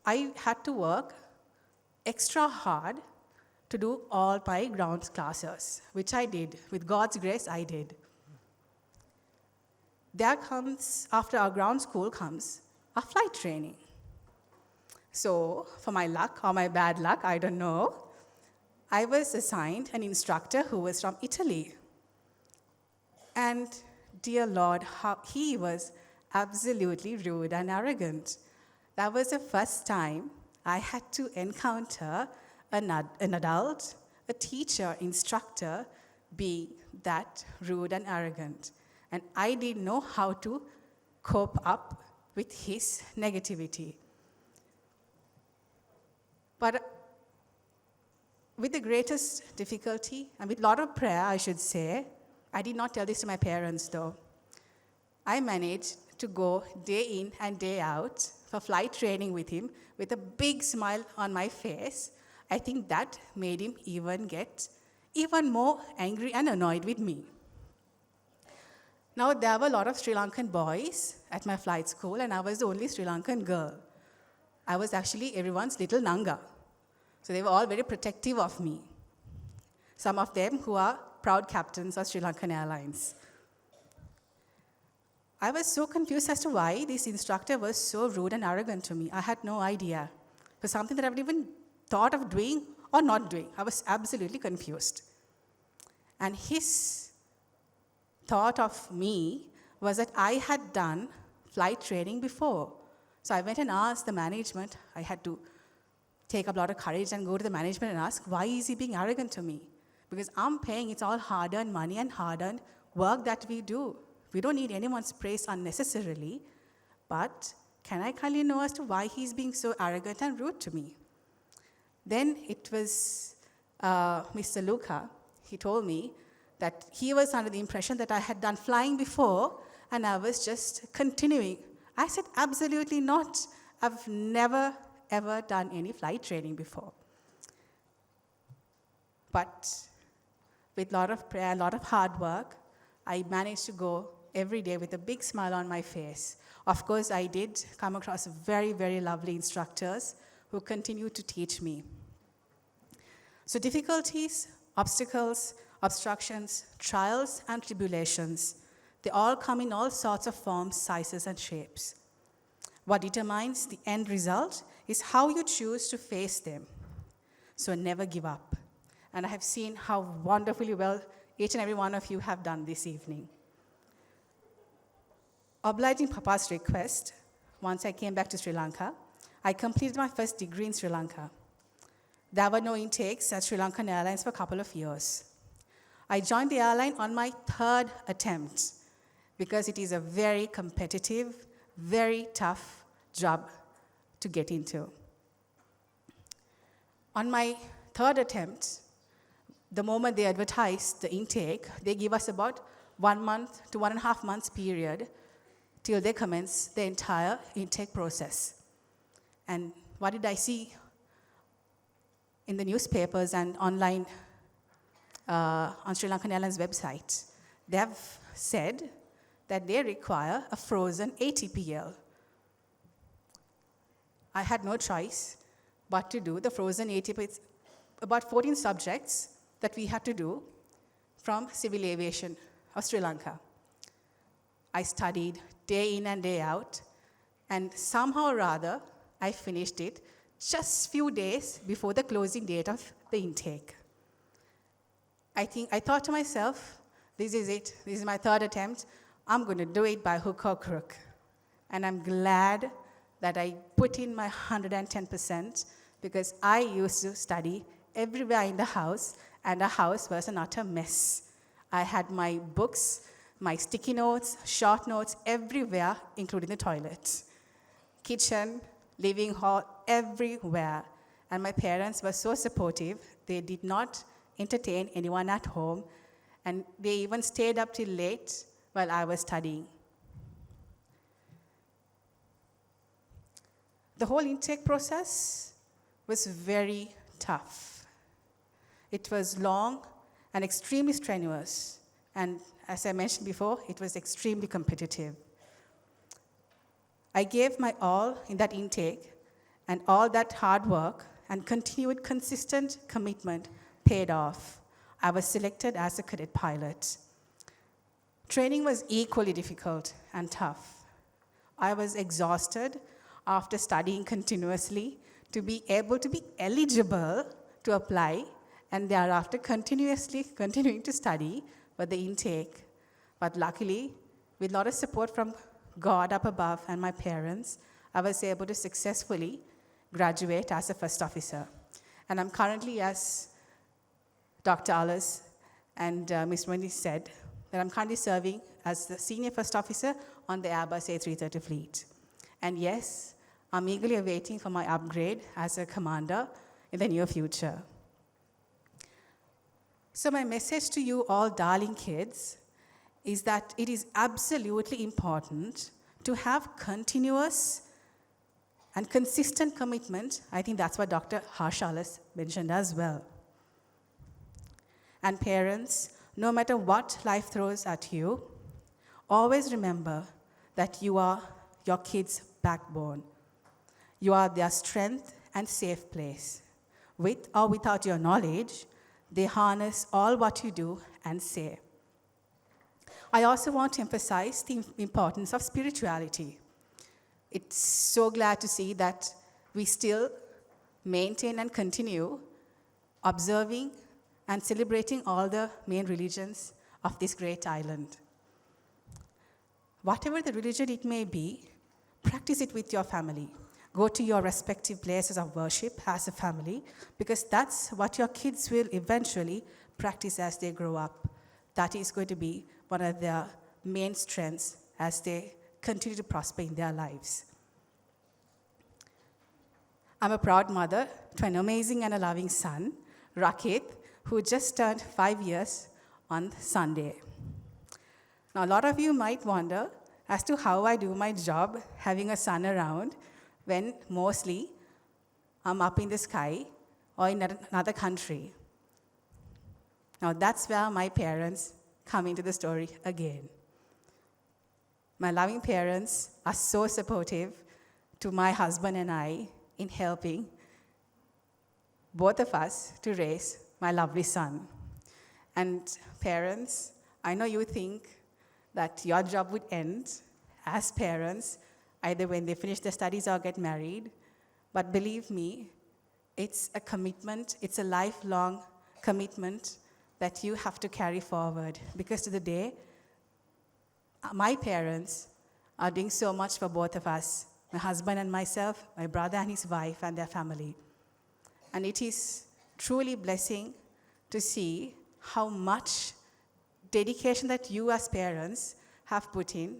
I had to work extra hard to do all my ground classes, which I did. With God's grace, I did. There comes, after our ground school comes, a flight training. So, for my luck or my bad luck, I don't know, I was assigned an instructor who was from Italy. And dear Lord, how he was absolutely rude and arrogant. That was the first time I had to encounter an adult, a teacher, instructor, being that rude and arrogant. And I didn't know how to cope up with his negativity. But with the greatest difficulty, and with a lot of prayer, I should say, I did not tell this to my parents though, I managed to go day in and day out for flight training with him with a big smile on my face. I think that made him even more angry and annoyed with me. Now, there were a lot of Sri Lankan boys at my flight school, and I was the only Sri Lankan girl. I was actually everyone's little Nanga. So they were all very protective of me. Some of them who are proud captains of Sri Lankan Airlines. I was so confused as to why this instructor was so rude and arrogant to me. I had no idea. It was something that I would even thought of doing or not doing. I was absolutely confused. And his thought of me was that I had done flight training before. So I went and asked the management. I had to take up a lot of courage and go to the management and ask, why is he being arrogant to me? Because I'm paying, it's all hard-earned money and hard-earned work that we do. We don't need anyone's praise unnecessarily, but can I kindly know as to why he's being so arrogant and rude to me? Then it was Mr. Luca. He told me that he was under the impression that I had done flying before and I was just continuing. I said, absolutely not. I've never, ever done any flight training before. But with a lot of prayer, a lot of hard work, I managed to go every day with a big smile on my face. Of course, I did come across very, very lovely instructors who continued to teach me. So difficulties, obstacles, obstructions, trials, and tribulations They all come in all sorts of forms, sizes, and shapes. What determines the end result is how you choose to face them. So never give up. And I have seen how wonderfully well each and every one of you have done this evening. Obliging Papa's request, once I came back to Sri Lanka, I completed my first degree in Sri Lanka. There were no intakes at Sri Lankan Airlines for a couple of years. I joined the airline on my third attempt because it is a very competitive, very tough job to get into. On my third attempt, the moment they advertised the intake, they give us about 1 month to 1.5 months period till they commence the entire intake process. And what did I see in the newspapers and online on Sri Lankan Airlines website? They have said that they require a frozen ATPL. I had no choice but to do the frozen ATPL. It's about 14 subjects that we had to do from civil aviation of Sri Lanka. I studied day in and day out, and somehow or other, I finished it just few days before the closing date of the intake. I thought to myself, this is it. This is my third attempt. I'm going to do it by hook or crook. And I'm glad that I put in my 110% because I used to study everywhere in the house, and the house was an utter mess. I had my books, my sticky notes, short notes everywhere, including the toilet, kitchen, living hall, everywhere. And my parents were so supportive. They did not entertain anyone at home, and they even stayed up till late while I was studying. The whole intake process was very tough. It was long and extremely strenuous, and as I mentioned before, it was extremely competitive. I gave my all in that intake, and all that hard work and continued consistent commitment paid off. I was selected as a cadet pilot. Training was equally difficult and tough. I was exhausted after studying continuously to be able to be eligible to apply, and thereafter continuing to study for the intake. But luckily, with a lot of support from God up above and my parents, I was able to successfully graduate as a first officer. And I'm currently, as Dr. Alice and Ms. Wendy said, that I'm currently serving as the senior first officer on the Airbus A330 fleet. And yes, I'm eagerly awaiting for my upgrade as a commander in the near future. So my message to you all darling kids is that it is absolutely important to have continuous and consistent commitment. I think that's what Dr. Harshalas mentioned as well. And parents, no matter what life throws at you, always remember that you are your kids' backbone. You are their strength and safe place. With or without your knowledge, they harness all what you do and say. I also want to emphasize the importance of spirituality. It's so glad to see that we still maintain and continue observing and celebrating all the main religions of this great island. Whatever the religion it may be, practice it with your family. Go to your respective places of worship as a family, because that's what your kids will eventually practice as they grow up. That is going to be one of their main strengths as they continue to prosper in their lives. I'm a proud mother to an amazing and a loving son, Rakit, who just turned 5 years on Sunday. Now, a lot of you might wonder as to how I do my job having a son around when mostly I'm up in the sky or in another country. Now, that's where my parents come into the story again. My loving parents are so supportive to my husband and I in helping both of us to raise my lovely son. And parents, I know you think that your job would end as parents, either when they finish their studies or get married. But believe me, it's a commitment, it's a lifelong commitment that you have to carry forward. Because to the day, my parents are doing so much for both of us, my husband and myself, my brother and his wife and their family. And it is truly blessing to see how much dedication that you as parents have put in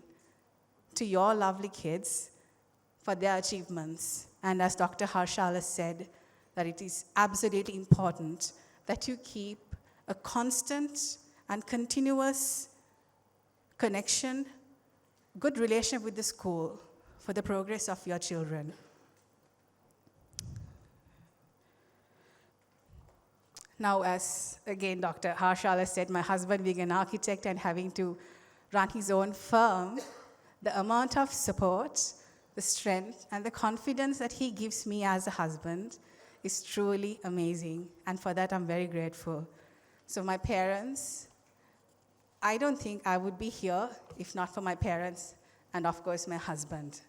to your lovely kids for their achievements. And as Dr. Harshal has said, that it is absolutely important that you keep a constant and continuous connection, good relationship with the school for the progress of your children. Now, as again Dr. Harshal has said, my husband being an architect and having to run his own firm, the amount of support, the strength, and the confidence that he gives me as a husband is truly amazing. And for that, I'm very grateful. So my parents, I don't think I would be here if not for my parents and, of course, my husband.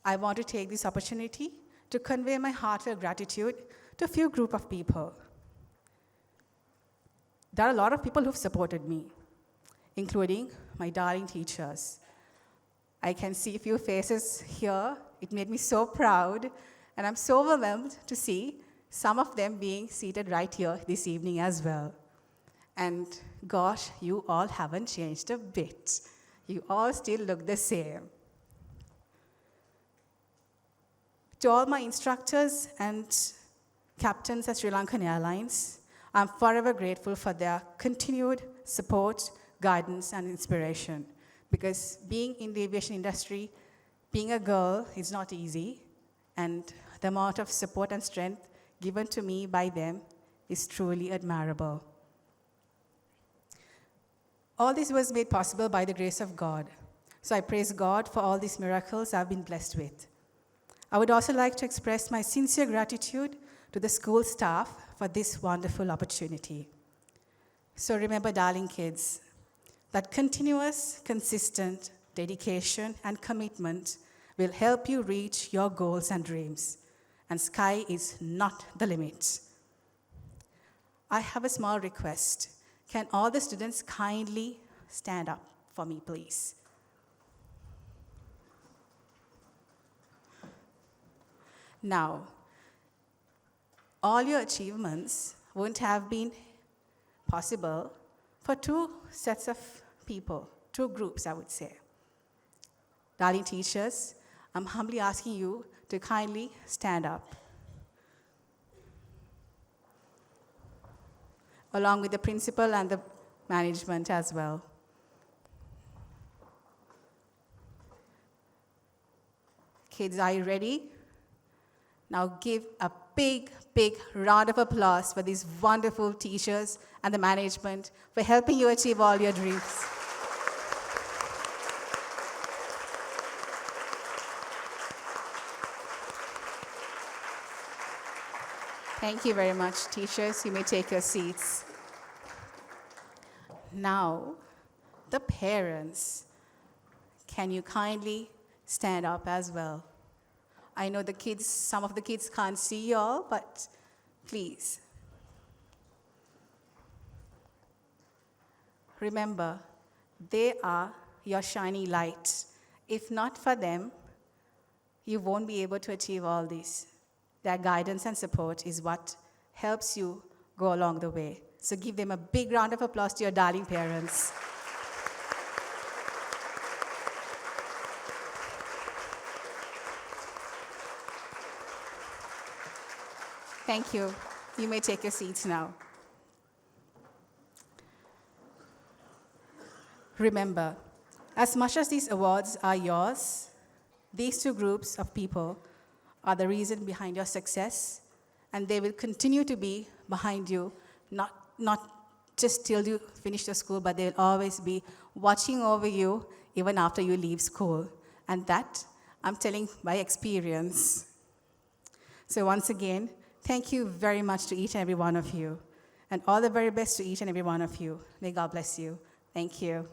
I want to take this opportunity to convey my heartfelt gratitude to a few group of people. There are a lot of people who've supported me, including my darling teachers. I can see a few faces here. It made me so proud, and I'm so overwhelmed to see some of them being seated right here this evening as well. And gosh, you all haven't changed a bit. You all still look the same. To all my instructors and captains at Sri Lankan Airlines, I'm forever grateful for their continued support, guidance, and inspiration. Because being in the aviation industry, being a girl is not easy, and the amount of support and strength given to me by them is truly admirable. All this was made possible by the grace of God. So I praise God for all these miracles I've been blessed with. I would also like to express my sincere gratitude to the school staff for this wonderful opportunity. So remember, darling kids, that continuous, consistent dedication and commitment will help you reach your goals and dreams. And sky is not the limit. I have a small request. Can all the students kindly stand up for me, please? Now, all your achievements wouldn't have been possible for two sets of people, two groups, I would say. Darling teachers, I'm humbly asking you to kindly stand up. Along with the principal and the management as well. Kids, are you ready? Now give a big, big round of applause for these wonderful teachers and the management for helping you achieve all your dreams. Thank you very much, teachers. You may take your seats. Now, the parents, can you kindly stand up as well? I know the kids, some of the kids can't see you all, but please. Remember, they are your shining lights. If not for them, you won't be able to achieve all this. Their guidance and support is what helps you go along the way. So give them a big round of applause to your darling parents. Thank you. You may take your seats now. Remember, as much as these awards are yours, these two groups of people are the reason behind your success, and they will continue to be behind you, not just till you finish your school, but they'll always be watching over you even after you leave school. And that, I'm telling by experience. So once again, thank you very much to each and every one of you, and all the very best to each and every one of you. May God bless you. Thank you.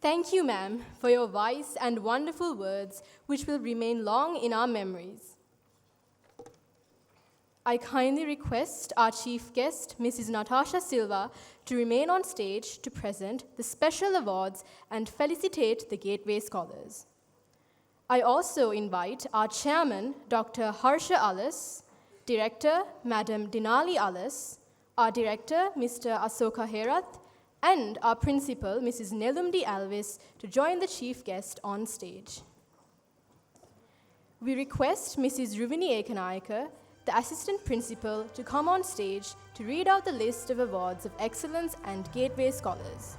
Thank you, ma'am, for your wise and wonderful words, which will remain long in our memories. I kindly request our chief guest, Mrs. Natasha Silva, to remain on stage to present the special awards and felicitate the Gateway Scholars. I also invite our chairman, Dr. Harsha Alas, director, Madam Denali Alas, our director, Mr. Asoka Herath, and our principal, Mrs. Nelumdi Alvis, to join the chief guest on stage. We request Mrs. Ruvini Ekanayaka, the assistant principal, to come on stage to read out the list of awards of excellence and Gateway Scholars.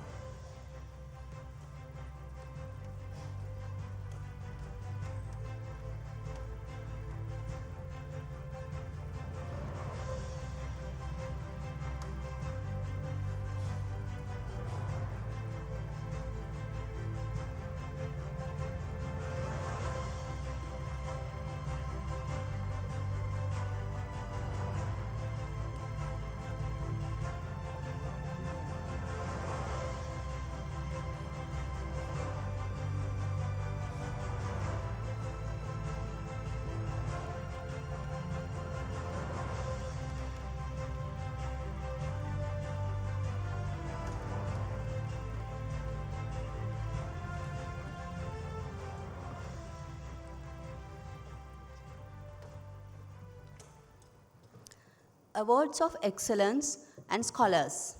Awards of Excellence and Scholars,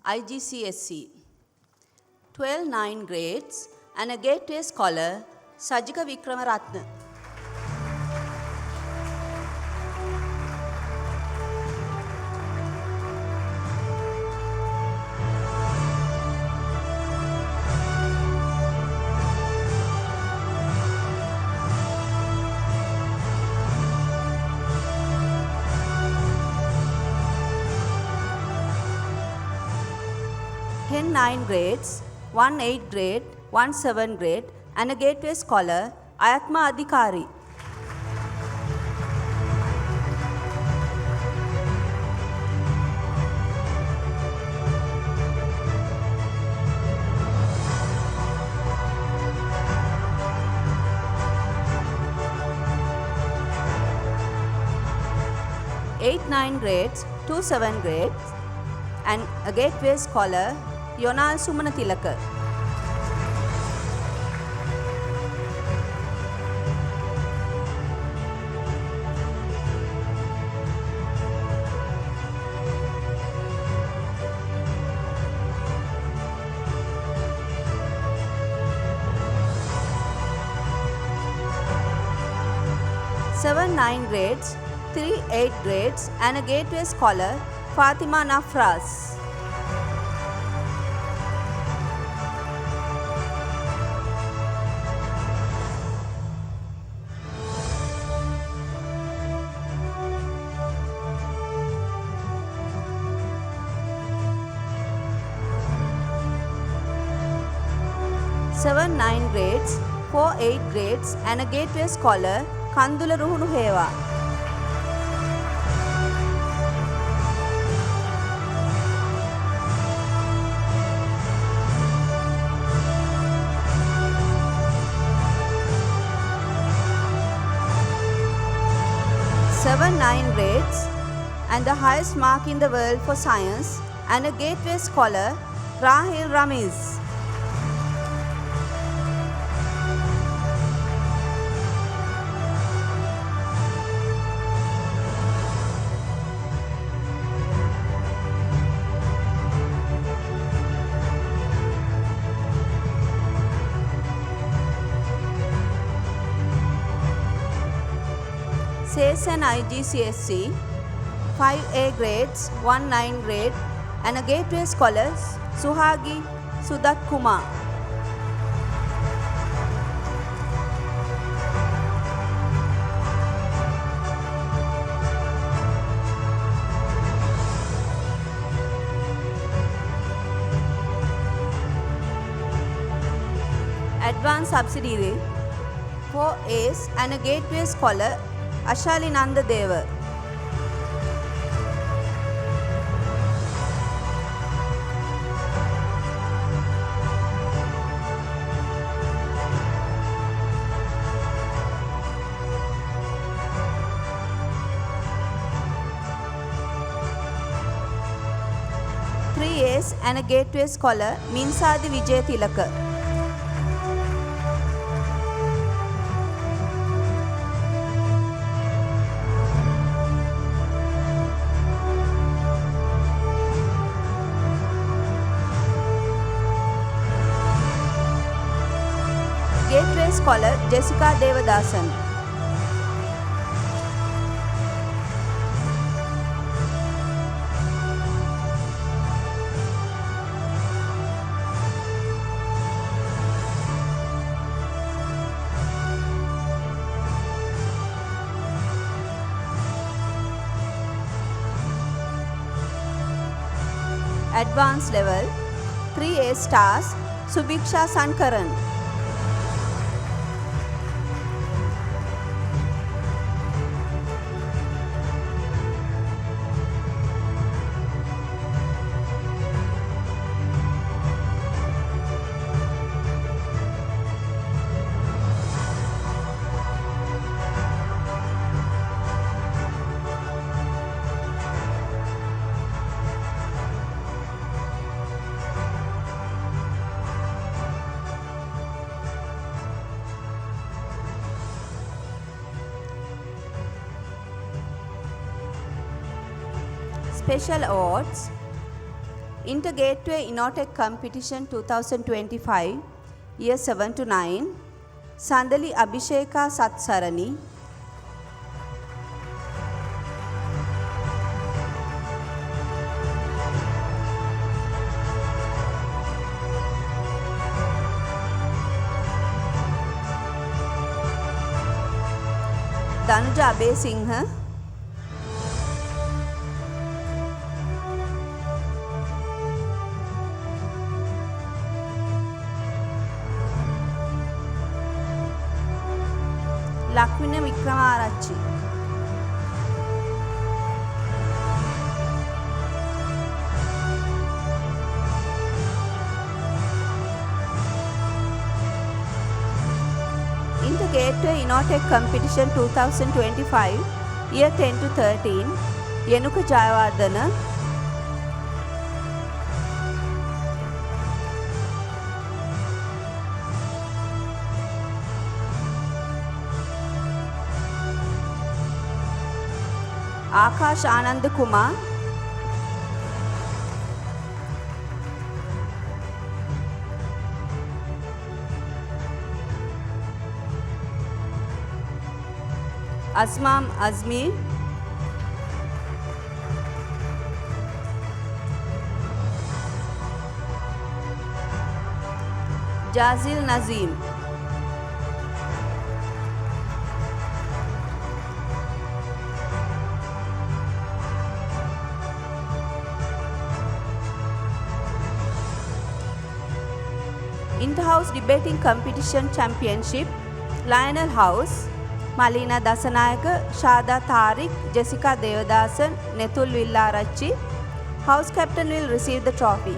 IGCSE. 12 9 grades and a Gateway Scholar, Sajika Vikramaratne. Ten 9 grades, 1 8 grade, 1 7 grade, and a Gateway Scholar, Ayatma Adhikari. Eight 9 grades, 2 7 grades, and a Gateway Scholar, Yonal Sumanatilaka. Seven 9 grades, 3 8 grades, and a Gateway Scholar, Fatima Nafras. Seven 9 grades, 4 8 grades, and a Gateway Scholar, Kandula Ruhunu Heva. Seven 9 grades, and the highest mark in the world for science, and a Gateway Scholar, Rahil Ramiz. SACE and IGCSE, 5A grades, 1 9 grade, and a Gateway Scholars, Suhagi Sudat Kumar. Advanced Subsidiary, 4 A's, and a Gateway Scholar, Ashali Nanda Deva. and a Gateway Scholar, Minsadi Vijay Tilaka. Gateway Scholar, Jessica Devadasan. Advanced level, 3A stars, Subiksha Sankaran. Special Awards, Inter Gateway Innotech Competition 2025, Year 7 to 9, Sandali Abhisheka Satsarani. Danuja Abesinghe. Lakwina Vikramarachchi. Inter Gateway Innotech Competition 2025, Year 10 to 13, Yenuka Jayawardana. Akash Anand Kumar. Asmam Azmi. Jazil Nazim. Inter-House Debating Competition Championship, Lionel House, Malina Dasanayaka, Shada Tariq, Jessica Devadasan, Nethul Villarachchi. House captain will receive the trophy.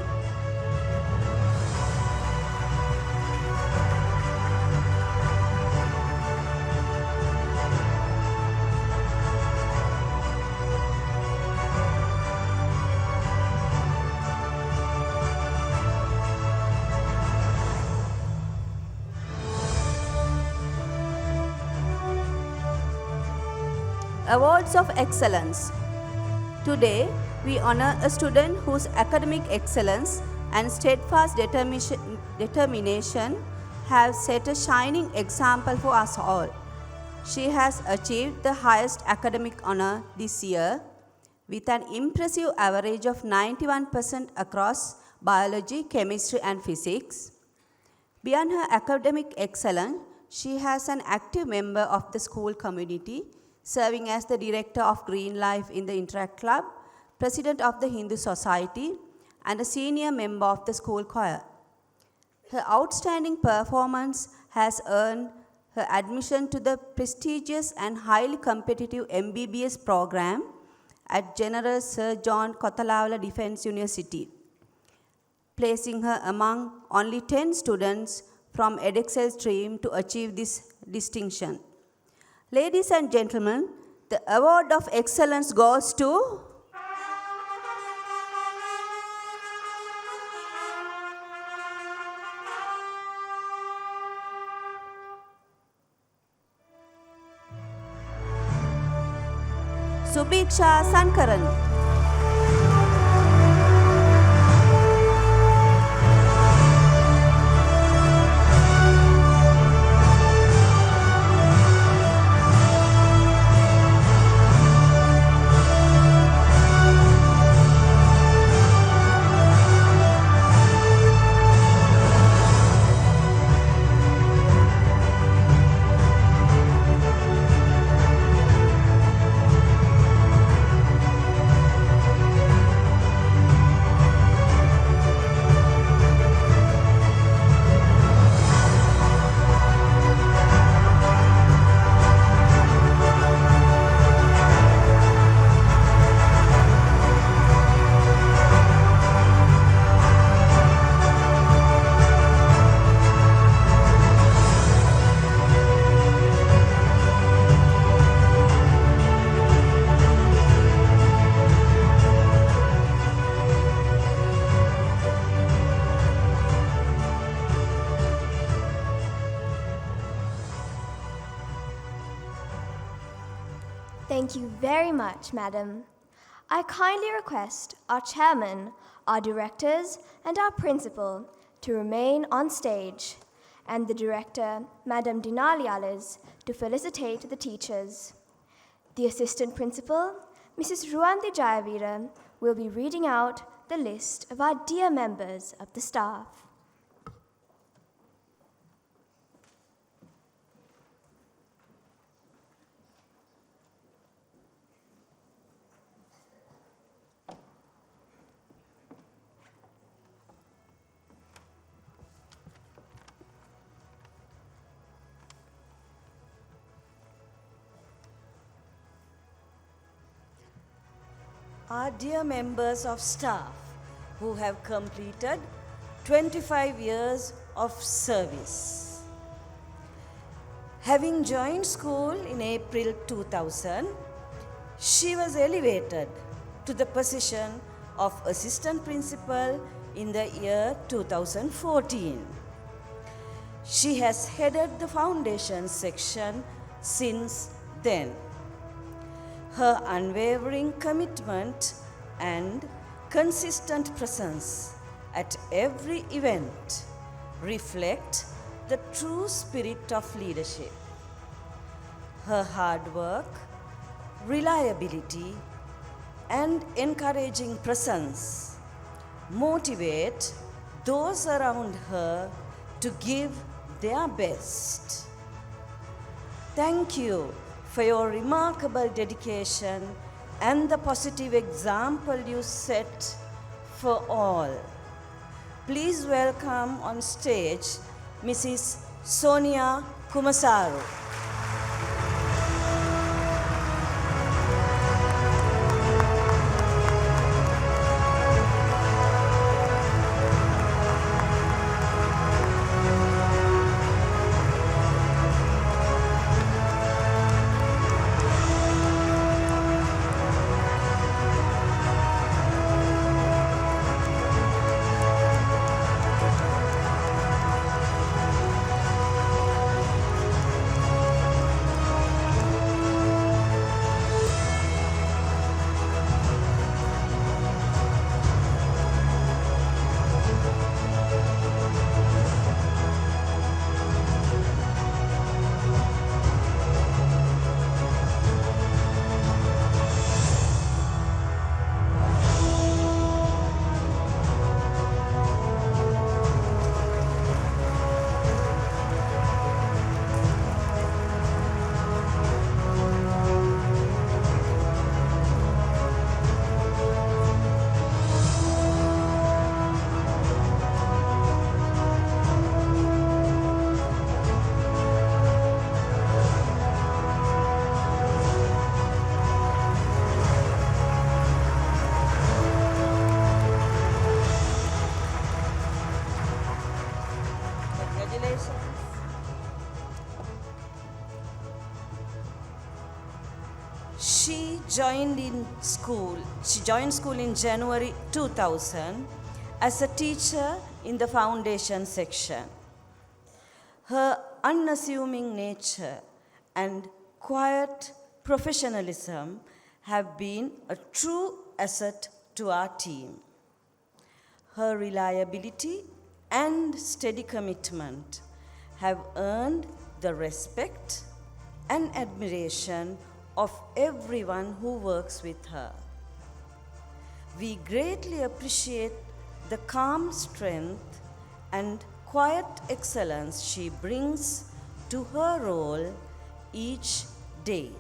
Awards of Excellence. Today, we honor a student whose academic excellence and steadfast determination have set a shining example for us all. She has achieved the highest academic honor this year with an impressive average of 91% across biology, chemistry, and physics. Beyond her academic excellence, she has an active member of the school community, serving as the director of Green Life in the Interact Club, president of the Hindu Society, and a senior member of the school choir. Her outstanding performance has earned her admission to the prestigious and highly competitive MBBS program at General Sir John Kothawala Defence University, placing her among only 10 students from EdExcel stream to achieve this distinction. Ladies and gentlemen, the award of excellence goes to Subiksha Sankaran. Thank you very much, Madam. I kindly request our chairman, our directors, and our principal to remain on stage, and the director, Madam Dinali Aliz, to felicitate the teachers. The assistant principal, Mrs. Ruanti Jayavira, will be reading out the list of our dear members of the staff. Our dear members of staff who have completed 25 years of service. Having joined school in April 2000, she was elevated to the position of assistant principal in the year 2014. She has headed the foundation section since then. Her unwavering commitment and consistent presence at every event reflect the true spirit of leadership. Her hard work, reliability, and encouraging presence motivate those around her to give their best. Thank you for your remarkable dedication and the positive example you set for all. Please welcome on stage Mrs. Sonia Kumasaru. She joined school in January 2000 as a teacher in the foundation section. Her unassuming nature and quiet professionalism have been a true asset to our team. Her reliability and steady commitment have earned the respect and admiration of everyone who works with her. We greatly appreciate the calm strength and quiet excellence she brings to her role each day.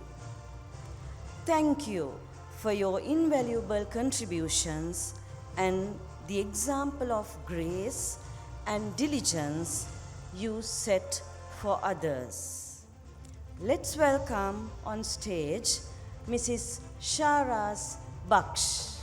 Thank you for your invaluable contributions and the example of grace and diligence you set for others. Let's welcome on stage Mrs. Sharaz Baksh.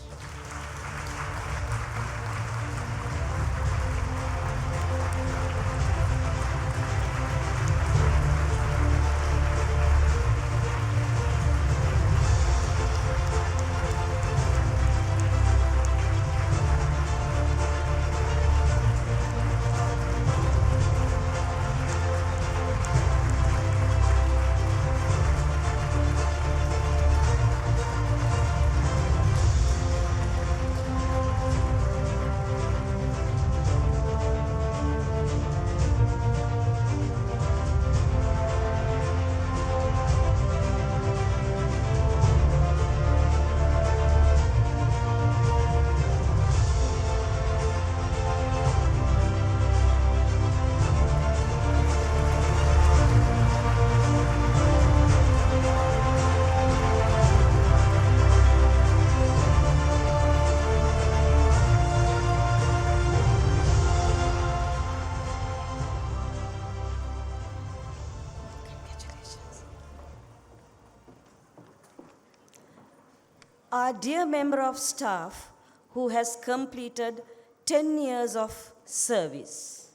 Our dear member of staff who has completed 10 years of service.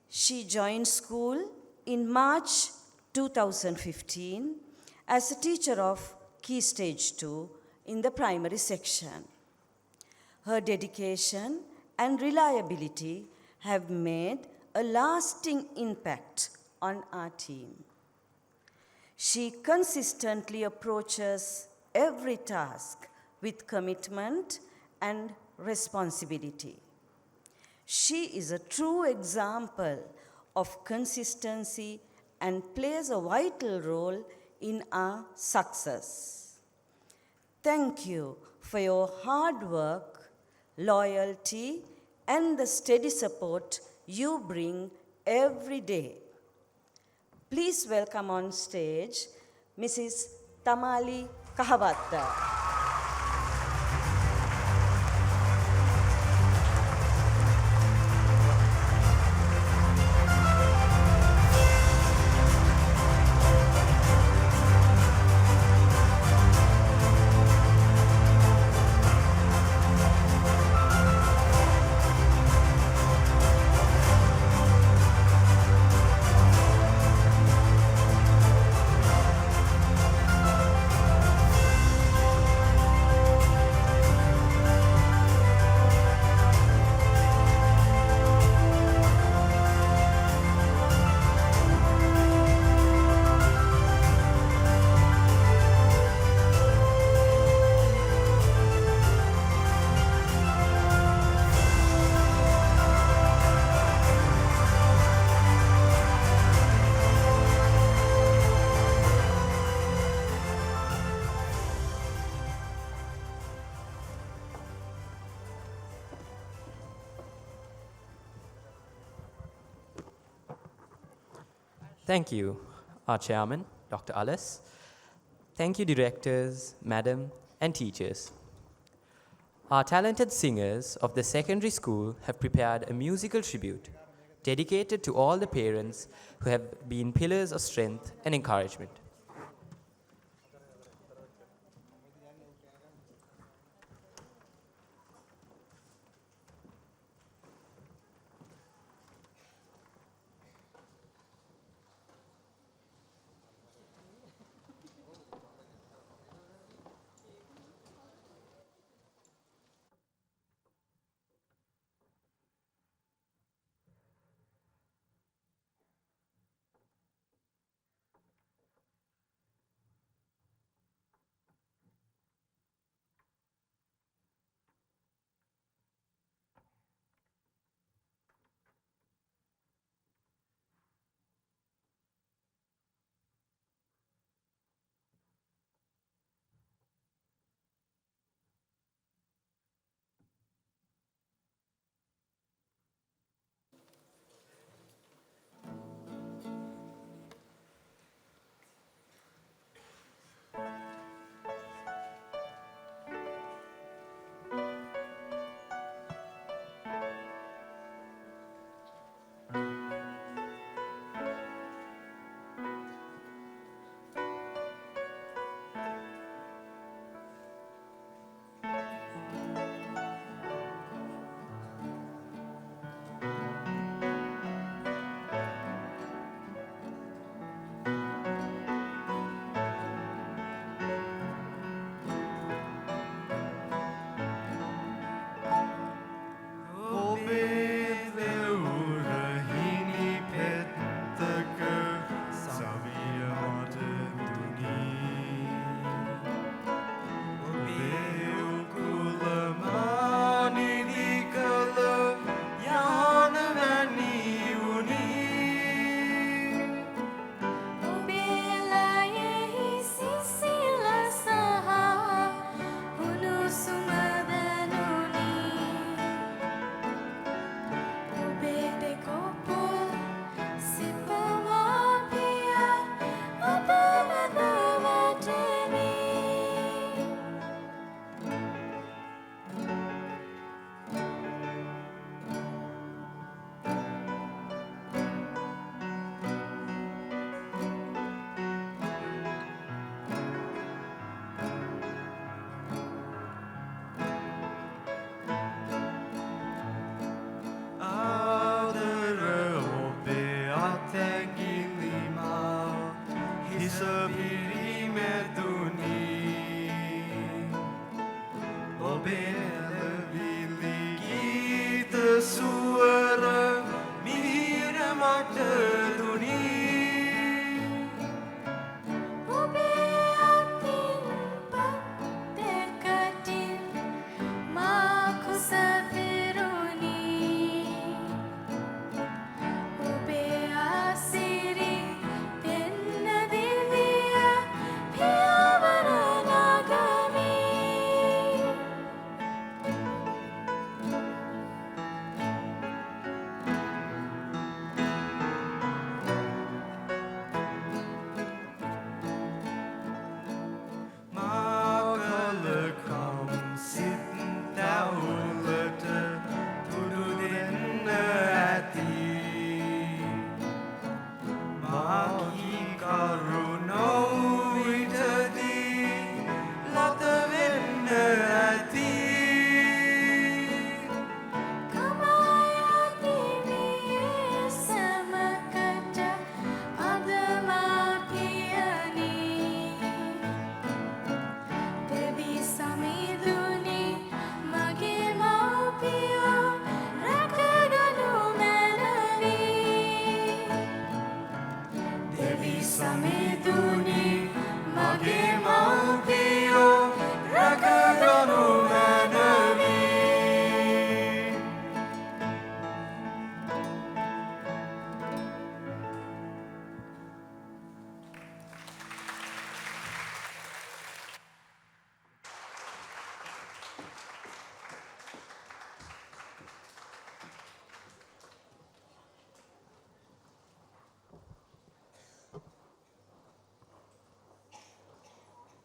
She joined school in March 2015 as a teacher of Key Stage 2 in the primary section. Her dedication and reliability have made a lasting impact on our team. She consistently approaches every task with commitment and responsibility. She is a true example of consistency and plays a vital role in our success. Thank you for your hard work, loyalty, and the steady support you bring every day. Please welcome on stage Mrs. Tamali Kahavatta. Thank you, our chairman, Dr. Alice. Thank you, directors, madam, and teachers. Our talented singers of the secondary school have prepared a musical tribute dedicated to all the parents who have been pillars of strength and encouragement.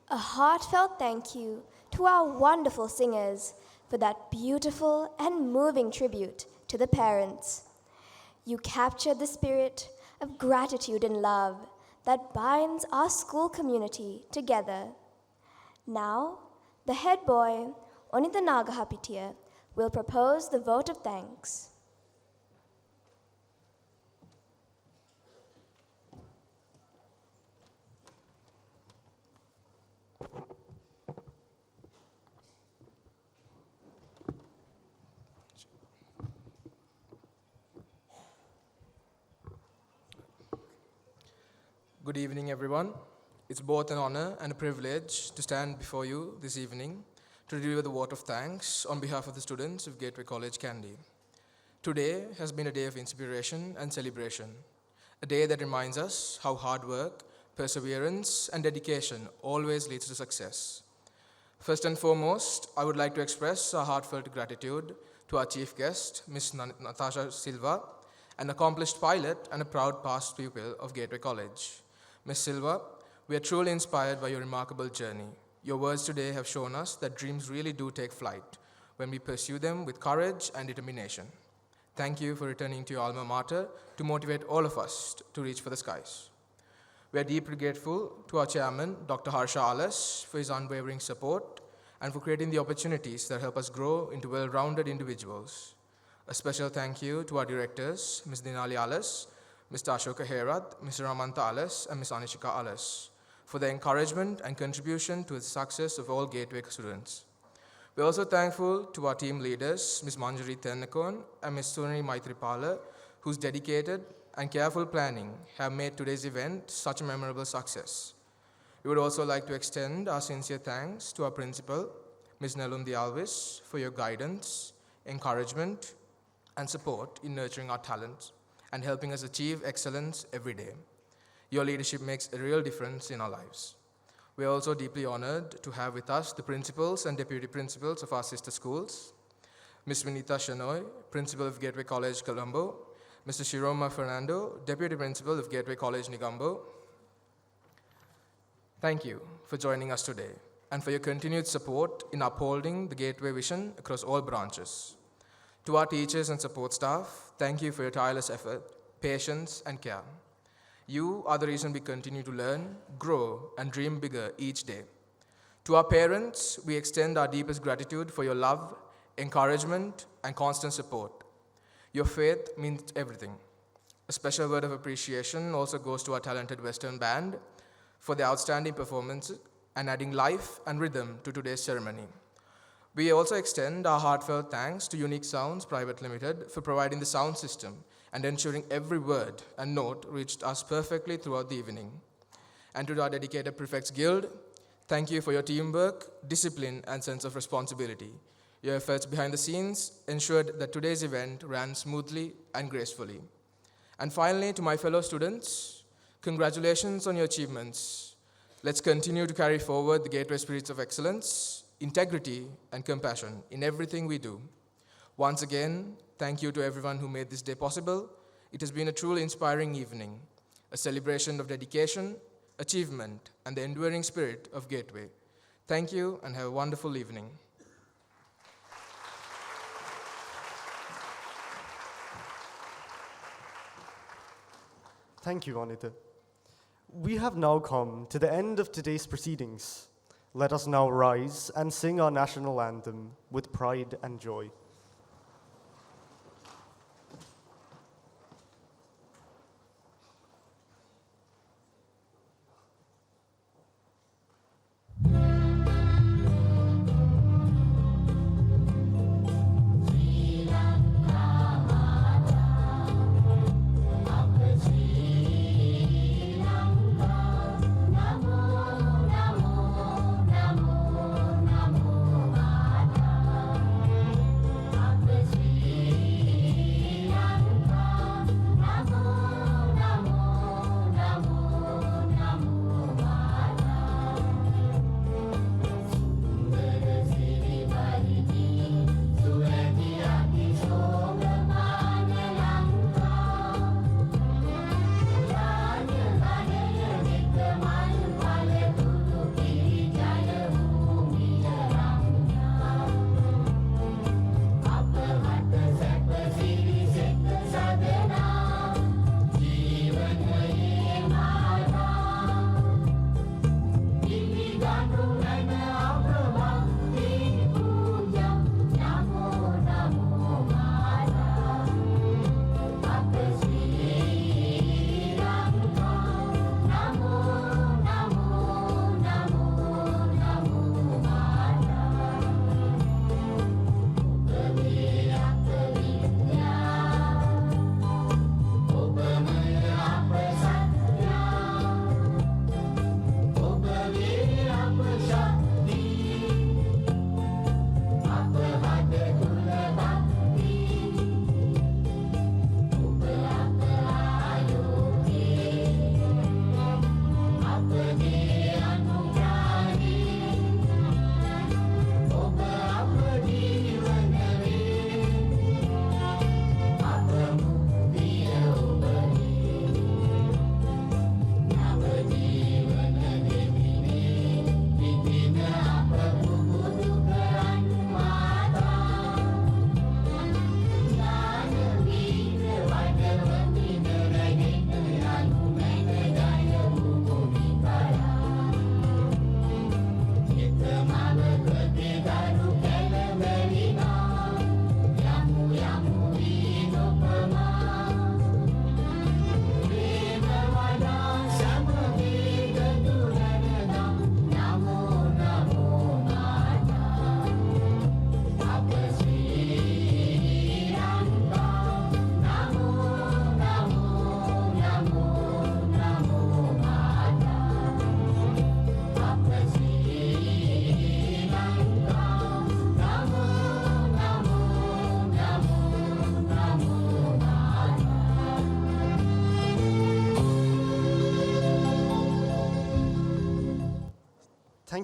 A heartfelt thank you to our wonderful singers for that beautiful and moving tribute to the parents. You captured the spirit of gratitude and love that binds our school community together. Now, the head boy, Onita Nagahapitiya, will propose the vote of thanks. Good evening, everyone. It's both an honor and a privilege to stand before you this evening to deliver the vote of thanks on behalf of the students of Gateway College, Kandy. Today has been a day of inspiration and celebration, a day that reminds us how hard work, perseverance, and dedication always leads to success. First and foremost, I would like to express our heartfelt gratitude to our chief guest, Ms. Natasha Silva, an accomplished pilot and a proud past pupil of Gateway College. Ms. Silva, we are truly inspired by your remarkable journey. Your words today have shown us that dreams really do take flight when we pursue them with courage and determination. Thank you for returning to your alma mater to motivate all of us to reach for the skies. We are deeply grateful to our chairman, Dr. Harsha Alas, for his unwavering support and for creating the opportunities that help us grow into well-rounded individuals. A special thank you to our directors, Ms. Dinali Alas, Mr. Ashoka Herath, Mr. Ramanta Alas, and Ms. Anishika Alas, for their encouragement and contribution to the success of all Gateway students. We're also thankful to our team leaders, Ms. Manjari Tennakon and Ms. Surani Maitripala, whose dedicated and careful planning have made today's event such a memorable success. We would also like to extend our sincere thanks to our principal, Ms. Nelundi Alvis, for your guidance, encouragement, and support in nurturing our talents and helping us achieve excellence every day. Your leadership makes a real difference in our lives. We are also deeply honored to have with us the principals and deputy principals of our sister schools, Ms. Vinita Shenoy, principal of Gateway College, Colombo, Mr. Shiroma Fernando, deputy principal of Gateway College, Negombo. Thank you for joining us today and for your continued support in upholding the Gateway vision across all branches. To our teachers and support staff, thank you for your tireless effort, patience, and care. You are the reason we continue to learn, grow, and dream bigger each day. To our parents, we extend our deepest gratitude for your love, encouragement, and constant support. Your faith means everything. A special word of appreciation also goes to our talented Western band for their outstanding performance and adding life and rhythm to today's ceremony. We also extend our heartfelt thanks to Unique Sounds Private Limited for providing the sound system and ensuring every word and note reached us perfectly throughout the evening. And to our dedicated Prefects Guild, thank you for your teamwork, discipline, and sense of responsibility. Your efforts behind the scenes ensured that today's event ran smoothly and gracefully. And finally, to my fellow students, congratulations on your achievements. Let's continue to carry forward the Gateway spirits of excellence, integrity, and compassion in everything we do. Once again, thank you to everyone who made this day possible. It has been a truly inspiring evening, a celebration of dedication, achievement, and the enduring spirit of Gateway. Thank you and have a wonderful evening. Thank you, Anita. We have now come to the end of today's proceedings. Let us now rise and sing our national anthem with pride and joy.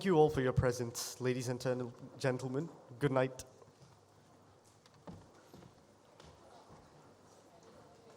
thank you all for your presence, ladies and gentlemen. Good night.